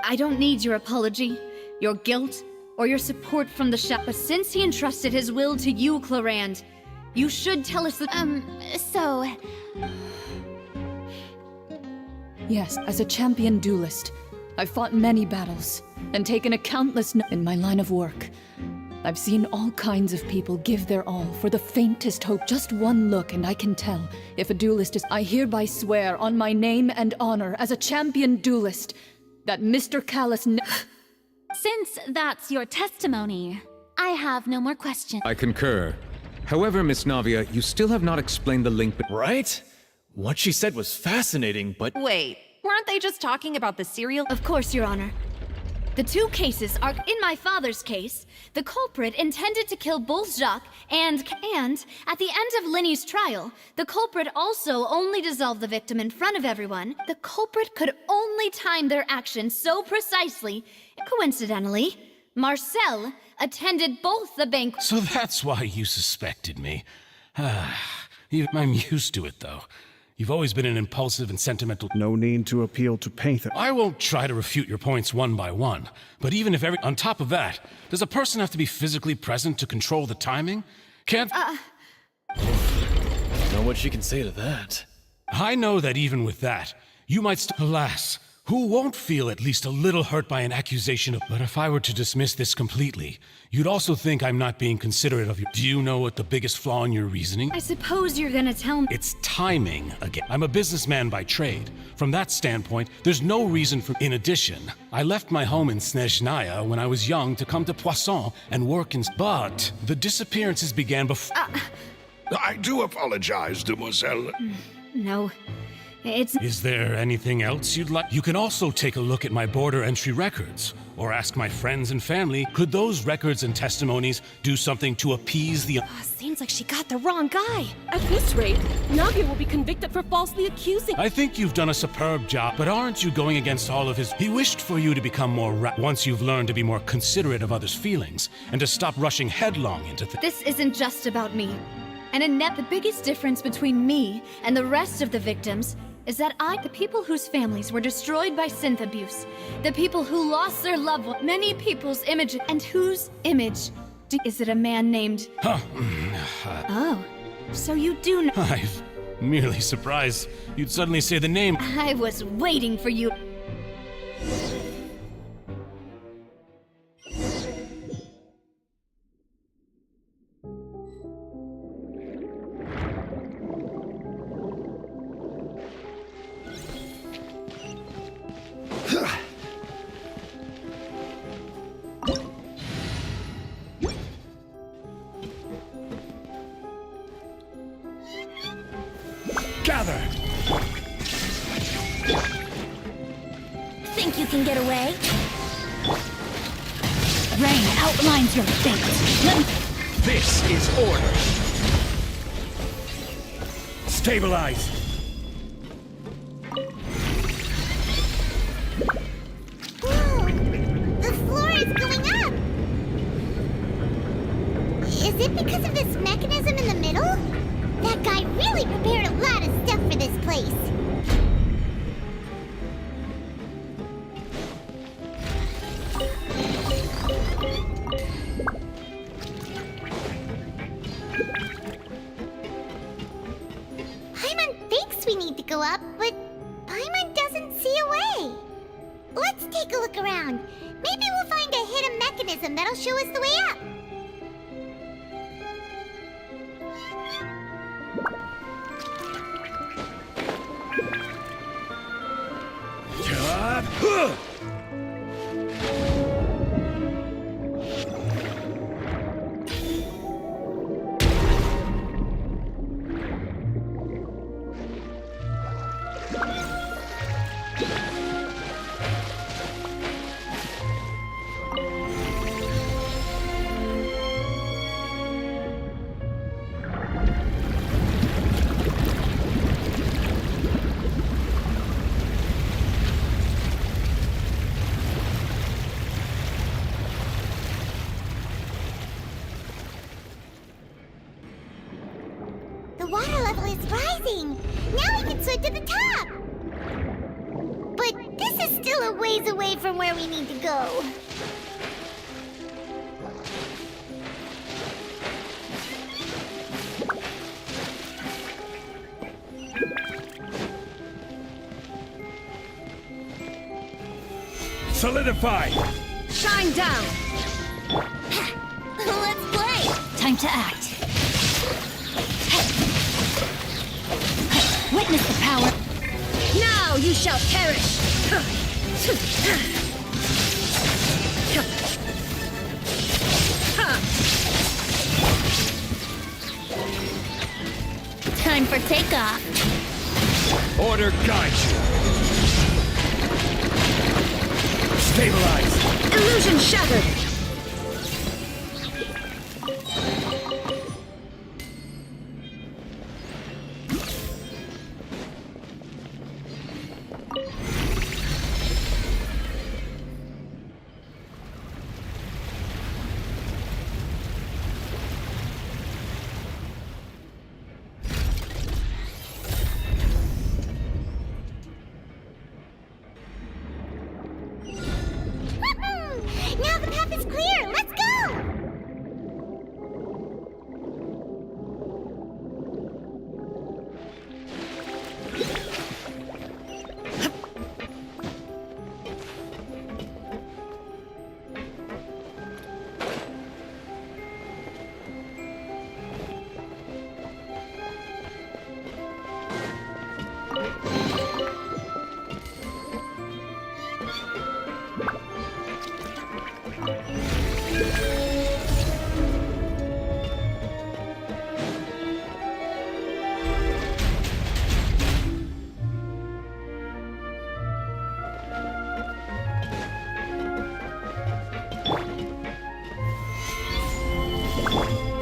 I don't need your apology, your guilt, or your support from the shop. But since he entrusted his will to you, Clarand, you should tell us the... so... Yes, as a champion duelist, I've fought many battles and taken a countless... In my line of work, I've seen all kinds of people give their all for the faintest hope. Just one look and I can tell if a duelist is... I hereby swear on my name and honor as a champion duelist that Mr. Callus... Since that's your testimony, I have no more questions. I concur. However, Miss Navia, you still have not explained the link... Right? What she said was fascinating, but... Wait, weren't they just talking about the cereal? Of course, Your Honor. The two cases are, in my father's case, the culprit intended to kill both Jacques and at the end of Linny's trial, the culprit also only dissolved the victim in front of everyone. The culprit could only time their actions so precisely. Coincidentally, Marcel attended both the banquet. So that's why you suspected me. I'm used to it, though. You've always been an impulsive and sentimental... No need to appeal to paint. I won't try to refute your points one by one, but even if on top of that, does a person have to be physically present to control the timing? Can't... Know what she can say to that. I know that even with that, you might alas, who won't feel at least a little hurt by an accusation of... But if I were to dismiss this completely, you'd also think I'm not being considerate of you. Do you know what the biggest flaw in your reasoning? I suppose you're gonna tell me... It's timing again. I'm a businessman by trade. From that standpoint, there's no reason for... In addition, I left my home in Snezhnaya when I was young to come to Poisson and work in... But the disappearances began before... I do apologize, demoiselle. No. It's... Is there anything else you'd like? You can also take a look at my border entry records, or ask my friends and family, could those records and testimonies do something to appease the... Seems like she got the wrong guy. At this rate, Navia will be convicted for falsely accusing... I think you've done a superb job, but aren't you going against all of his... He wished for you to become more once you've learned to be more considerate of others' feelings, and to stop rushing headlong into things. This isn't just about me. And the biggest difference between me and the rest of the victims is that the people whose families were destroyed by synth abuse, the people who lost their loved ones, many people's images, and whose image is it a man named... Oh, so you do know... I'm merely surprised you'd suddenly say the name. I was waiting for you. Gather! Think you can get away? Rain outlines your fate. This is order. Stabilize. Whoa! The floor is going up! Is it because of this mechanism in the middle? That guy really prepared a lot of stuff for this place. show up, but Paimon doesn't see a way. Let's take a look around. Maybe we'll find a hidden mechanism that'll show us the way up. The water level is rising. Now we can swim to the top. But this is still a ways away from where we need to go. Solidify! Shine down! Let's play! Time to act. Witness the power. Now you shall perish! Time for takeoff. Order guide you! Stabilize! Illusion shattered! Now the path is clear. Let's go.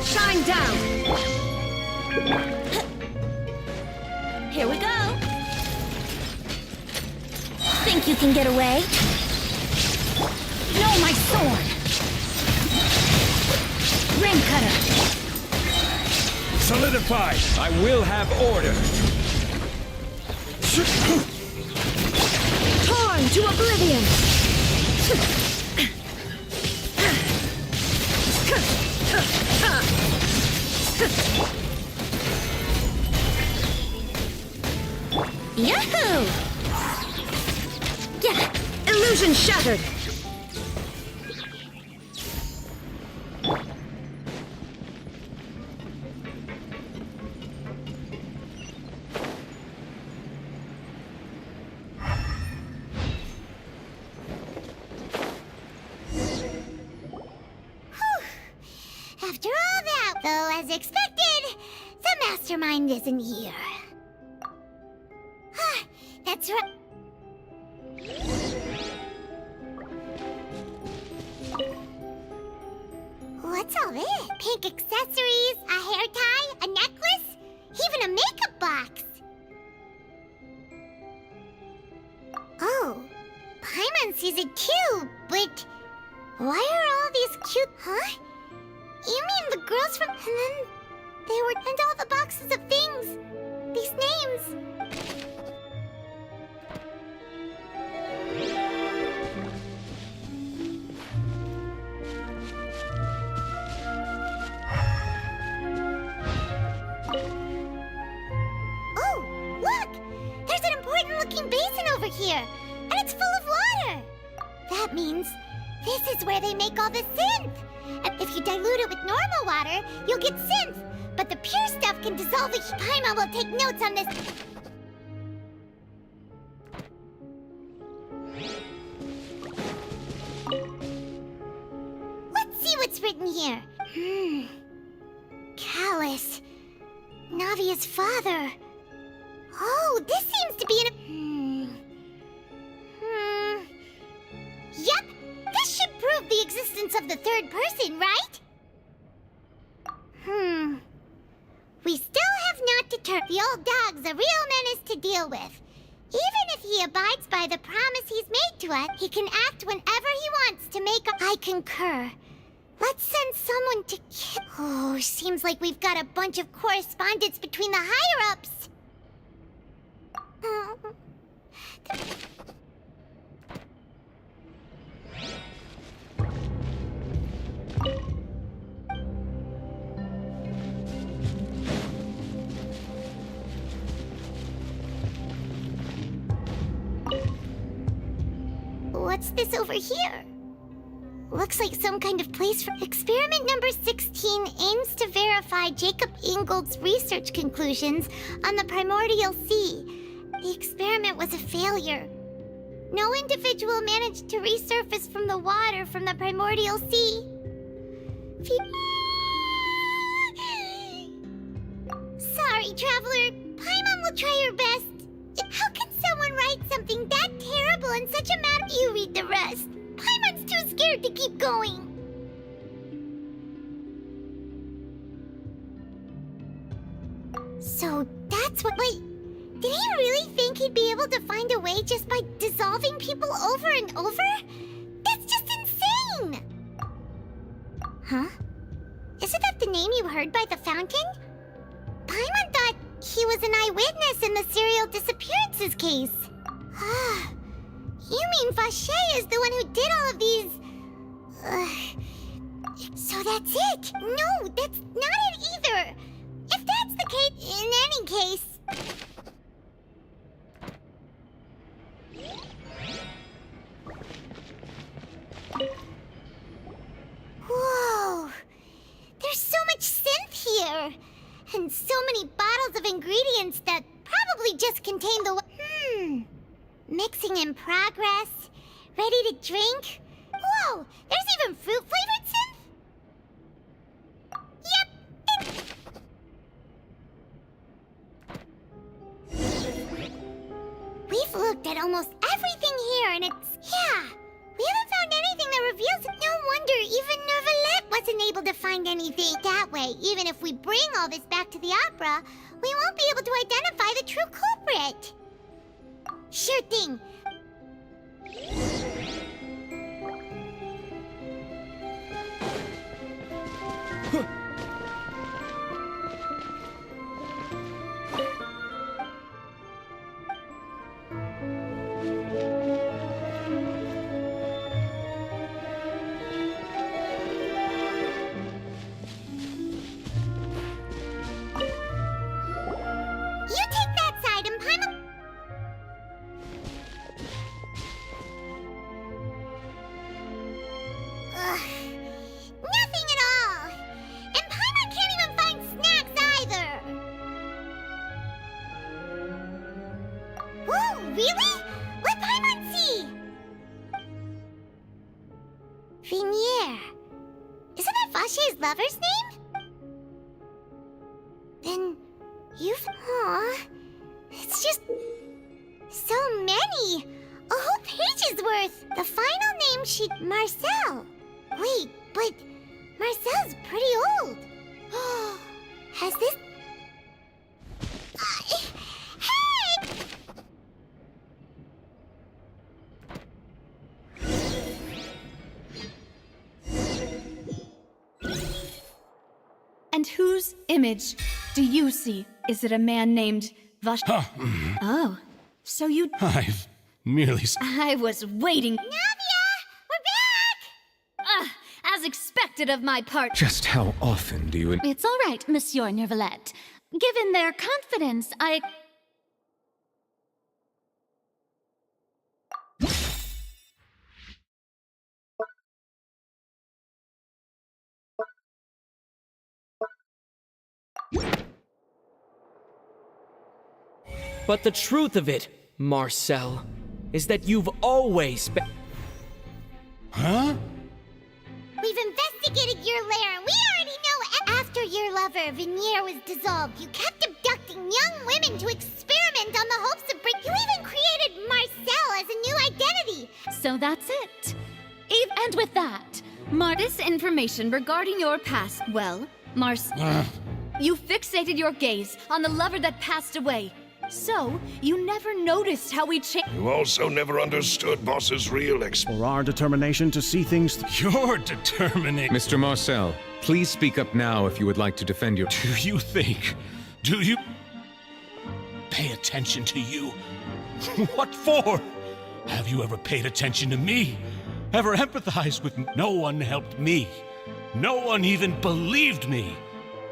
Shine down! Here we go. Think you can get away? No, my sword! Ring cutter! Solidify! I will have order! Torn to oblivion! Yahoo! Yeah! Illusion shattered! After all that, though, as expected, the mastermind isn't here. That's right. What's all this? Pink accessories, a hair tie, a necklace, even a makeup box. Oh, Paimon sees it too, but why are all these cute... Huh? You mean the girls from... And then they were... And all the boxes of things. These names. Oh, look! There's here, and it's full of water. That means this is where they make all the synth. And if you dilute it with normal water, you'll get synth. But the pure stuff can dissolve the Paimon will take notes on this. Let's see what's written here. Callus. Navia's father. Oh, this seems to be Yep, this should prove the existence of the third person, right? We still have not determined. The old dog's a real menace to deal with. Even if he abides by the promise he's made to us, he can act whenever he wants to make a... I concur. Let's send someone to kill... Oh, seems like we've got a bunch of correspondence between the higher-ups. What's this over here? Looks like some kind of place for... Experiment number 16 aims to verify Jacob Ingold's research conclusions on the primordial sea. The experiment was a failure. No individual managed to resurface from the water from the primordial sea. Sorry, traveler. Paimon will try her best. How can someone write something that terrible in such a matter? You read the rest. Paimon's too scared to keep going. So that's what... Wait, did he really think he'd be able to find a way just by dissolving people over and over? That's just insane! Huh? Isn't that the name you heard by the fountain? Paimon thought he was an eyewitness in the serial disappearances case. You mean Vache is the one who did all of these... So that's it? No, that's not it either. If that's the case, in any case... Whoa! There's so much synth here! And so many bottles of ingredients that probably just contain the... Mixing in progress. Ready to drink? Whoa! There's even fruit-flavored synth? We've looked at almost everything here and it's... Yeah! We haven't found anything that reveals... No wonder even Nervalette wasn't able to find anything. That way, even if we bring all this back to the opera, we won't be able to identify the true culprit. Sure thing. You take that side and Paimon... Nothing at all! And Paimon can't even find snacks either! Whoa, really? Let Paimon see! Vinier. Isn't that Vache's lover's name? Then you've... Aw. It's just... so many! A whole page's worth! The final name she'd... Marcel! Wait, but... Marcel's pretty old! Has this... Hey! And whose image do you see? Is it a man named Vache? Oh, so you... I've merely... I was waiting. Navia! We're back! As expected of my part. Just how often do you... It's all right, Monsieur Nervalette. Given their confidence, But the truth of it, Marcel, is that you've always been... Huh? We've investigated your lair, and we already know after your lover, Venier, was dissolved, you kept abducting young women to experiment on the hopes of You even created Marcel as a new identity! So that's it. And with that, This information regarding your past, well, you fixated your gaze on the lover that passed away. So, you never noticed how we changed. You also never understood Boss's real Or our determination to see things. Your determination. Mr. Marcel, please speak up now if you would like to defend your... Do you pay attention to you? What for? Have you ever paid attention to me? Ever empathized with me? No one helped me. No one even believed me.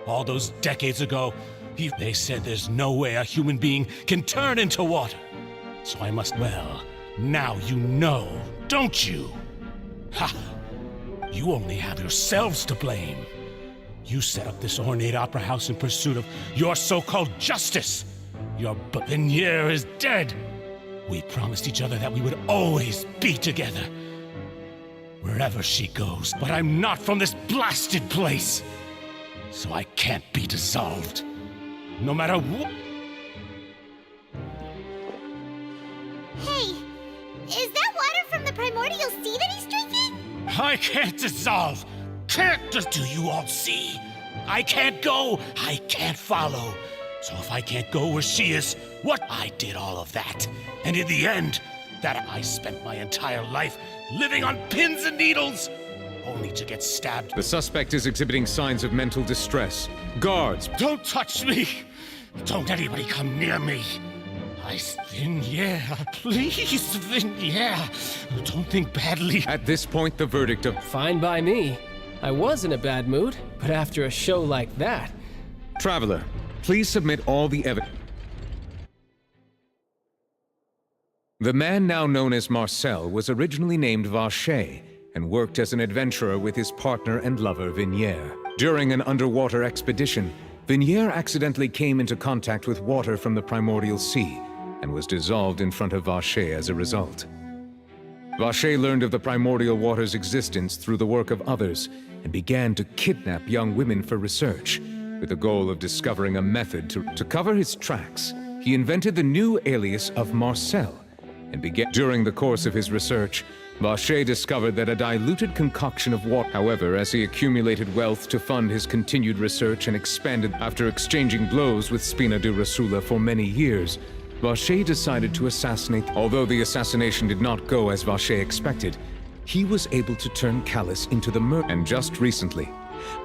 All those decades ago, they said there's no way a human being can turn into water. So I must, well, now you know, don't you? Ha! You only have yourselves to blame. You set up this ornate opera house in pursuit of your so-called justice. Your Venier is dead. We promised each other that we would always be together. Wherever she goes, but I'm not from this blasted place. So I can't be dissolved. No matter what. Hey, is that water from the primordial sea that he's drinking? I can't dissolve. Can't just do you all see? I can't go. I can't follow. So if I can't go where she is, what? I did all of that. And in the end, that I spent my entire life living on pins and needles, only to get stabbed. The suspect is exhibiting signs of mental distress. Guards! Don't touch me! Don't anybody come near me! Venier, please, Venier. Don't think badly. At this point, the verdict of... Fine by me. I was in a bad mood, but after a show like that... Traveler, please submit all the evidence. The man now known as Marcel was originally named Vacher and worked as an adventurer with his partner and lover Venier. During an underwater expedition, Venier accidentally came into contact with water from the primordial sea and was dissolved in front of Vacher as a result. Vacher learned of the primordial water's existence through the work of others and began to kidnap young women for research, with the goal of discovering a method to cover his tracks. He invented the new alias of Marcel and began. During the course of his research, Vacher discovered that a diluted concoction of water. However, as he accumulated wealth to fund his continued research and expanded after exchanging blows with Spina de Rasula for many years, Vacher decided to assassinate. Although the assassination did not go as Vacher expected, he was able to turn Callus into the murderer. And just recently,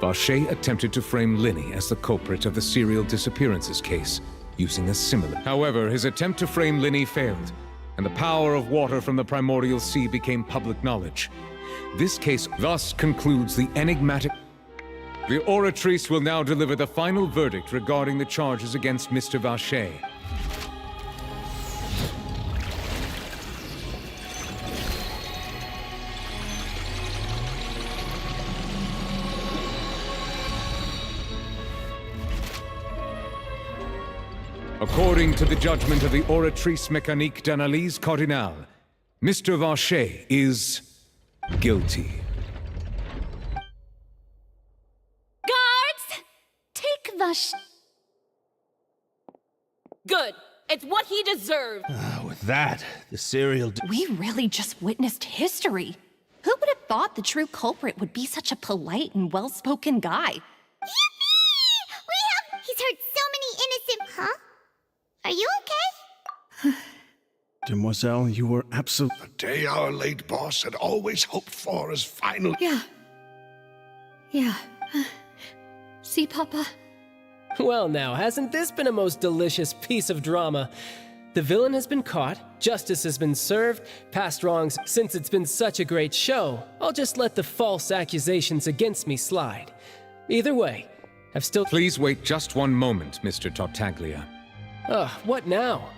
Vacher attempted to frame Linny as the culprit of the serial disappearances case, using a similar. However, his attempt to frame Linny failed, and the power of water from the primordial sea became public knowledge. This case thus concludes the enigmatic... The Oratrice will now deliver the final verdict regarding the charges against Mr. Vacher. According to the judgment of the Oratrice Mécanique d'Analyse Cardinale, Mr. Vacher is guilty. Guards! Take Vacher. Good. It's what he deserved. With that, the serial... We really just witnessed history. Who would have thought the true culprit would be such a polite and well-spoken guy? Yippee! He's hurt so many innocent... Huh? Are you okay? Demoiselle, you were absolute... The day our late boss had always hoped for is finally... Yeah. See, Papa? Well now, hasn't this been a most delicious piece of drama? The villain has been caught, justice has been served, past wrongs. Since it's been such a great show, I'll just let the false accusations against me slide. Either way, I've still... Please wait just one moment, Mr. Tartaglia. What now?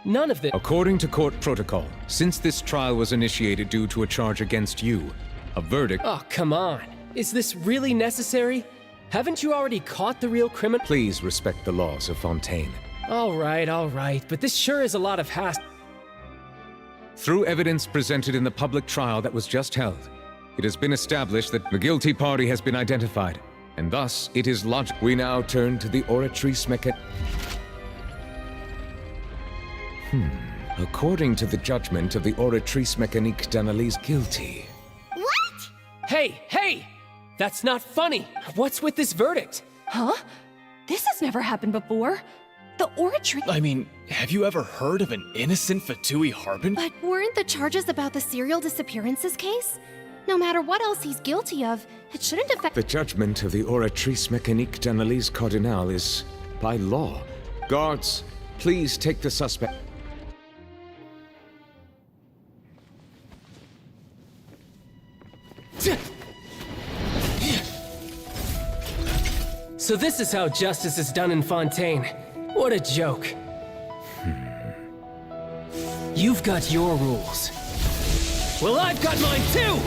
None of this... According to court protocol, since this trial was initiated due to a charge against you, a verdict... Oh, come on. Is this really necessary? Haven't you already caught the real criminal? Please respect the laws of Fontaine. All right, but this sure is a lot of hassle. Through evidence presented in the public trial that was just held, it has been established that the guilty party has been identified, and thus it is logical. We now turn to the Oratrice mechanism. According to the judgment of the Oratrice Mécanique d'Analyse, guilty. What? Hey! That's not funny! What's with this verdict? Huh? This has never happened before. The Oratrice... I mean, have you ever heard of an innocent Fatui Harbinger? But weren't the charges about the serial disappearances case? No matter what else he's guilty of, it shouldn't affect... The judgment of the Oratrice Mécanique d'Analyse Cardinal is by law. Guards, please take the suspect. So this is how justice is done in Fontaine. What a joke. You've got your rules. Well, I've got mine too!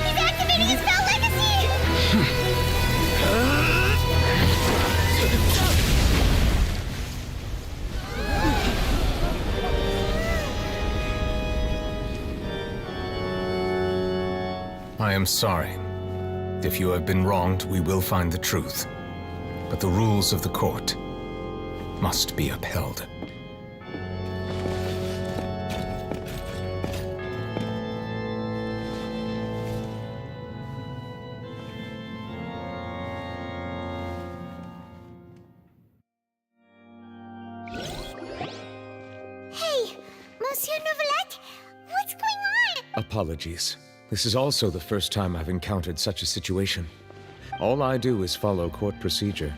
He's activating his spell legacy! I am sorry. If you have been wronged, we will find the truth. But the rules of the court must be upheld. Hey, Monsieur Novelette, what's going on? Apologies. This is also the first time I've encountered such a situation. All I do is follow court procedure.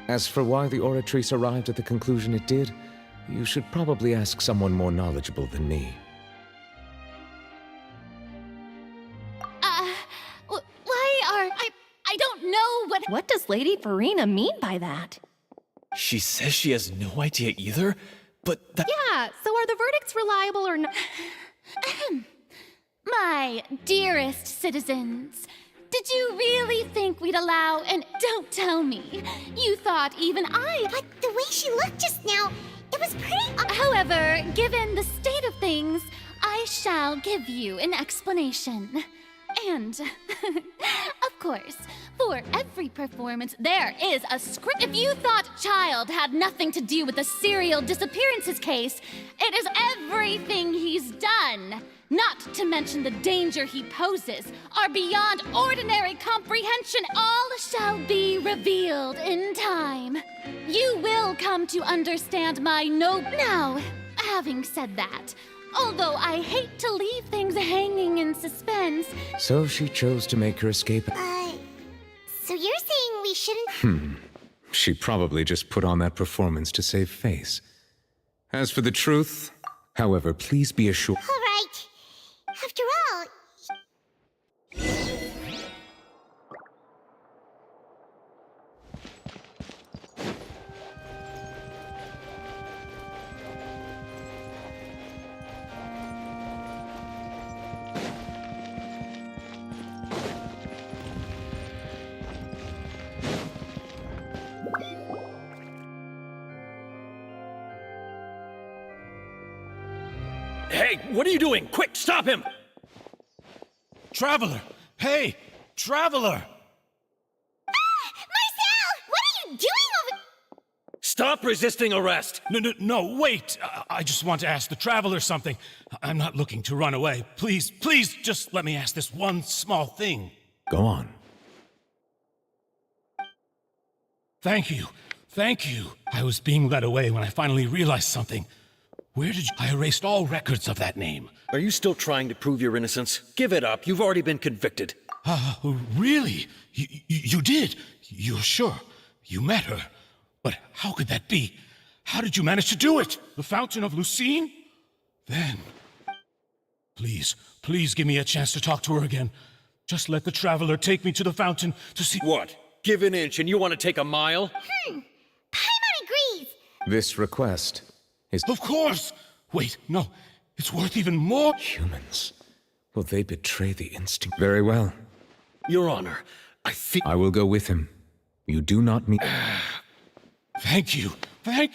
As for why the Oratrice arrived at the conclusion it did, you should probably ask someone more knowledgeable than me. I don't know what... What does Lady Farina mean by that? She says she has no idea either, but that... Yeah, so are the verdicts reliable or not? My dearest citizens, did you really think we'd allow and don't tell me? You thought even I... But the way she looked just now, it was pretty... However, given the state of things, I shall give you an explanation. And, of course, for every performance, there is a script. If you thought Child had nothing to do with the serial disappearances case, it is everything he's done, not to mention the danger he poses, are beyond ordinary comprehension. All shall be revealed in time. You will come to understand my Now, having said that, although I hate to leave things hanging in suspense... So she chose to make her escape. So you're saying we shouldn't... She probably just put on that performance to save face. As for the truth, however, please be assured... All right. After all... Hey, what are you doing? Quick, stop him! Traveler! Hey! Traveler! Marcel! What are you doing over... Stop resisting arrest! No, wait! I just want to ask the Traveler something. I'm not looking to run away. Please, just let me ask this one small thing. Go on. Thank you. I was being led away when I finally realized something. Where did you... I erased all records of that name. Are you still trying to prove your innocence? Give it up. You've already been convicted. Really? You did? You're sure? You met her? But how could that be? How did you manage to do it? The Fountain of Lucine? Then... Please give me a chance to talk to her again. Just let the Traveler take me to the fountain to see— What? Give an inch and you want to take a mile? Paimon agrees! This request is... Of course! Wait, no. It's worth even more— Humans. Will they betray the instinct? Very well. Your Honor, I will go with him. You do not meet... Thank you. Thank...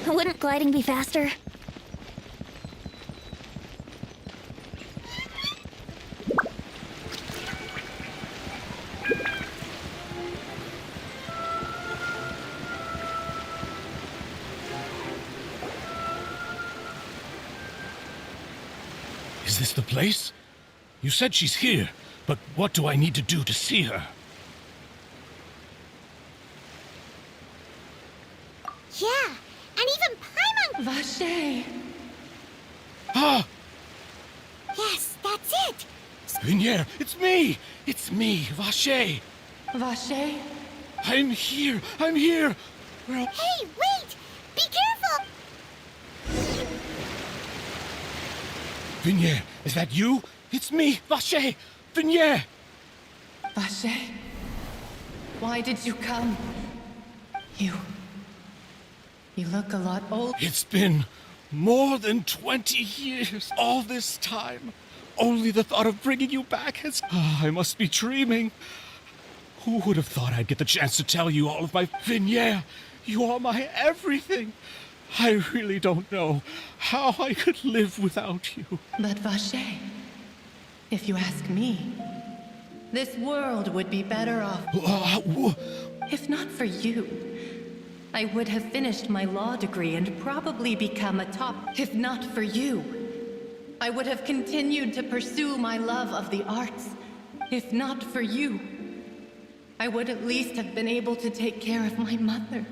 Wouldn't gliding be faster? Is this the place? You said she's here, but what do I need to do to see her? Yeah, and even Paimon. Vache. Ah! Yes, that's it. Vinier, it's me! It's me, Vache! Vache? I'm here! I'm here! Where... Hey, wait! Be careful! Vinier, is that you? It's me, Vache! Vinier! Vache? Why did you come? You look a lot old. It's been more than 20 years, all this time. Only the thought of bringing you back has... I must be dreaming. Who would have thought I'd get the chance to tell you all of my... Vinier, you are my everything. I really don't know how I could live without you. But Vache, if you ask me, this world would be better off. If not for you, I would have finished my law degree and probably become a top. If not for you, I would have continued to pursue my love of the arts. If not for you, I would at least have been able to take care of my mother.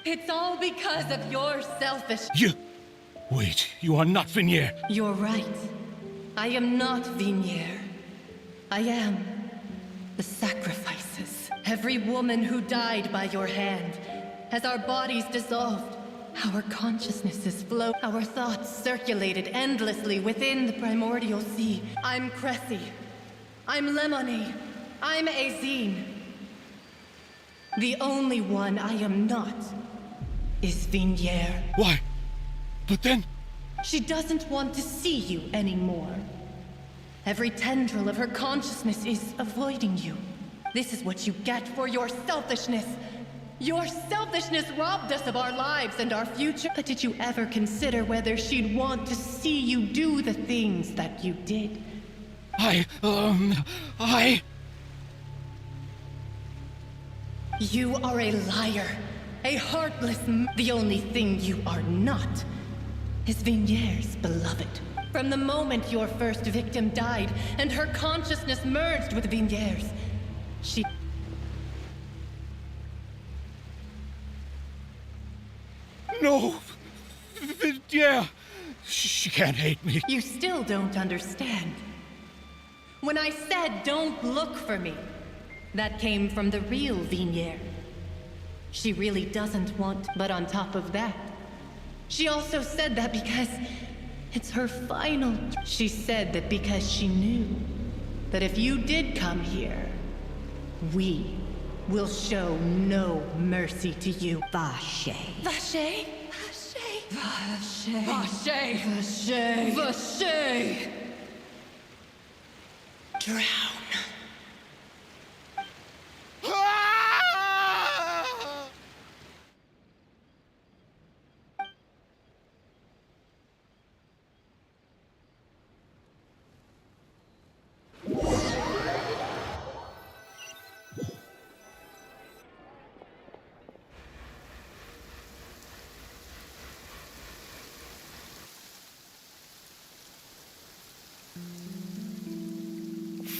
It's all because of your selfish... You... Wait, you are not Vinier. You're right. I am not Vinier. I am the sacrifices. Every woman who died by your hand. As our bodies dissolved, our consciousnesses flow, our thoughts circulated endlessly within the primordial sea. I'm Cressy. I'm Lemony. I'm Azine. The only one I am not is Vinier. Why? But then... She doesn't want to see you anymore. Every tendril of her consciousness is avoiding you. This is what you get for your selfishness. Your selfishness robbed us of our lives and our future. But did you ever consider whether she'd want to see you do the things that you did? You are a liar. A heartless The only thing you are not is Vinier's beloved. From the moment your first victim died and her consciousness merged with Vinier's, she... No! Yeah! She can't hate me. You still don't understand. When I said don't look for me, that came from the real Vinier. She really doesn't want... But on top of that, she also said that because it's her final... She said that because she knew that if you did come here, we will show no mercy to you. Vache. Vache? Vache. Vache. Vache. Vache. Drown.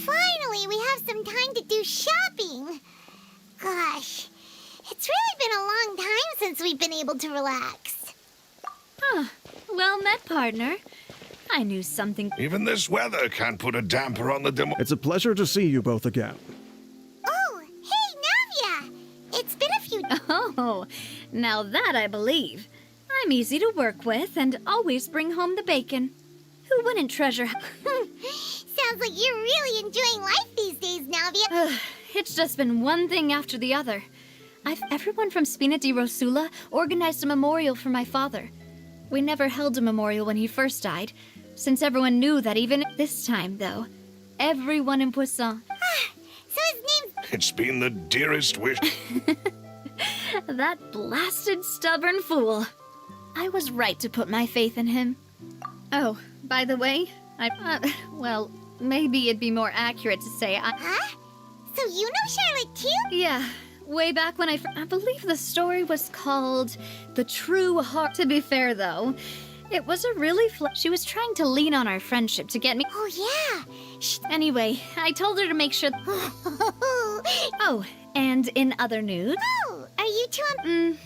Finally, we have some time to do shopping. Gosh, it's really been a long time since we've been able to relax. Huh. Well met, partner. I knew something... Even this weather can't put a damper on the demo. It's a pleasure to see you both again. Oh, hey, Navia! It's been a few... Oh, now that I believe. I'm easy to work with and always bring home the bacon. Who wouldn't treasure... Sounds like you're really enjoying life these days, Navia. It's just been one thing after the other. Everyone from Spina di Rosula organized a memorial for my father. We never held a memorial when he first died, since everyone knew that even this time, though, everyone in Poisson... So his name's... It's been the dearest wish. That blasted stubborn fool. I was right to put my faith in him. Oh, by the way, well, maybe it'd be more accurate to say Huh? So you know Charlotte too? Yeah, way back when I believe the story was called The True Heart. To be fair, though, It was a really she was trying to lean on our friendship to get me. Oh, yeah. Anyway, I told her to make sure. Oh, and in other news. Oh, are you two on?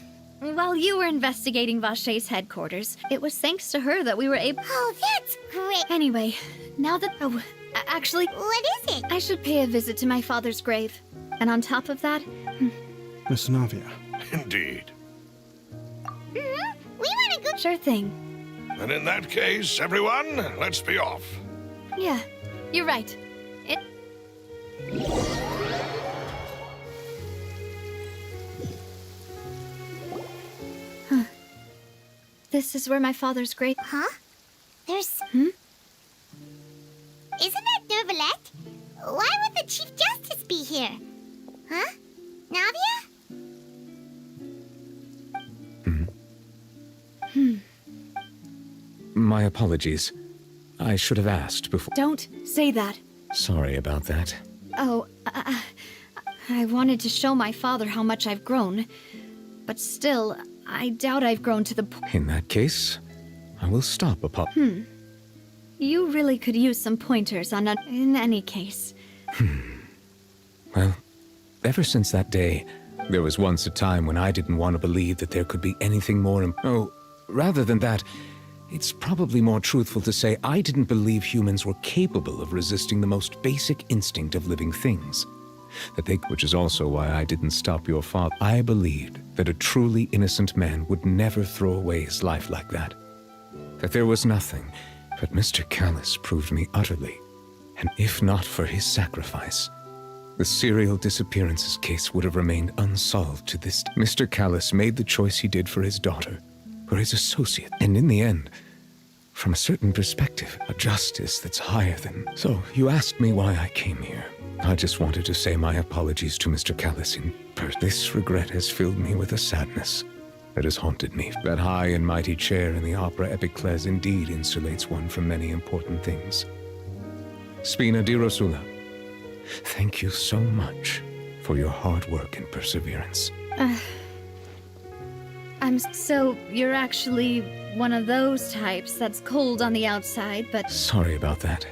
While you were investigating Vache's headquarters, it was thanks to her that we were able. Oh, that's great. Anyway, now that. Oh, actually. What is it? I should pay a visit to my father's grave. And on top of that. Miss Navia. Indeed. We want to go. Sure thing. And in that case, everyone, let's be off. Yeah, you're right. This is where my father's grave. Huh? There's. Isn't that Nervalette? Why would the Chief Justice be here? Huh? Navia? My apologies. I should have asked before. Don't say that. Sorry about that. Oh, I wanted to show my father how much I've grown. But still, I doubt I've grown to the point. In that case, I will stop You really could use some pointers on in any case. Well, ever since that day, there was once a time when I didn't want to believe that there could be anything more rather than that, it's probably more truthful to say I didn't believe humans were capable of resisting the most basic instinct of living things. Which is also why I didn't stop your father. I believed that a truly innocent man would never throw away his life like that. That there was nothing, but Mr. Callus proved me utterly. And if not for his sacrifice, the serial disappearances case would have remained unsolved to this day. Mr. Callus made the choice he did for his daughter, for his associate, and in the end, from a certain perspective, a justice that's higher than. So, you asked me why I came here. I just wanted to say my apologies to Mr. Callus in person. This regret has filled me with a sadness that has haunted me. That high and mighty chair in the opera Epicles indeed insulates one from many important things. Spina di Rosula, thank you so much for your hard work and perseverance. So you're actually one of those types that's cold on the outside, but. Sorry about that.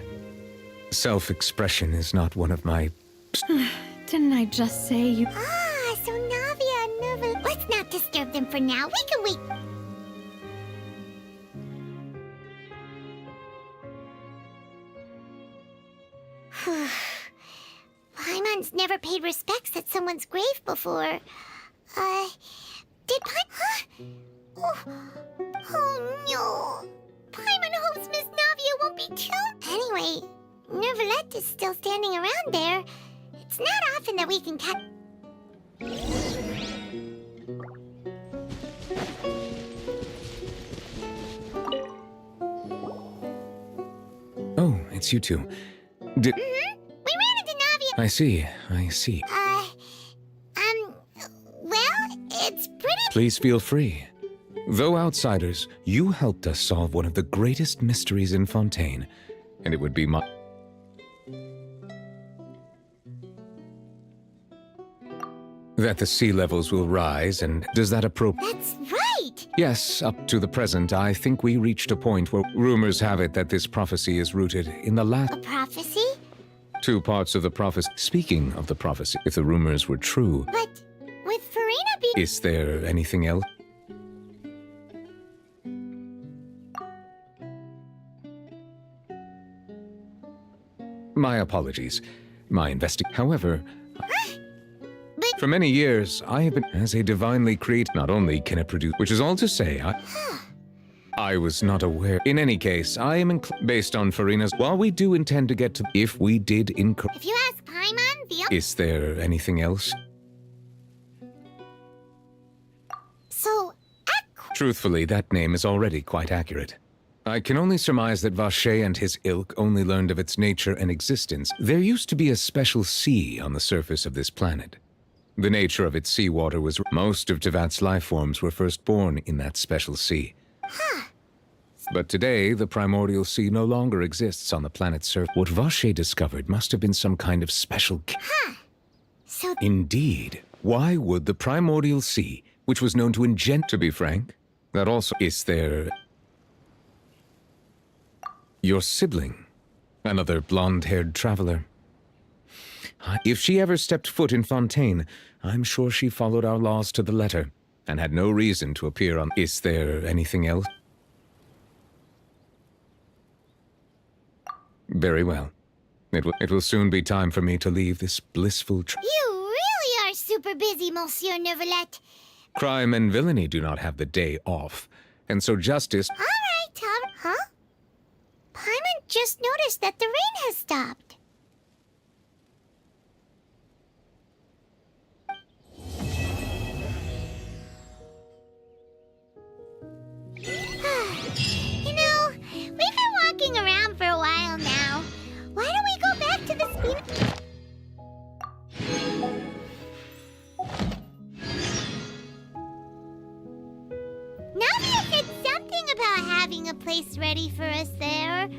Self-expression is not one of my. Didn't I just say you? Ah, so Navia and Nerval. Let's not disturb them for now. We can wait. Paimon's never paid respects at someone's grave before. Did Huh? Oh no. Paimon hopes Miss Navia won't be killed. Anyway, Nervalette is still standing around there. It's not often that we can catch. Oh, it's you two. We ran into Navia. I see. Well, it's pretty. Please feel free. Though outsiders, you helped us solve one of the greatest mysteries in Fontaine, and it would be my... That the sea levels will rise, and does that appropriate? That's right! Yes, up to the present, I think we reached a point where rumors have it that this prophecy is rooted in the last... A prophecy? 2 parts of the prophecy. Speaking of the prophecy, if the rumors were true... But with Farina being... Is there anything else? My apologies. My However... For many years, I have been as a divinely created. Not only can it produce, which is all to say, I was not aware. In any case, I am based on Farina's. While we do intend to get to, if we did incorrect. If you ask Paimon, the. Is there anything else? So, truthfully, that name is already quite accurate. I can only surmise that Vache and his ilk only learned of its nature and existence. There used to be a special sea on the surface of this planet. The nature of its seawater was most of Tevat's life forms were first born in that special sea. But today, the primordial sea no longer exists on the planet's surface. What Vache discovered must have been some kind of special... So... Indeed. Why would the primordial sea, which was known to engender... To be frank, that also... Is there... Your sibling? Another blonde-haired traveler? If she ever stepped foot in Fontaine, I'm sure she followed our laws to the letter and had no reason to appear on... Is there anything else? Very well. It will soon be time for me to leave this blissful You really are super busy, Monsieur Neuvillette. Crime and villainy do not have the day off, and so justice... All right, Tom. Huh? Paimon just noticed that the rain has stopped. You know, we've been walking around for a while now. Why don't we go back to the spin... Navia said something about having a place ready for us there.